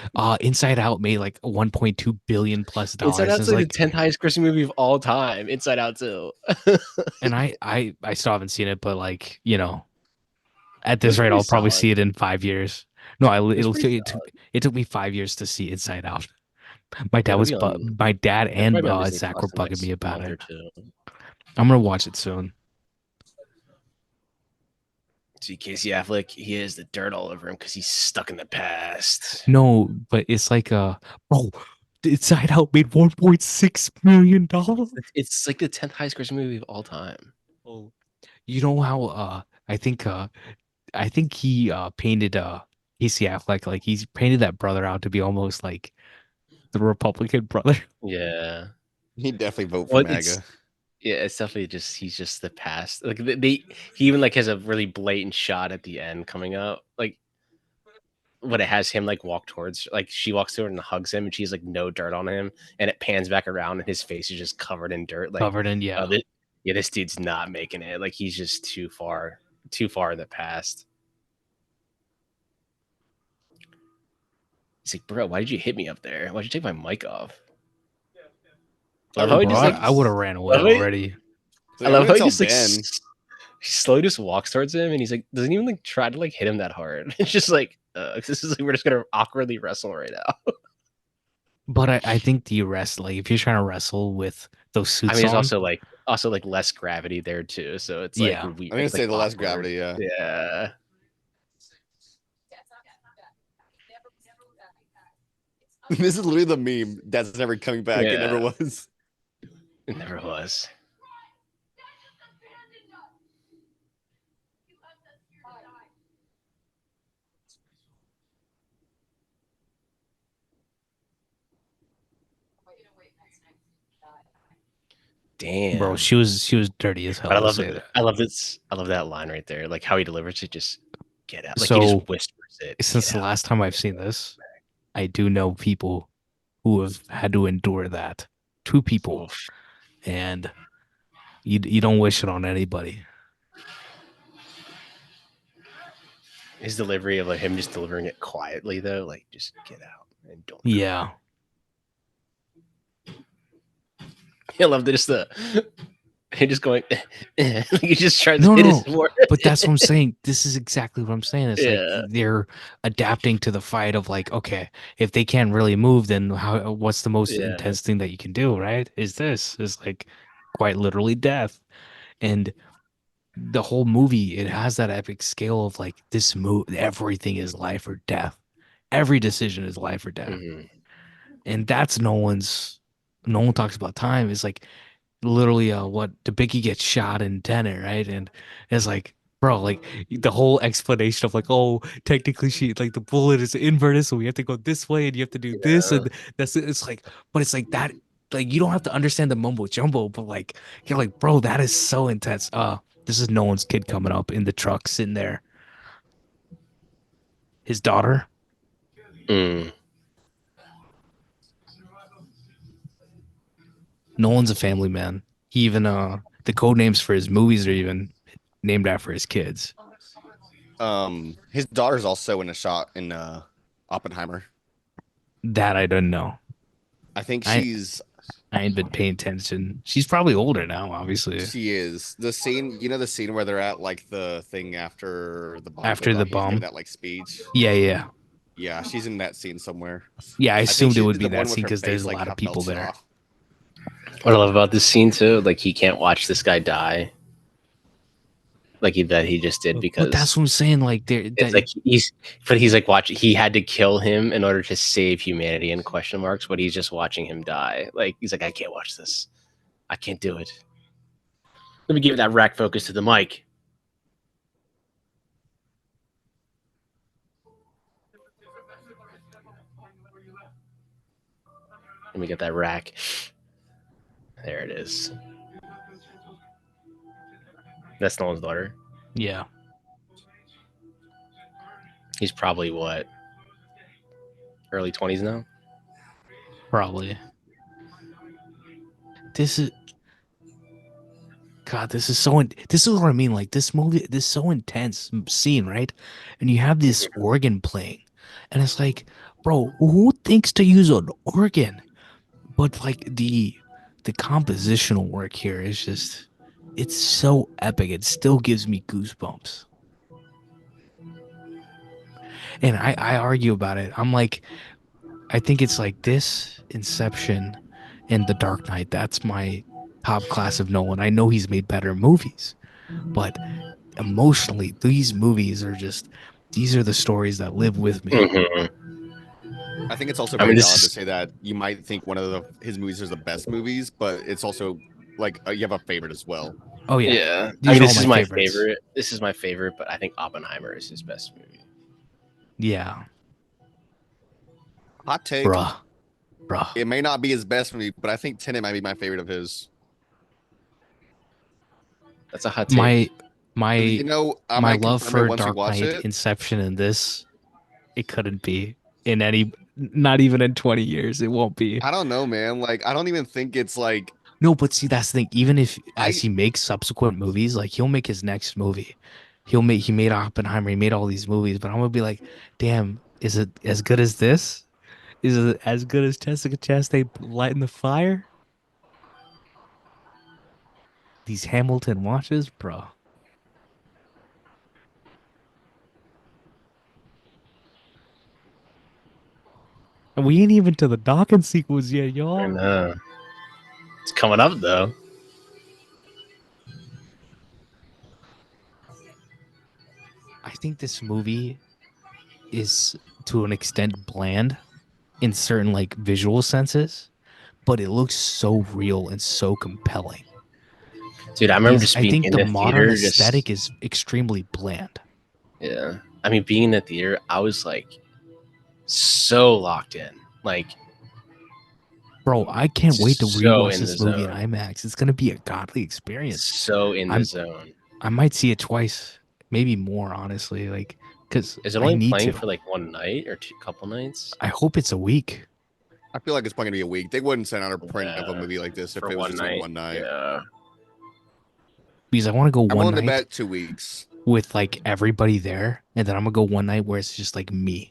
Inside Out made like 1.2 billion plus Inside dollars. Out's It's like the like, 10th highest grossing movie of all time. Inside Out too. and I still haven't seen it, but like, at It was this rate, pretty I'll probably solid. see it in 5 years. No, It was pretty it took me 5 years to see Inside Out. My dad It'll was be but on. my dad It'll and probably be on Disney Zach Plus were in the bugging me next about month it. or two. I'm gonna watch it soon. See, Casey Affleck, he has the dirt all over him because he's stuck in the past. No, but it's like bro, Inside Out made $1.6 million. It's like the 10th highest grossing movie of all time. Oh, you know how I think he painted Casey Affleck, like he's painted that brother out to be almost like the Republican brother. Yeah. He definitely vote for Well, it's MAGA. yeah, it's definitely just he's just the past. Like he even like has a really blatant shot at the end coming up. Like when it has him like walk towards like she walks to her and hugs him and she's like no dirt on him and it pans back around and his face is just covered in dirt. Like Covered in, oh yeah. this dude's not making it. Like he's just too far in the past. He's like, bro, why did you hit me up there? Why'd you take my mic off? I love how he Bro, just like I would have ran away love how he- already. So I I'm love gonna how he tell just like Ben. he slowly just walks towards him and he's like doesn't even like try to like hit him that hard. It's just like this is like we're just gonna awkwardly wrestle right now. But I think the rest, like if you're trying to wrestle with those I suits mean, it's on, also like less gravity there too, so it's like yeah. I'm weird. gonna It's say like the less awkward. gravity. Yeah. Yeah. This is literally the meme that's never coming back. It never Yeah. was. It never was. Bro, Damn. she was dirty as hell But to say that. I love this. I love that line right there. Like how he delivers it. Just get out. Like he So just whispers it. since Get the out. last time I've seen this, I do know people who have had to endure that. Two people. Oof. And you don't wish it on anybody. His delivery of like him just delivering it quietly though, like just get out and don't. Yeah. I love just the he just going. He just tries No, to hit no, his more. but that's what I'm saying. This is exactly what I'm saying. It's like Yeah. they're adapting to the fight of like, okay, if they can't really move, then what's the most Yeah. intense thing that you can do, right? Is like quite literally death. And the whole movie, it has that epic scale of like this move, everything is life or death. Every decision is life or death. Mhm. And that's no one talks about time. It's like literally what Debicki gets shot in Tenet, right? And it's like, bro, like the whole explanation of like, oh, technically she like the bullet is inverted, so we have to go this way and you have to do this, Yeah. and that's it. It's like, but it's like that, like you don't have to understand the mumbo jumbo, but like you're like, bro, that is so intense. This is Nolan's kid coming up in the truck sitting there. His daughter. Mm. Nolan's a family man. He even the code names for his movies are even named after his kids. His daughter's also in a shot in Oppenheimer. That I don't know. I think I she's ain't been paying attention. She's probably older now, obviously. she is. The scene, the scene where they're at like the thing after the bomb After goes the off, he's giving bomb. that like speech. Yeah. Yeah, she's in that scene somewhere. Yeah, I I think assumed it she's would be the that one with scene her because there's face a like lot of half people melted there. off. What I love about this scene too, like he can't watch this guy die, like that he just did But that's because what I'm saying. Like it's like he's like watching. He had to kill him in order to save humanity in question marks, but he's just watching him die. Like he's like, I can't watch this. I can't do it. Let me give that rack focus to the mic. Let me get that rack. There it is. That's Nolan's daughter. yeah. He's probably what, early 20s now? Probably. This is God, this is this is what I mean. Like this movie, this is so intense scene, right? And you have this organ playing. And it's like, bro, who thinks to use an organ? But like the compositional work here is just it's so epic. It still gives me goosebumps. And I argue about it. I'm like, I think it's like this, Inception, and The Dark Knight. That's my top class of Nolan. I know he's made better movies, but emotionally, these movies are just these are the stories that live with me. Mhm. I think it's also I very mean, this valid to is say that you might think one of his movies is the best movies, but it's also like you have a favorite as well. Oh yeah, yeah. I these mean, are all this my is my favorites. favorite. This is my favorite, but I think Oppenheimer is his best movie. Yeah, Hot take. bruh, bruh. It may not be his best movie, but I think Tenet might be my favorite of his. That's a hot My take. my I my might love confirm it for once we Dark watch Knight, it. Inception, and this it couldn't be in any, not even in 20 years. It won't be. I don't know, man. Like, I don't even think it's like No, but see, that's the thing. Even if as I he makes subsequent movies, like he'll make his next movie. He made Oppenheimer, he made all these movies, but I'm gonna be like, damn, is it as good as this? Is it as good as Jessica Chastain lighting the fire? These Hamilton watches, bro. And we ain't even to the docking sequence yet, y'all. And it's coming up though. I think this movie is to an extent bland in certain like visual senses, but it looks so real and so compelling. Dude, I remember Because just I being think in the the modern theater, just aesthetic is extremely bland. yeah. I mean, being in the theater, I was like so locked in, like Bro, I can't wait to so rewatch in the this movie in zone, IMAX. It's gonna be a godly experience. so in the I'm zone. I might see it twice, maybe more, honestly, like because Is it I only need playing to. for like one night or two couple nights? I hope it's a week. I feel like it's probably gonna be a week. They wouldn't send out a print of a Yeah, movie like this if for it was one just like night. one night. Yeah. Because I want to go I'm one willing to night bet 2 weeks. with like everybody there, and then I'm gonna go one night where it's just like me.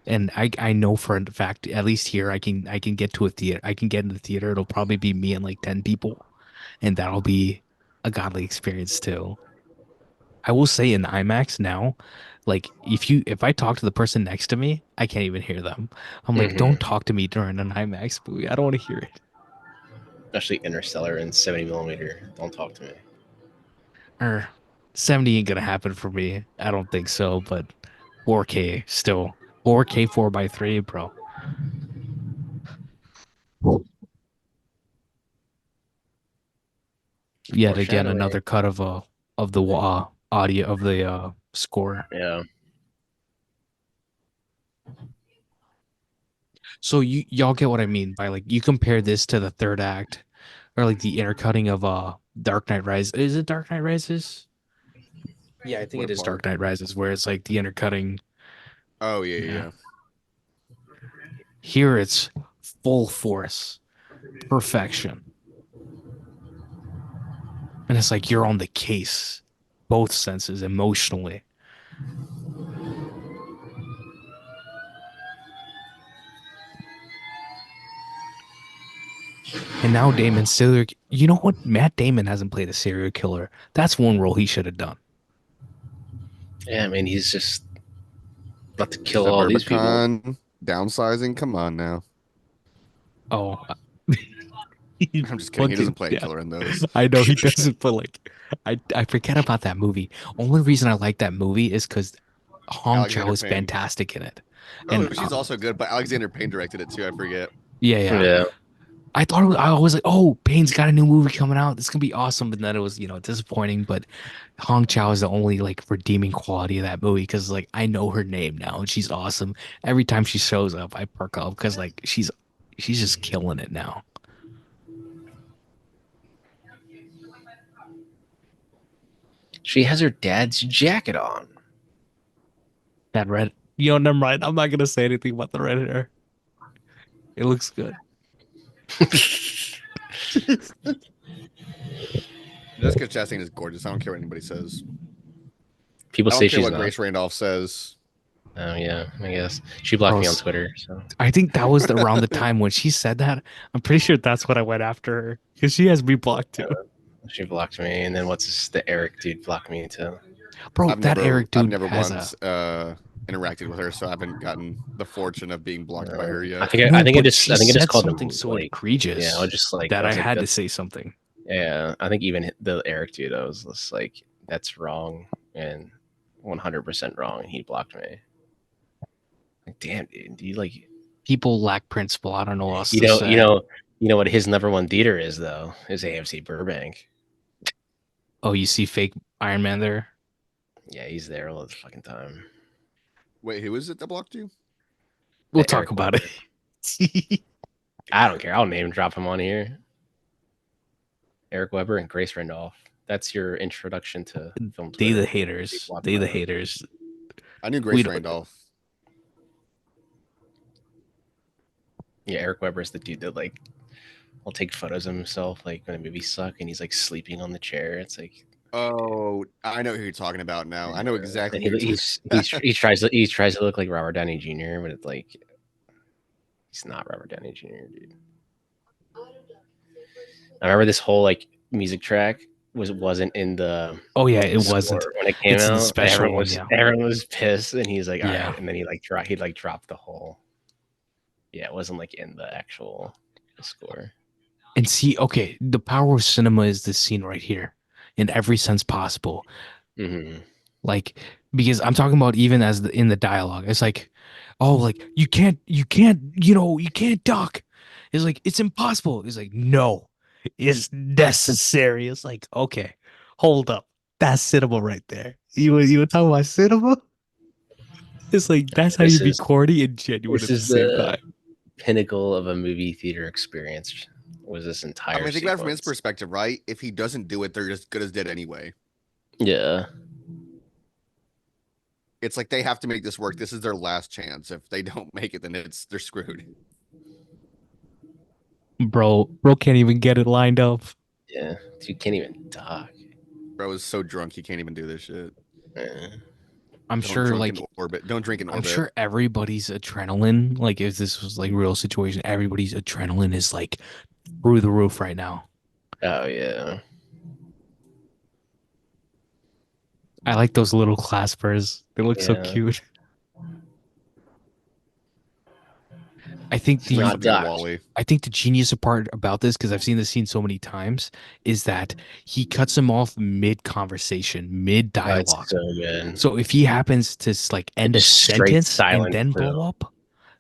And I know for a fact, at least here, I can get to a theater. I can get in the theater. It'll probably be me and like 10 people, and that'll be a godly experience too. I will say in IMAX now, like if I talk to the person next to me, I can't even hear them. I'm like, Hmm. don't talk to me during an IMAX movie. I don't want to hear it. Especially Interstellar and 70 millimeter. Don't talk to me. Or 70 ain't gonna happen for me. I don't think so, but 4K still. 4K 4:3, bro. Yet again, Foreshadowing. another cut of the audio of the score. Yeah. So y'all get what I mean by like you compare this to the third act or like the intercutting of Dark Knight Rises. Is it Dark Knight Rises? Yeah, I think it What is part? Dark Knight Rises where it's like the intercutting. Oh yeah, Yeah. yeah. Here it's full force, perfection. And it's like you're on the case, both senses emotionally. And now Damon's serial. You know what? Matt Damon hasn't played a serial killer. That's one role he should have done. Yeah, I mean, he's just about to kill all these people. Suburbicon downsizing. Come on now. Oh, I'm just kidding. He doesn't fucking play a yeah. killer in those. I know he doesn't, but like, I forget about that movie. Only reason I like that movie is because Hong Chow Alexander is Payne. fantastic in it, Oh, and she's also good, but Alexander Payne directed it too. I forget. yeah, yeah. Yeah. I thought I was like, oh, Payne's got a new movie coming out. This is gonna be awesome. But then it was, disappointing. But Hong Chow is the only like redeeming quality of that movie because like I know her name now and she's awesome. Every time she shows up, I perk up because like she's just killing it now. She has her dad's jacket on. That red, never mind. I'm not gonna say anything about the red hair. It looks good. Jessica Chastain is gorgeous. I don't care what anybody says. People I say don't care she's what not. Grace Randolph says. Oh yeah, I guess she blocked me on Twitter. So I think that was around the time when she said that. I'm pretty sure that's what I went after her because she has me blocked too. She blocked me, and then the Eric dude blocked me too. Bro, Eric dude I've never once interacted with her, so I haven't gotten the fortune of being blocked by her yet. I think I just called something him so like, egregious. Yeah, I was just like that I had to say something. Yeah, I think even the Eric dude, I was just like, that's wrong and 100% wrong, and he blocked me. Like, damn, dude, do you like? People lack principle. I don't know what else You to know, say. you know what his number one theater is though? Is AMC Burbank. Oh, you see fake Iron Man there? Yeah, he's there all the fucking time. Wait, who is it that blocked you? We'll talk about it. I don't care. I'll name drop him on here. Eric Weber and Grace Randolph. That's your introduction to film Twitter. They the haters. They the haters. I knew Grace Randolph. Yeah, Eric Weber is the dude that like will take photos of himself like when the movies suck and he's like sleeping on the chair. It's like, oh, I know who you're talking about now. I know exactly. He tries to look like Robert Downey Jr., but it's like he's not Robert Downey Jr., dude. I remember this whole like music track wasn't in the it wasn't when it came out. Everyone was pissed, and he's like, all right, and then he dropped the whole. Yeah, it wasn't like in the actual score. And see, okay, the power of cinema is this scene right here, in every sense possible. Mm-hmm. Like, because I'm talking about even in the dialogue, it's like, oh, like you can't, you can't duck. It's like it's impossible. It's like no, it's necessary. It's like okay, hold up, that's cinema right there. You were talking about cinema. It's like that's how you be corny and genuine at the same time. Pinnacle of a movie theater experience was this entire. I mean, think about it from his perspective, right? If he doesn't do it, they're just good as dead anyway. Yeah. It's like they have to make this work. This is their last chance. If they don't make it, then they're screwed. Bro can't even get it lined up. Yeah, you can't even talk. Bro is so drunk he can't even do this shit. I'm sure, like, don't drink in orbit. I'm sure everybody's adrenaline, like, if this was like real situation, everybody's adrenaline is like through the roof right now. Oh yeah. I like those little claspers. They look so cute. I think the genius part about this, because I've seen this scene so many times, is that he cuts him off mid-conversation, mid-dialogue. So good. So if he happens to like end a sentence and then blow up,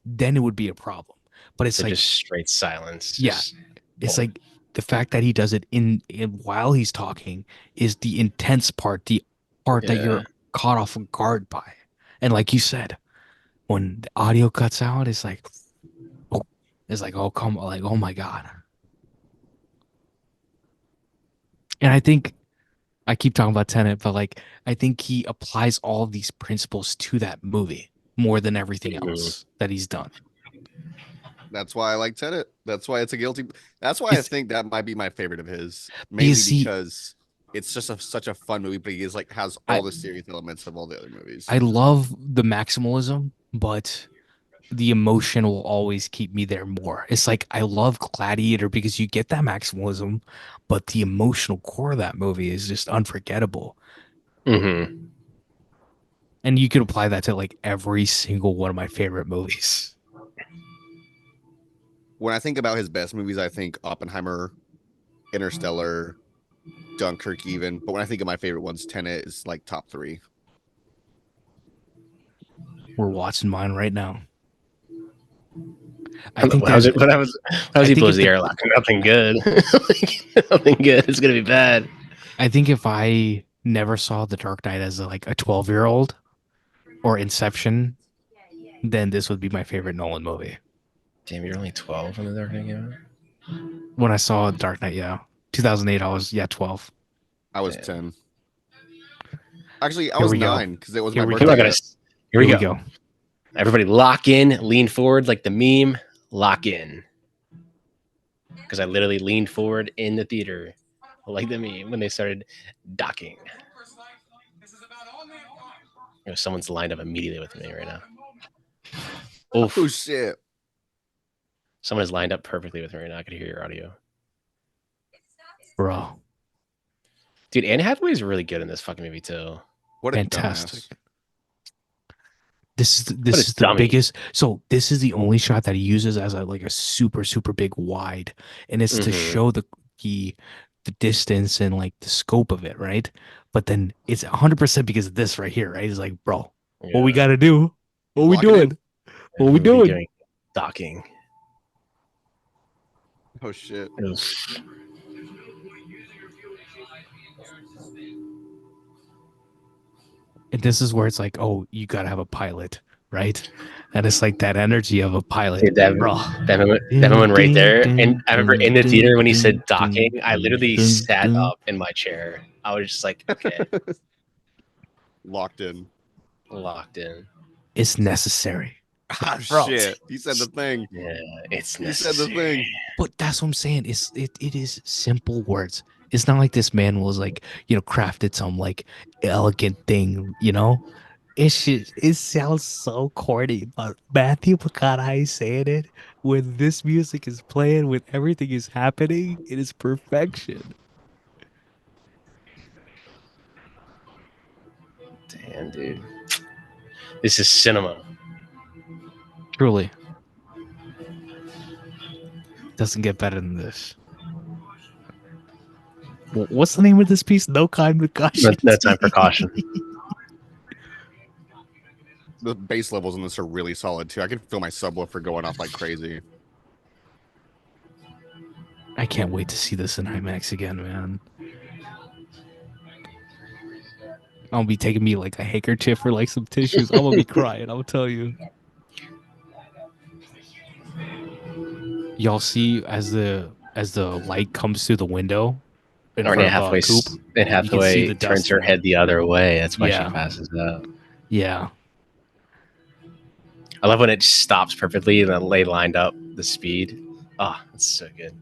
then it would be a problem. But it's like just straight silence. Yeah, it's like the fact that he does it in while he's talking is the intense part, the part that you're caught off guard by. And like you said, when the audio cuts out, it's like. Oh come, like, oh my god. And I think I keep talking about Tenet, but like I think he applies all of these principles to that movie more than everything else that he's done. That's why I like Tenet. That's why it's a guilty. That's why I think that might be my favorite of his, mainly because it's just such a fun movie. But he has all the serious elements of all the other movies. I love the maximalism, but the emotion will always keep me there more. It's like I love Gladiator because you get that maximalism, but the emotional core of that movie is just unforgettable. Mm-hmm. And you could apply that to like every single one of my favorite movies. When I think about his best movies, I think Oppenheimer, Interstellar, Dunkirk even. But when I think of my favorite ones, Tenet is like top 3. We're watching mine right now. I think how was he blows the airlock? Nothing good. Nothing good. It's gonna be bad. I think if I never saw The Dark Knight as like a 12-year-old or Inception, then this would be my favorite Nolan movie. Damn, you're only 12 when The Dark Knight came out? When I saw Dark Knight, 2008, I was 12. I was 10. Actually, I was 9 because it was my birthday. Here we go. Everybody lock in, lean forward like the meme, lock in. Because I literally leaned forward in the theater like the meme when they started docking. Someone's lined up immediately with me right now. Oof. Oh shit! Someone is lined up perfectly with me right now. I can hear your audio, bro. Dude, Anne Hathaway is really good in this fucking movie too. What a fantastic. Dumbass. This is the biggest. So this is the only shot that he uses as a super big wide, and it's to show the distance and like the scope of it, right? But then it's 100% because of this right here, right? He's like, bro, what we gotta do? What we doing? What we doing? Docking. Oh shit. And this is where it's like, oh, you gotta have a pilot, right? And it's like that energy of a pilot. Dude, that moment right there. And I remember in the theater when he said docking, I literally sat up in my chair. I was just like, okay. Locked in. It's necessary. Ah, shit. He said the thing. Yeah, it's necessary. He said the thing. But that's what I'm saying. It is simple words. It's not like this man was like, crafted some like elegant thing, It sounds so corny, but Matthew McConaughey saying it when this music is playing, when everything is happening, it is perfection. Damn, dude. This is cinema. Truly. Doesn't get better than this. What's the name of this piece? No Time for Caution. No Time for Caution. The bass levels in this are really solid too. I can feel my subwoofer going off like crazy. I can't wait to see this in IMAX again, man. I'll be taking me like a handkerchief or like some tissues. I'm gonna be crying. I'll tell you. Y'all see as the light comes through the window. Or Anne Hathaway turns her head the other way. That's why she passes out. Yeah. I love when it stops perfectly and then they lined up the speed. Oh, that's so good.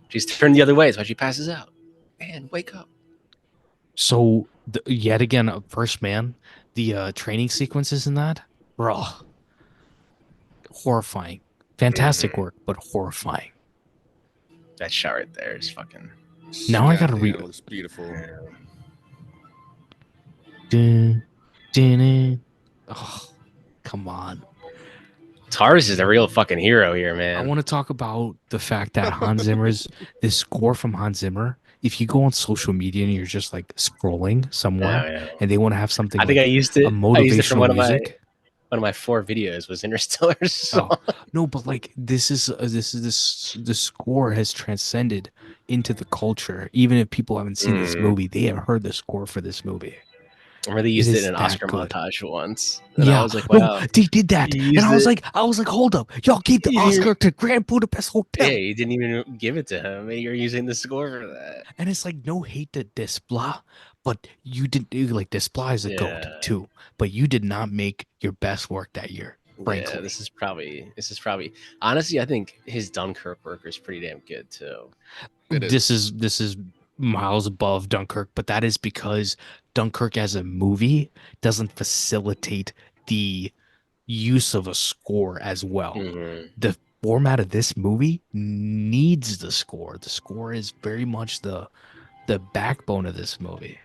She's turned the other way. That's why she passes out. Man, wake up. So, yet again, First Man, the training sequences in that, bro, horrifying. Fantastic work, but horrifying. That shot right there is fucking... Now I gotta read. It looks beautiful. Oh, come on. Tars is a real fucking hero here, man. I want to talk about the fact that Hans Zimmer's this score from Hans Zimmer. If you go on social media and you're just like scrolling somewhere, and they want to have something, I think I used it. A motivational music. One of my 4 videos was Interstellar. No, but like this the score has transcended into the culture. Even if people haven't seen this movie, they have heard the score for this movie. I remember they used it in an Oscar montage once. And I was like, wow. No, they did that. And I was like, hold up. Y'all gave the Oscar to Grand Budapest Hotel. Yeah, you didn't even give it to him. You're using the score for that. And it's like, no hate to Desplat, but you didn't like Desplat is a goat too. But you did not make your best work that year. Frankly. Yeah, this is probably honestly, I think his Dunkirk work is pretty damn good too. This is miles above Dunkirk, but that is because Dunkirk as a movie doesn't facilitate the use of a score as well. The format of this movie needs the score. The score is very much the backbone of this movie.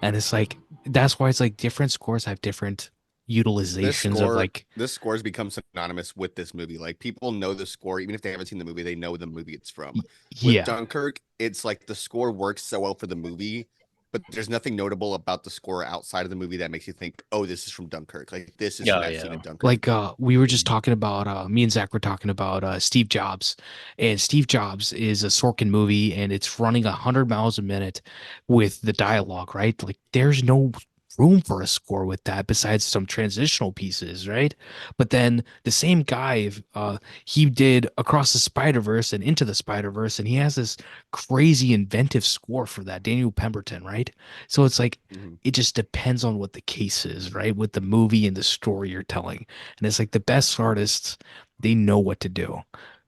And it's like, that's why it's like different scores have different utilizations of like... This score has become synonymous with this movie. Like people know the score, even if they haven't seen the movie, they know the movie it's from. With Dunkirk, it's like the score works so well for the movie, but there's nothing notable about the score outside of the movie that makes you think, oh, this is from Dunkirk. Like this is in Dunkirk. Like we were just talking about, me and Zach were talking about Steve Jobs, and Steve Jobs is a Sorkin movie, and it's running 100 miles a minute with the dialogue, right? Like there's no room for a score with that besides some transitional pieces, right? But then the same guy, he did Across the Spider-Verse and Into the Spider-Verse, and he has this crazy inventive score for that, Daniel Pemberton, right? So it's like it just depends on what the case is, right? With the movie and the story you're telling. And it's like the best artists, they know what to do.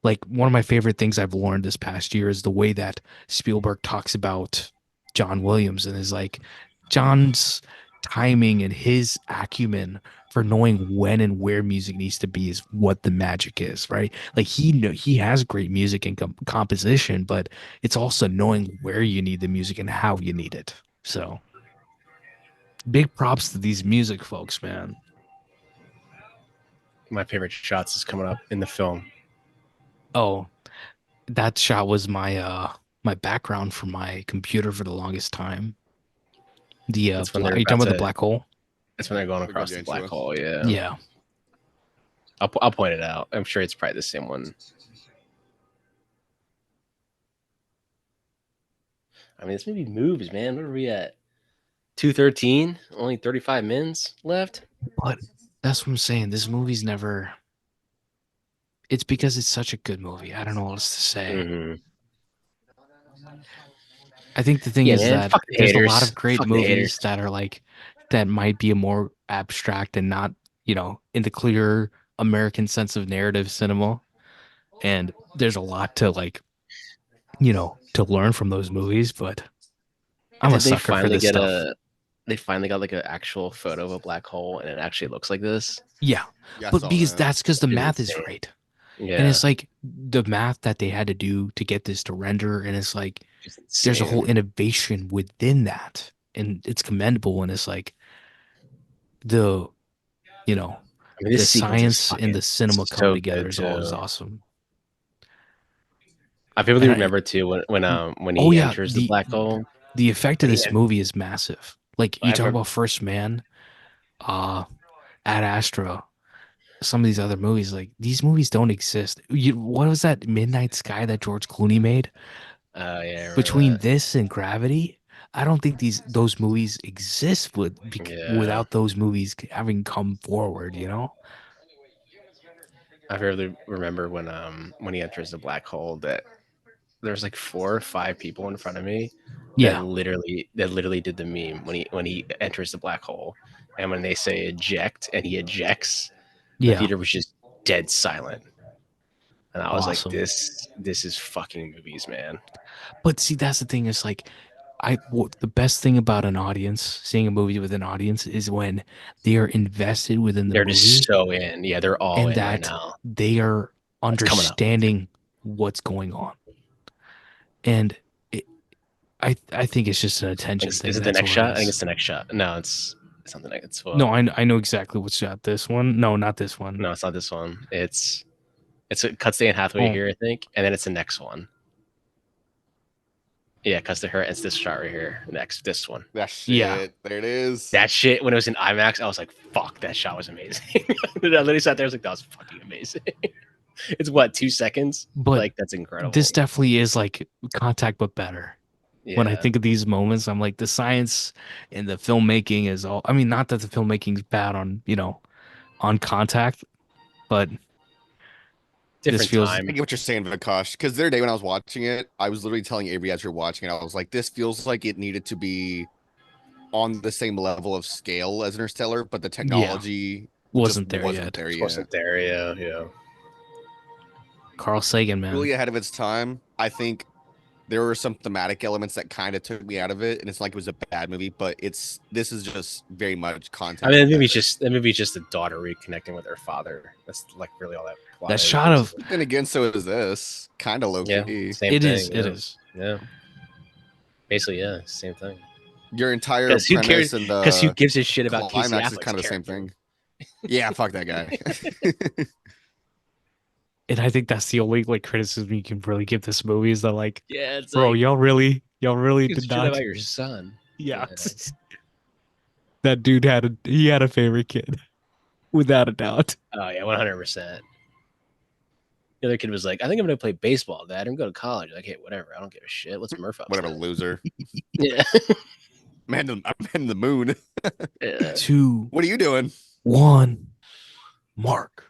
Like one of my favorite things I've learned this past year is the way that Spielberg talks about John Williams, and is like, John's timing and his acumen for knowing when and where music needs to be is what the magic is, right? Like he has great music and composition, but it's also knowing where you need the music and how you need it. So big props to these music folks, man. My favorite shots is coming up in the film. Oh, that shot was my background for my computer for the longest time. The That's when are they're you talking about about the to. black hole? That's when they're going They're across going the black into- hole. Yeah. Yeah. I'll point it out. I'm sure it's probably the same one. I mean, this movie moves, man. What are we at? 2:13. Only 35 minutes left. But that's what I'm saying. This movie's never. It's because it's such a good movie. I don't know what else to say. Mm-hmm. I think the thing Yeah, is man. that Fuck the there's a haters. lot of great Fuck the movies haters. that are like that might be a more abstract and not, in the clear American sense of narrative cinema. And there's a lot to to learn from those movies, but I'm a Did they sucker for finally this get stuff. They finally got like an actual photo of a black hole and it actually looks like this? Yeah. Yeah, I But saw because that. that's because the It's math is insane. right. Yeah. And it's like the math that they had to do to get this to render. And it's like It's there's a insane. whole innovation within that. And it's commendable. And it's like the, I mean, the this sequence is science and fucking the cinema coming so together good is always too. awesome. I vividly And remember too when oh he yeah, enters the black hole. the effect of When he, this movie is massive. Like you I talk remember, about First Man, Ad Astra, some of these other movies, like these movies don't exist. What was that Midnight Sky that George Clooney made? yeah, I remember Between that. this and Gravity, I don't think those movies exist Yeah, without those movies having come forward. I vividly remember when he enters the black hole that there's like 4 or 5 people in front of me Yeah, that literally did the meme when he enters the black hole, and when they say eject and he ejects, the yeah, theater was just dead silent, and I was like, awesome. this is fucking movies, man. But see, that's the thing. Is like, the best thing about an audience, seeing a movie with an audience, is when they are invested within the They're just movie so in. Yeah, they're all and in right that now. they are It's coming up. understanding what's going on. And I think it's just an attention thing. Is it the That's next all shot? it I think is. it's the next shot. No, it's something like it's No, I know exactly what shot. This one? No, not this one. no, it's not this one. It cuts to Anne Hathaway Oh. here, I think, and then it's the next one. Yeah, it cuts to her. It's this shot right here. Next, this one. That shit. Yeah. There it is. That shit when it was in IMAX, I was like, "Fuck, that shot was amazing." I literally sat there, I was like, "That was fucking amazing." It's what 2 seconds, But like that's incredible. this definitely is like Contact, but better. Yeah. When I think of these moments, I'm like, the science and the filmmaking is all. I mean, not that the filmmaking's bad on Contact, but different this feels. I get what you're saying, Vikash. Because the other day when I was watching it, I was literally telling Avery as you're watching it, I was like, this feels like it needed to be on the same level of scale as Interstellar, but the technology wasn't just there wasn't yet. there It yet. wasn't there, yeah. Carl Sagan, man. Really ahead of its time. I think there were some thematic elements that kind of took me out of it, and it's not like it was a bad movie, but this is just very much content. I mean, that movie's just a daughter reconnecting with her father. That's like really all that plot That is, shot of basically. Then again, so is this kind of low Yeah, key. same it thing. is. Yeah. It is. Yeah. Basically, yeah, same thing. Your entire 'Cause who cares- premise and Because who the gives a shit about Casey climax is Affleck's kind of the same character? thing. Yeah, fuck that guy. And I think that's the only like criticism you can really give this movie is that like, Yeah, it's bro, like, y'all really who gives a did shit not. about your son. Yeah. That dude had a favorite kid, without a doubt. Oh yeah, 100%. The other kid was like, "I think I'm gonna play baseball, Dad. I'm gonna go to college." Like, hey, whatever. I don't give a shit. What's Murph up? Whatever, loser. Yeah. Man, I'm in the moon. Yeah. 2, What are you doing? 1, mark.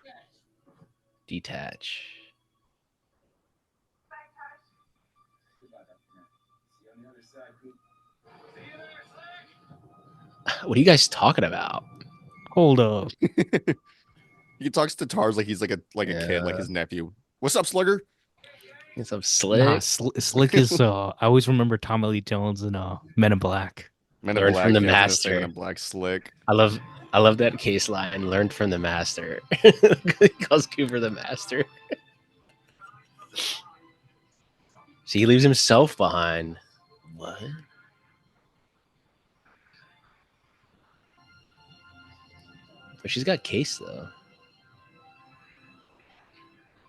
Detach. What are you guys talking about? Hold up. He talks to Tars like he's like a kid, like his nephew. What's up, Slugger? It's some slick. Nah, Slick is. I always remember Tommy Lee Jones in Men in Black. Men in Learn Black. from the Yeah, I was gonna say Men master. in Black. Slick. I love that case line. Learned from the master. He calls Cooper the master. So he leaves himself behind. What? But she's got case though.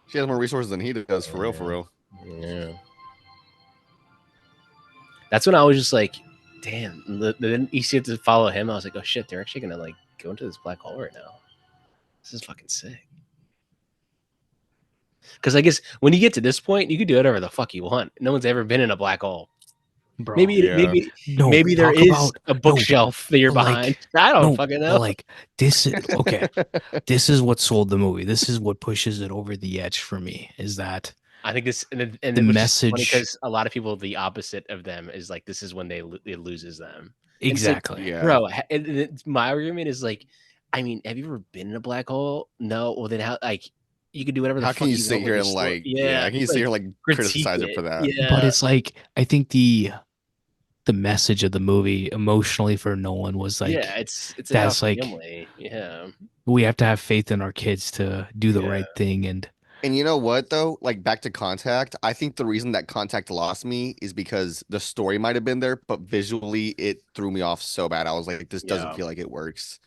She has more resources than he does. For real. For Yeah. real. Yeah. That's when I was just like, damn. Then you see it to follow him. I was like, oh shit, they're actually gonna like go into this black hole right now. This is fucking sick. Because I guess when you get to this point, you can do whatever the fuck you want. No one's ever been in a black hole. Bro, Maybe there is a bookshelf that you're behind. I don't fucking know. But like this is okay. This is what sold the movie. This is what pushes it over the edge for me. Is that I think this and the message, because a lot of people, the opposite of them is like this is when it loses them. Exactly. Like, yeah, bro. My argument is like, I mean, have you ever been in a black hole? No. Well, then how? Like, you can do whatever. How can you sit here and like, how can you sit here and like criticize it for that? Yeah. But it's like, I think the message of the movie emotionally for Nolan was like, yeah, it's that's like, family. Yeah, we have to have faith in our kids to do the right thing. And you know what though, like back to Contact, I think the reason that Contact lost me is because the story might have been there, but visually it threw me off so bad. I was like, this doesn't feel like it works.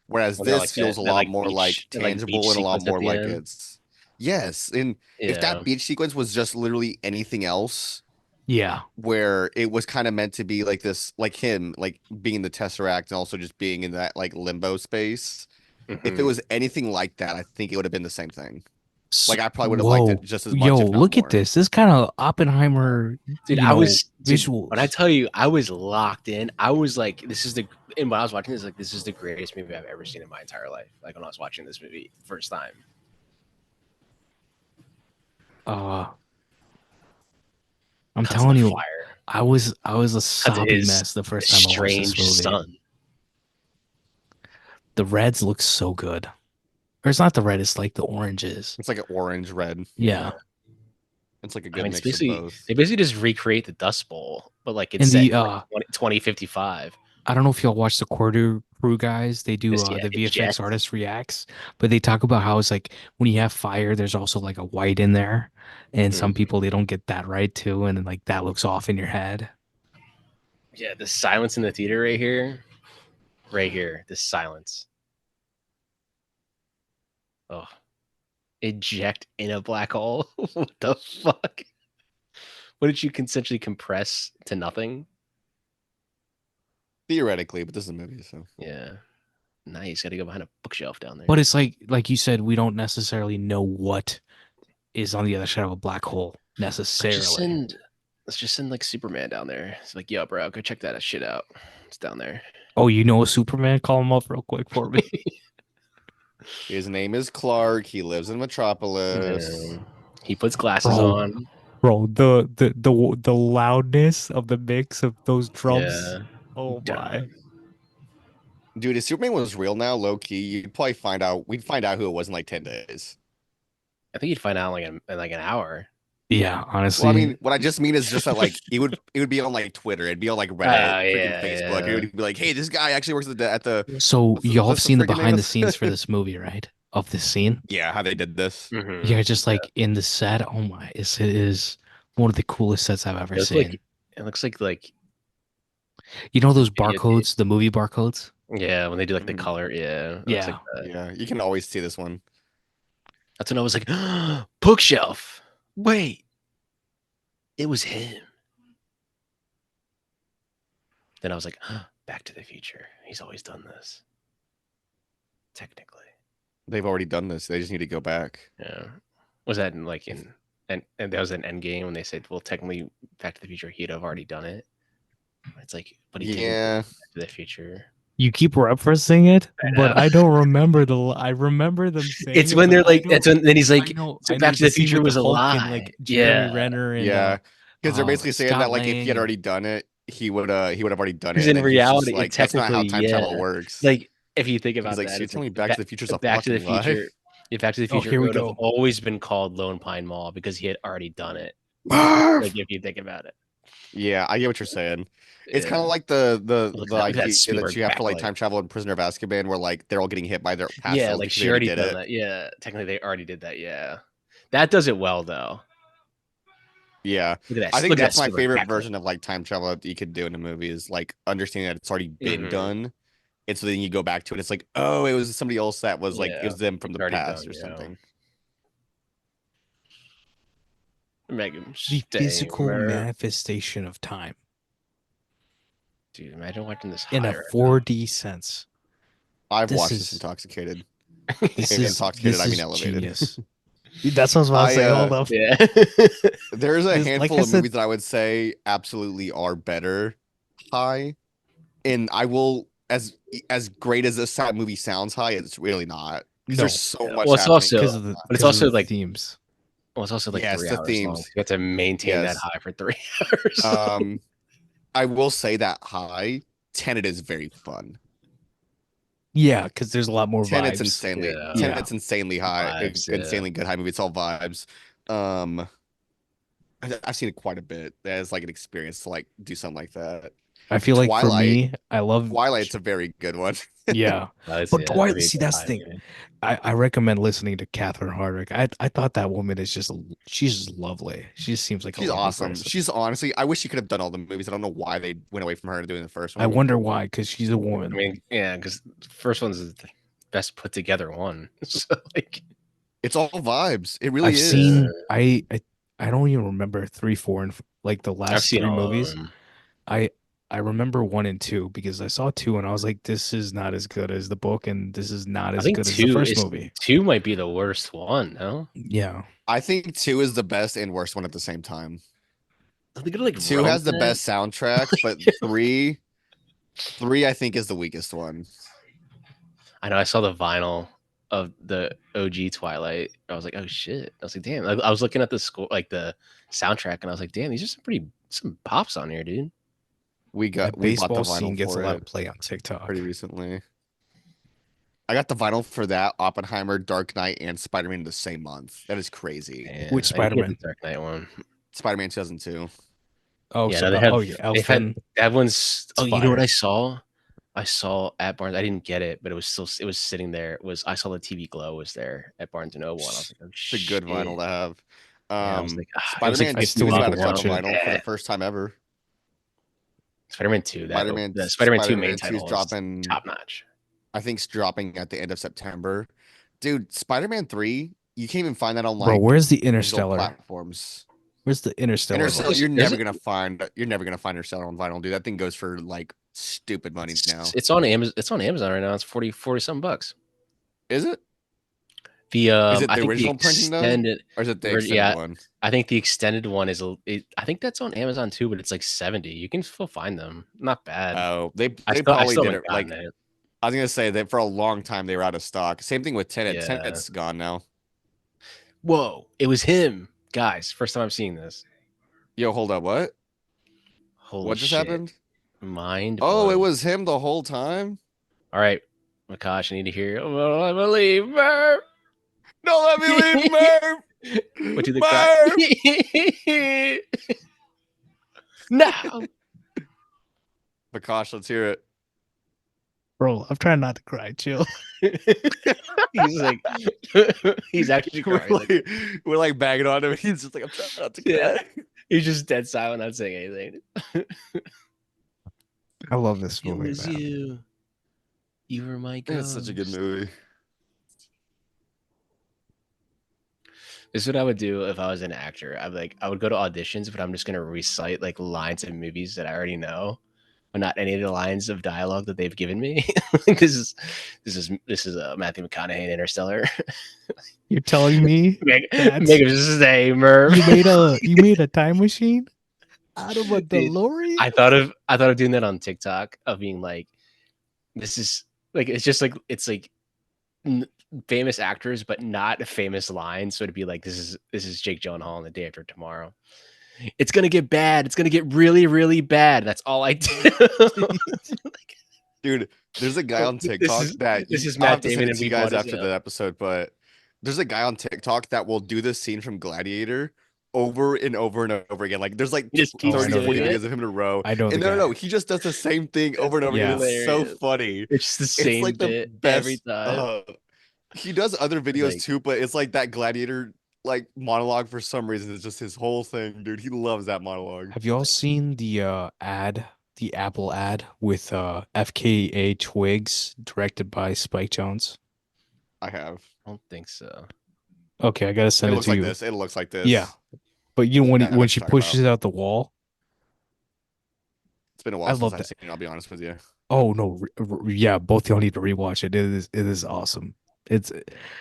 Whereas this feels a lot more like tangible and a lot more like it's yes. And if that beach sequence was just literally anything else, yeah, where it was kind of meant to be like this, like him, like being in the Tesseract and also just being in that like limbo space. If it was anything like that, I think it would have been the same thing. Like I probably would have liked it just as much. Yo, look at this. This kind of Oppenheimer. Dude, visuals. When I tell you, I was locked in. I was like, and when I was watching this, like, this is the greatest movie I've ever seen in my entire life. Like when I was watching this movie first time. I'm telling you, I was a soppy mess the first time I watched this movie. Sun. The reds look so good. Or it's not the red, it's like the oranges. It's like an orange red. Yeah. It's like a good mix of both. They basically just recreate the Dust Bowl, but like it's set in 2055. I don't know if y'all watch the Quarter Crew guys. They do the VFX artist reacts, but they talk about how it's like when you have fire, there's also like a white in there. And some people, they don't get that right too. And like that looks off in your head. Yeah, the silence in the theater right here. Right here, this silence. Oh, eject in a black hole. What the fuck? What did you consensually compress to nothing? Theoretically, but this is a movie, so yeah. Nice. Got to go behind a bookshelf down there. But it's like you said, we don't necessarily know what is on the other side of a black hole necessarily. Let's just send like Superman down there. It's like, yo, bro, go check that shit out. It's down there. Oh, you know a Superman? Call him up real quick for me. His name is Clark. He lives in Metropolis. Yeah. He puts glasses on. Bro, the loudness of the mix of those drums. Yeah. Oh my. Dude, if Superman was real now, low key, you'd probably find out. We'd find out who it was in like 10 days. I think you'd find out in like an hour. Yeah, honestly. Well, I mean, what I just mean is just that like it would be on like Twitter, it'd be on like Reddit, Facebook. It would be like, hey, this guy actually works at the. So y'all have seen the behind the scenes for this movie, right? Of this scene. Yeah, how they did this. Mm-hmm. Yeah, just like in the set. Oh my, it is one of the coolest sets I've ever seen. It looks like you know those barcodes, the movie barcodes. Yeah, when they do like the color. Yeah, yeah, yeah. You can always see this one. That's when I was like, bookshelf. Wait, it was him. Then I was like, Back to the Future. He's always done this. Technically, they've already done this. They just need to go back. Yeah, was that and that was an Endgame when they said, well, technically, Back to the Future, he'd have already done it. It's like, but he didn't. Back to the Future. You keep referencing it, but I don't remember I remember them saying it's when they're like, that's when then he's like, so Back to the Future was a lie. And, like Jeremy Renner and because they're basically saying that like if he had already done it, he would have already done it. Because in reality, like, that's not how time travel works. Like if you think about that, like, so telling me Back to the Future's a Back to the Future. If Back to the Future would have go. always been called Lone Pine Mall because he had already done it. Like if you think about it. Yeah, I get what you're saying. It's kind Yeah. of like the Look at that idea that sword you have for like backlight. time travel and Prisoner of Azkaban, where like they're all getting hit by their past Yeah, selves like because she they already already did done it. that. Yeah, technically they already did that. Yeah, that does it well though. Yeah, Look at I that! think Look at that that's my sword favorite backlight. version of like time travel that you could do in a movie is like understanding that it's already been Hmm. done. And so then you go back to it. It's like, oh, it was somebody else that was like it Yeah, was them from it's the already past done. or Yeah, something. make him The stay, physical Murph. manifestation of time Dude, imagine watching this in a higher. 4D sense. I've This watched this is intoxicated. this is Intoxicated, this I mean is elevated. genius. That's what I was about to I say. Hold up. Yeah. There's a This, like handful I of said, movies that I would say absolutely are better high, and I will as great as this movie sounds high, it's really not because there's no, so Yeah, much well, it's happening also, the because whole of the time. but it's because of also the like, themes. well, it's also like Yes, three the hours long. themes. So you have to maintain that Yes. high for 3 hours. I will say that high. Tenet is very fun. Yeah, because there's a lot more Tenet's vibes. insanely Yeah. Yeah, Tenet's insanely high, Vibes. Yeah. insanely good high movie. It's all vibes. Um, I've seen it quite a bit as like an experience to like do something like that. I feel like for Twilight, me, I love. Twilight's a very good one. Yeah, That's, but yeah, that's Twilight. pretty See, good that's high the thing. movie. I recommend listening to Catherine Hardwicke. I thought that woman is she's just lovely. She just seems like a She's lovely awesome. person. She's honestly, I wish she could have done all the movies. I don't know why they went away from her to doing the first I one. wonder why, because she's a woman. I mean, yeah, because the first one's the best put together one. So like, It's all vibes. It really I've is. seen I don't even remember 3, 4, and like the I've last seen three all of movies. them. I I remember 1 and 2 because I saw 2 and I was like, this is not as good as the book, and this is not I as think good as the first is movie. 2 might be the worst one. No, Yeah. I think two is the best and worst one at the same time. are they gonna like Two has the romance? best soundtrack, but three I think is the weakest one. I know I saw the vinyl of the OG Twilight. I was like, oh shit. I was like, damn. I was looking at the score, like the soundtrack, and I was like, damn, these are some pops on here, dude. We That bought the baseball scene vinyl gets a for lot it of play on TikTok. pretty recently. I got the vinyl for that, Oppenheimer, Dark Knight, and Spider-Man the same month. That is crazy. And Which I didn't get Spider-Man? the Dark Knight one. Spider-Man 2002. Oh, Yeah, so no, they have. oh yeah, They've had Elfman. that one's. It's Oh, you know what fire. I saw? I saw at Barnes. I didn't get it, but it was sitting there. I saw the TV Glow was there at Barnes and Noble, and I was like, oh It's a shit. good vinyl to have. Yeah, I was like, I it was like Spider-Man I still 2 is need to about to drop a watch it. vinyl for the first time ever. Spider-Man 2. The Spider-Man 2 main Spider-Man 2 is title is dropping. top notch. I think it's dropping at the end of September. Dude, Spider-Man 3, you can't even find that on Bro, like where's the digital Interstellar? platforms. Where's the Interstellar? Interstellar, one? you're never gonna find Interstellar on vinyl, dude. That thing goes for like stupid money now. It's on Amazon. It's on Amazon right now. It's 40 some bucks. Is it? The Is it I the think the original printing though? extended, Or is it the version, extended yeah, one? I think the extended one is I think that's on Amazon too, but it's like 70. You can still find them. Not bad. Oh, they I probably still did haven't it gotten like it. I was gonna say that for a long time they were out of stock. Same thing with Tenet. Yeah. Tenet's gone now. Whoa, it was him, guys. First time I'm seeing this. Yo, hold up, what? Holy What just shit. happened? Mind Oh, it blown. was him the whole time? All right, Vikash, I need to hear. Oh, I believe Murph. Don't let me leave, Merv! What do the Merv! No. Vikash, let's hear it. Bro, I'm trying not to cry. Chill. He's like, he's actually crying. We're like bagging on him. He's just like, I'm trying not to cry. Yeah. He's just dead silent, not saying anything. I love this It movie, was man. you. You were my ghost. It's such a good movie. This is what I would do if I was an actor. I would go to auditions, but I'm just gonna recite like lines of movies that I already know, but not any of the lines of dialogue that they've given me. This is Matthew McConaughey in Interstellar. You're telling me Make That's- his name, Merv. you made a time machine out of a Dude, DeLorean? I thought of doing that on TikTok, of being like, this is like, it's like famous actors, but not famous lines. So it'd be like, this is Jake Gyllenhaal on The Day After Tomorrow. It's gonna get bad. It's gonna get really, really bad. That's all I do. Dude, there's a guy on TikTok that this is I'll Matt have to send Damon it and to you We guys Bought His after the episode, but there's a guy on TikTok that will do this scene from Gladiator over and over and over again. Like there's like He just keeps 30, 40 doing it. videos of him in a row. I know the And guy. no, he just does the same thing over and over again. It's so hilarious. funny. It's just the It's same like the bit best. every time. He does other videos Like- too, but it's like that gladiator like monologue for some reason. It's just his whole thing, dude. He loves that monologue. Have y'all seen the ad, the Apple ad with FKA Twigs, directed by Spike Jonze? I have. I don't think so. Okay, I gotta It send it looks to like you. this. It looks like this. Yeah. But you know I know when what she you're talking pushes it out the wall. It's been a I while since love I've that. seen it, I'll be honest with you. Oh no, yeah, both y'all need to rewatch it. It is awesome. It's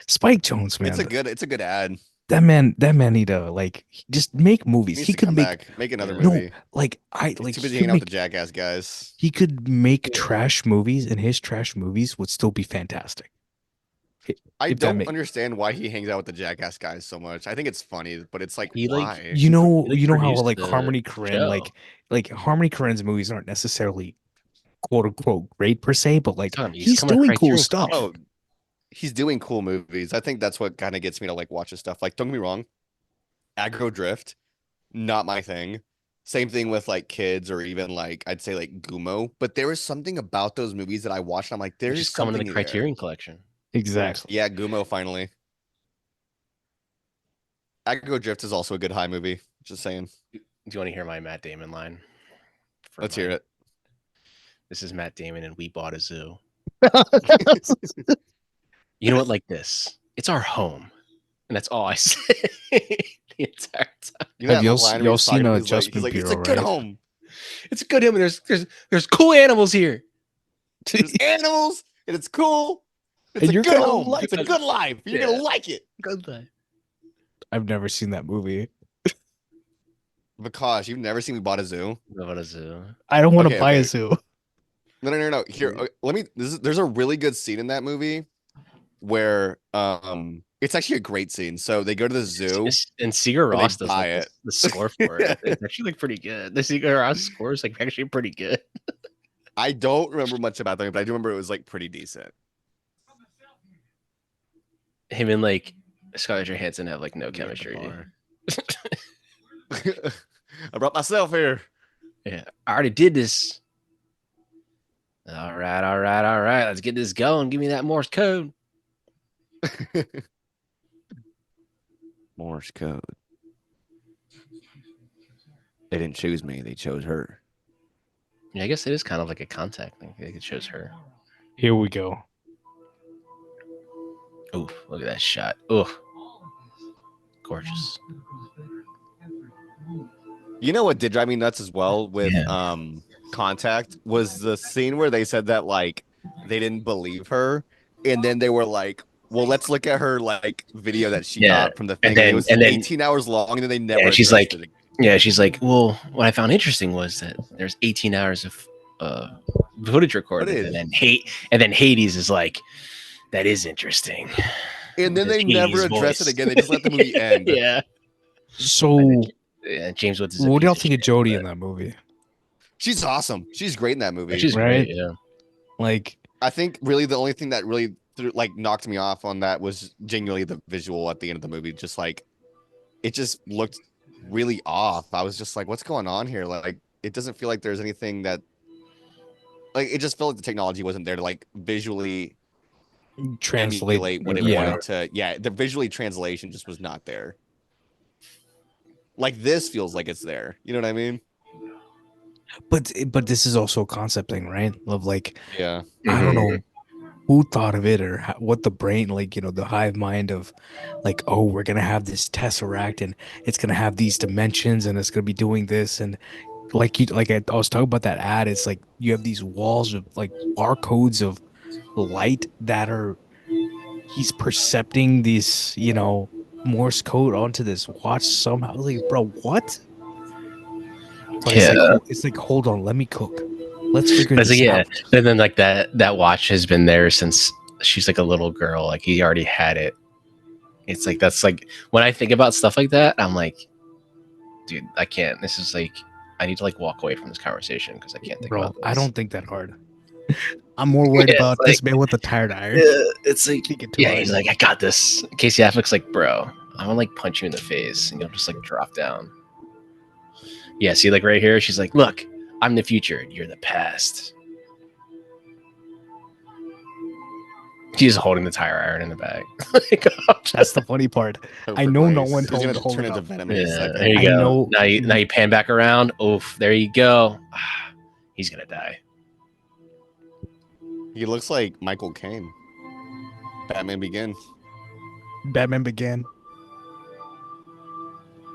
Spike Jonze, man. It's a good ad. That man need to like just make movies. He needs He to could come make back, make another No, movie. like I He's like too he busy could hanging out with make the Jackass guys. he could make Yeah. trash movies, and his trash movies would still be fantastic. I if that don't make- understand why he hangs out with the Jackass guys so much. I think it's funny, but it's like He, like, why? You know, He, like, you know how produced like the Harmony Korine, show. like Harmony Korine's movies aren't necessarily quote unquote great per se, but like He's he's coming to doing cool Criterion stuff. Oh, he's doing cool movies. I think that's what kind of gets me to like watch his stuff. Like, don't get me wrong, Aggro Drift, not my thing. Same thing with like Kids or even like I'd say like Gumo. But there was something about those movies that I watched. I'm like, He's there's just coming to something the there. Criterion Collection. Exactly. Yeah, Gumo finally. Aggro Drift is also a good high movie. Just saying. Do you want to hear my Matt Damon line? Let's hear it. This is Matt Damon, and we bought a zoo. You know what? Like this. It's our home. And that's all I say the entire time. You know Have that y'all line where y'all he's seen talking, a he's like, Adjustment it's a Bureau, good right? home. It's a good home, and there's cool animals here. There's animals, and it's cool. It's And a you're good gonna home. like It's a it. good life. You're Yeah. gonna like it. Good life. I've never seen that movie. Vikash, you've never seen We Bought a Zoo? We bought a zoo. I don't want to Okay, buy okay. a zoo. No. Here, let me. There's a really good scene in that movie where it's actually a great scene. So they go to the zoo. And Sigur Or they Rós does buy like it. the score for it. It's actually like pretty good. The Sigur Rós score is like actually pretty good. I don't remember much about them, but I do remember it was like pretty decent. Him and like Scarlett Johansson have like no chemistry. I brought myself here. Yeah, I already did this. All right. Let's get this going. Give me that Morse code. Morse code. They didn't choose me. They chose her. Yeah, I guess it is kind of like a contact thing. Like it shows her. Here we go. Ooh, look at that shot. Ooh, gorgeous. You know what did drive me nuts as well with Contact was the scene where they said that like they didn't believe her, and then they were like, "Well, let's look at her like video that she got from the thing." then- it was and then- 18 hours long, and then they never. Yeah, she's addressed like- it. Yeah, she's like, well, what I found interesting was that there's 18 hours of footage recorded, Footage. and then Hades is like, that is interesting. And then they Hades' never address voice. it again. They just let the movie end. Yeah. So, Yeah, James Woods is. what do y'all think of Jodie in that movie? She's awesome. She's great in that movie. She's Right? great. Yeah. Like, I think really the only thing that really knocked me off on that was genuinely the visual at the end of the movie. Just like it just looked really off. I was just like, what's going on here? Like it doesn't feel like there's anything that like it just felt like the technology wasn't there to like visually translate emulate what it yeah. wanted to. Yeah, the visually translation just was not there. Like this feels like it's there. You know what I mean? But this is also a concept thing, right? Of like, Yeah. I don't know who thought of it or what the brain, like, you know, the hive mind of like, oh, we're going to have this tesseract and it's going to have these dimensions and it's going to be doing this. And like I was talking about that ad, it's like you have these walls of like barcodes of light that are, he's percepting this, you know, Morse code onto this watch somehow. Like, bro, what? But it's like, hold on, let me cook. Let's figure this out. And then like that watch has been there since she's like a little girl. Like he already had it. It's like that's like when I think about stuff like that, I'm like, dude, I can't. This is like I need to like walk away from this conversation because I can't think about this. I don't think that hard. I'm more worried about this man with the tired iron. It's like he's like, I got this. Casey Affleck's like, bro, I want to like punch you in the face and you'll just like drop down. Yeah, see, like right here, she's like, look, I'm the future. You're the past. She's holding the tire iron in the bag. That's the funny part. I know no one He's told him gonna to hold turn it into up. Venom in a Yeah, second. there you I go. know. Now you pan back around. Oof, there you go. He's gonna die. He looks like Michael Caine. Batman Begins. Batman Began.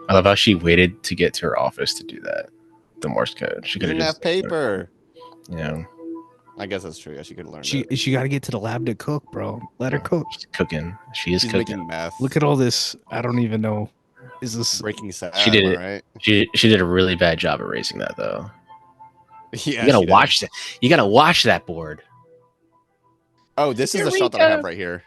I love how she waited to get to her office to do that. The Morse code. She She could didn't have have paper. Yeah, I guess that's true. Yeah, she could have learned She got to get to the lab to cook, bro. Let her cook. she's cooking. She is She's cooking. making meth. Look at all this. I don't even know. Is this Breaking Sad, She did am I it. right? She did a really bad job erasing that though. Yeah, You gotta she did. watch that. You gotta watch that board. Oh, this is the shot that I have right here.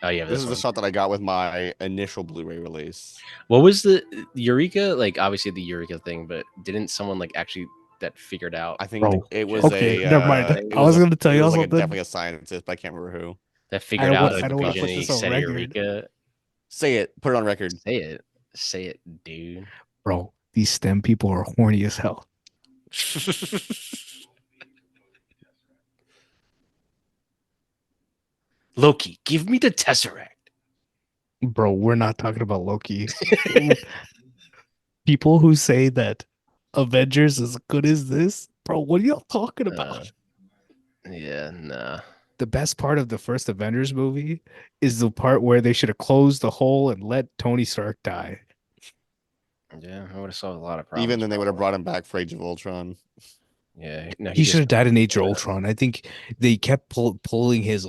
Oh yeah, This is the shot that I got with my initial Blu-ray release. What was the Eureka? Like obviously the Eureka thing, but didn't someone like actually that figured out? I think Bro, it was okay, a. never mind. It I was going to tell it you was like something. definitely a scientist, but I can't remember who. That figured out I don't want to put and this on said record. Eureka. Say it. Put it on record. Say it, dude. Bro, these STEM people are horny as hell. Loki, give me the Tesseract. Bro, we're not talking about Loki. People who say that Avengers is as good as this, bro, what are y'all talking about? Yeah, nah. The best part of the first Avengers movie is the part where they should have closed the hole and let Tony Stark die. Yeah, I would have solved a lot of problems. Even then, they would have brought him back for Age of Ultron. Yeah, no, He should have died in Age of Ultron. I think they kept pulling his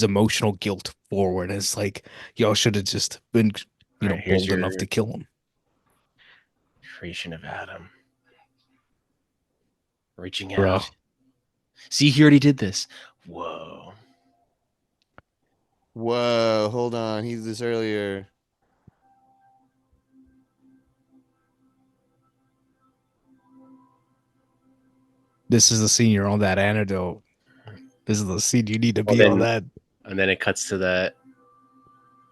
emotional guilt forward. It's like y'all should have just been, bold enough to kill him. Creation of Adam. Reaching Bro. out. See, he already did this. Whoa. Hold on. He's this earlier. This is the scene you're on that antidote. This is the scene you need to be on that. And then it cuts to that.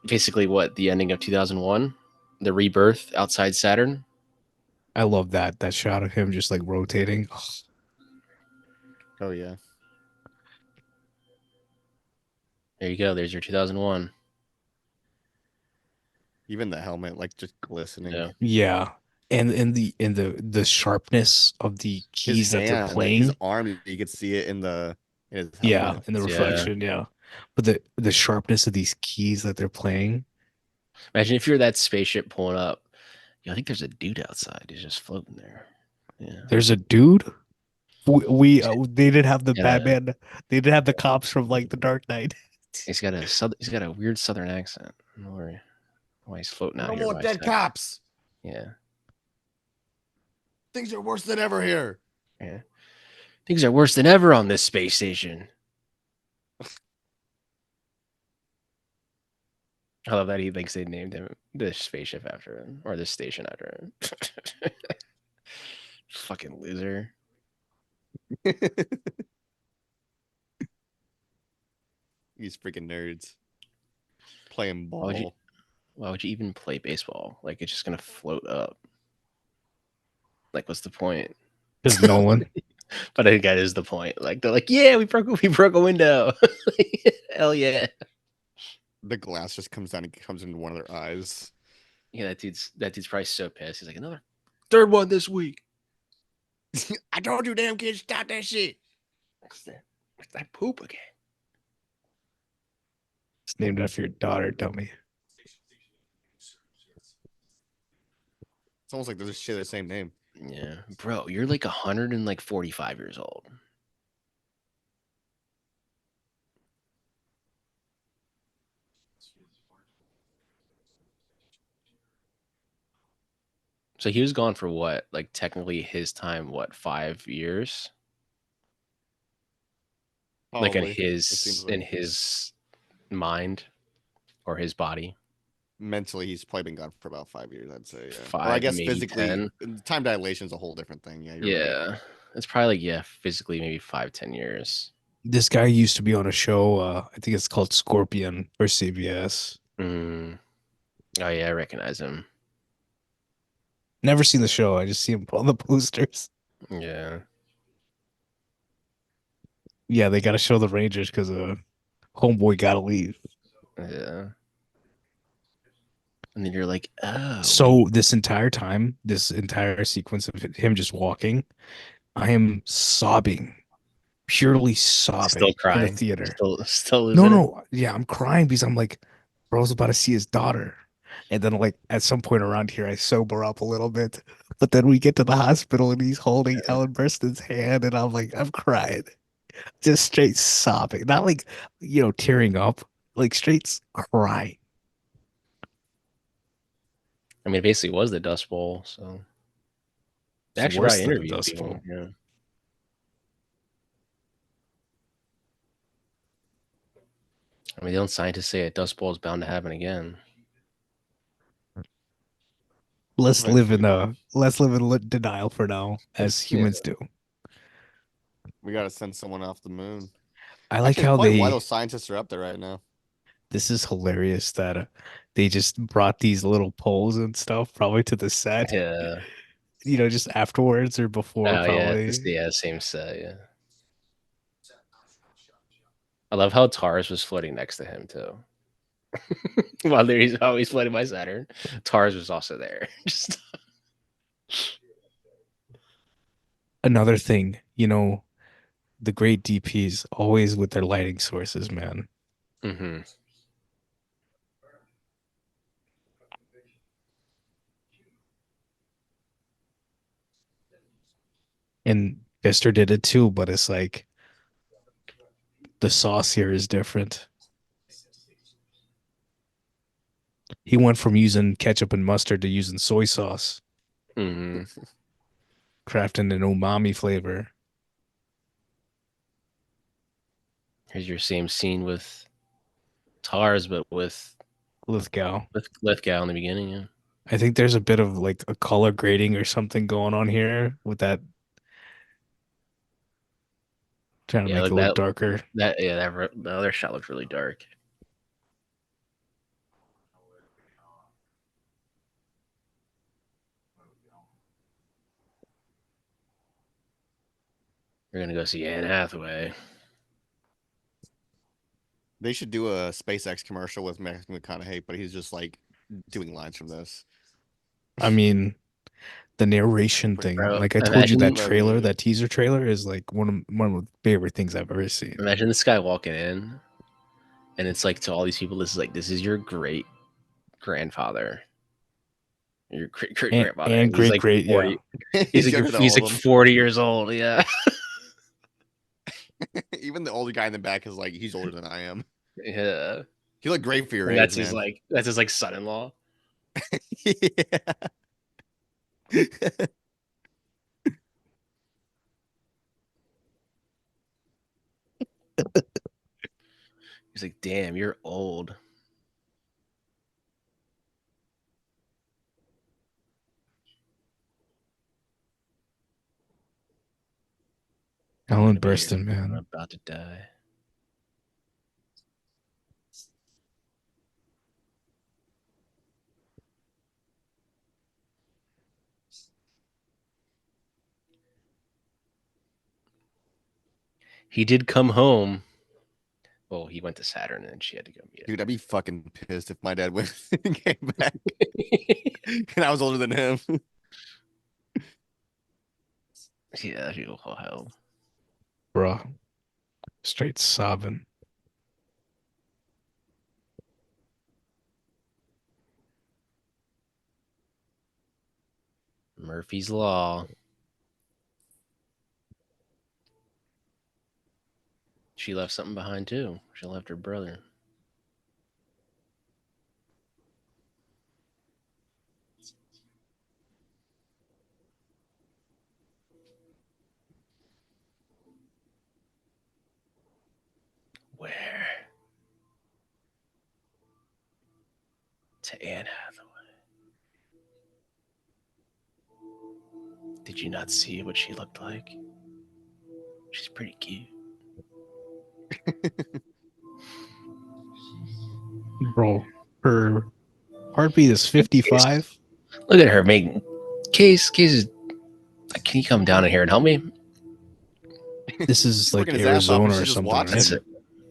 Basically, what? The ending of 2001? The rebirth outside Saturn? I love that shot of him just like rotating. Oh, yeah. There you go. There's your 2001. Even the helmet, like just glistening. Yeah. And the sharpness of the keys that they're playing. His arm, you could see it in his helmet. Yeah, in the reflection, yeah. But the sharpness of these keys that they're playing. Imagine if you're that spaceship pulling up. I think there's a dude outside. He's just floating there. Yeah. There's a dude. They didn't have the Batman. They didn't have the cops from like the Dark Knight. He's got a weird Southern accent. Don't worry. Why he's floating out here? No more dead cops. Yeah. Things are worse than ever here. Yeah. Things are worse than ever on this space station. I love that he thinks they named him this spaceship after him, or this station after him. Fucking loser. These freaking nerds playing ball. Why would you even play baseball? Like, it's just gonna float up. Like, what's the point? Because Nolan. But I think that is the point. Like, they're like, yeah, we broke a window. Hell yeah. The glass just comes down and comes into one of their eyes. Yeah, that dude's probably so pissed. He's like, another third one this week. I told you, damn kids, stop that shit. What's that poop again? It's named after your daughter, dummy. It's almost like they just share the same name. Yeah, bro, you're like 145 years old. So he was gone for what? Like technically his time, what, 5 years? Probably. Like in his mind or his body. Mentally, he's probably been gone for about 5 years, I'd say. Yeah. 5, or I guess maybe physically, 10. time dilation is a whole different thing. Yeah. Yeah. Right. It's probably like, physically maybe 5-10 years. This guy used to be on a show, I think it's called Scorpion or CBS. Oh yeah, I recognize him. Never seen the show. I just see him on the posters. Yeah. Yeah, they got to show the Rangers because homeboy got to leave. Yeah. And then you're like, oh, So wait. this entire time, this entire sequence of him just walking, I am sobbing, purely Still sobbing in the crying. theater. Still No, losing it. no, yeah, I'm crying because I'm like, bro's about to see his daughter. And then like at some point around here, I sober up a little bit. But then we get to the hospital and he's holding Ellen Burstyn's hand, and I'm like, I'm crying, just straight sobbing, not like tearing up, like straight crying. I mean, it basically was the Dust Bowl, so they It's actually worse probably than the interviewed Dust people. Bowl. Yeah. I mean, don't scientists say a Dust Bowl is bound to happen again? Eventually. Let's live in denial for now, as Yeah. humans do. We gotta send someone off the moon. I like Actually, it's how probably why those scientists are up there right now. this is hilarious that they just brought these little poles and stuff probably to the set, Yeah. just afterwards or before Oh yeah. This, probably. yeah. Same set. Yeah. I love how Tars was floating next to him too. While he's always floating by Saturn, Tars was also there. Just Another thing, the great DPs always with their lighting sources, man. hmm And Fister did it too, but it's like the sauce here is different. He went from using ketchup and mustard to using soy sauce, hmm crafting an umami flavor. Here's your same scene with Tars, but Lithgow. with Lithgow in the beginning. Yeah. I think there's a bit of like a color grading or something going on here with that, trying to Yeah. make it Like look that. darker. The other shot looks really dark. You're gonna go see Anne Hathaway. They should do a SpaceX commercial with Matthew McConaughey, but he's just like doing lines from this. I mean, the narration Pretty thing, Bro, like I told you, that imagine trailer, that teaser trailer is like one of the favorite things I've ever seen. imagine this guy walking in, and it's like to all these people, this is your great grandfather, your great grandfather, And and he's great, like great, yeah. 40. He's younger than He's all of like them. 40 years old. Yeah. Even the older guy in the back is like, he's older than I am. Yeah. You look great for your And age, that's his like son-in-law. Yeah. He's like, damn, you're old. I'm Ellen gonna be here. Burstyn, I'm man. about to die. He did come home. Well, he went to Saturn and then she had to go meet Dude, I'd be fucking pissed if my dad went and came back and I was older than him. Yeah, he will hell. Bruh. Straight sobbing. Murphy's Law. She left something behind too. She left her brother. Where? To Anne Hathaway. Did you not see what she looked like? She's pretty cute. Bro, her Heartbeat is 55. Look at her making Case is. Can you come down in here and help me? This is like Working his ass off and Arizona or she's just something. watching. Right?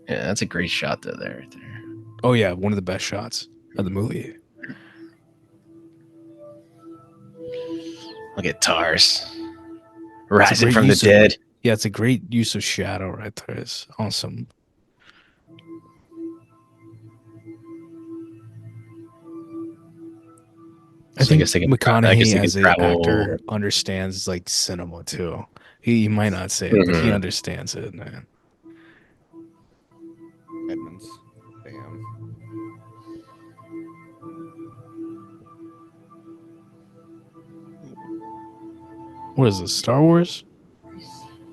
That's a great shot though. Right there. Oh yeah, one of the best shots of the movie. Look at Tars rising from the dead. Yeah, it's a great use of shadow right there. It's awesome. I think McConaughey as an actor understands like cinema too. He might not say it, but he understands it, man. Edmonds. Damn. What is this, Star Wars?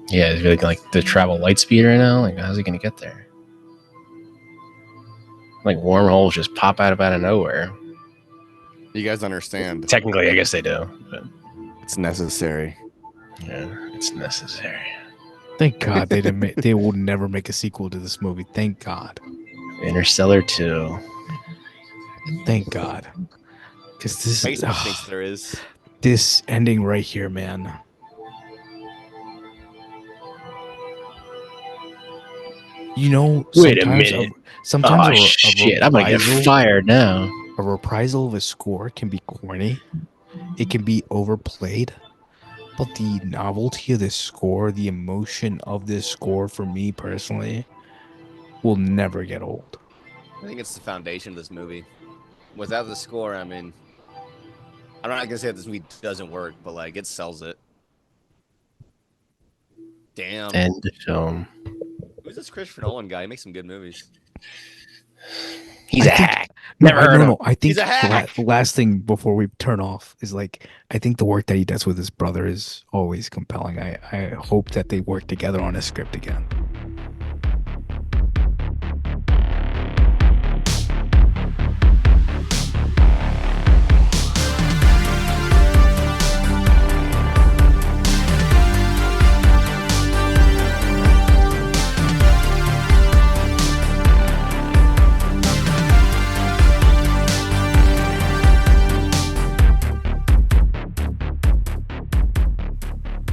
Yeah, it's really like the travel light speed right now. Like, how's he gonna get there? Like wormholes just pop out of nowhere. You guys understand? Technically, I guess they do. But it's necessary. Yeah, it's necessary. Thank God they didn't. They will never make a sequel to this movie. Thank God. Interstellar 2. Thank God. Because this thinks there is. This ending right here, man. You know, wait a minute. Sometimes shit, I'm gonna get fired now. A reprisal of a score can be corny. It can be overplayed. But the novelty of this score, the emotion of this score, for me personally, will never get old. I think it's the foundation of this movie. Without the score, I mean, I'm not gonna say that this movie doesn't work, but like it sells it. Damn. End the film. Who's this Christopher Nolan guy? He makes some good movies. He's a hack. Never heard of him. I think the last thing before we turn off is like, I think the work that he does with his brother is always compelling. I hope that they work together on a script again.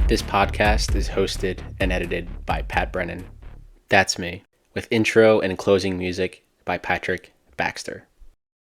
This podcast is hosted and edited by Pat Brennan. That's me, with intro and closing music by Patrick Baxter.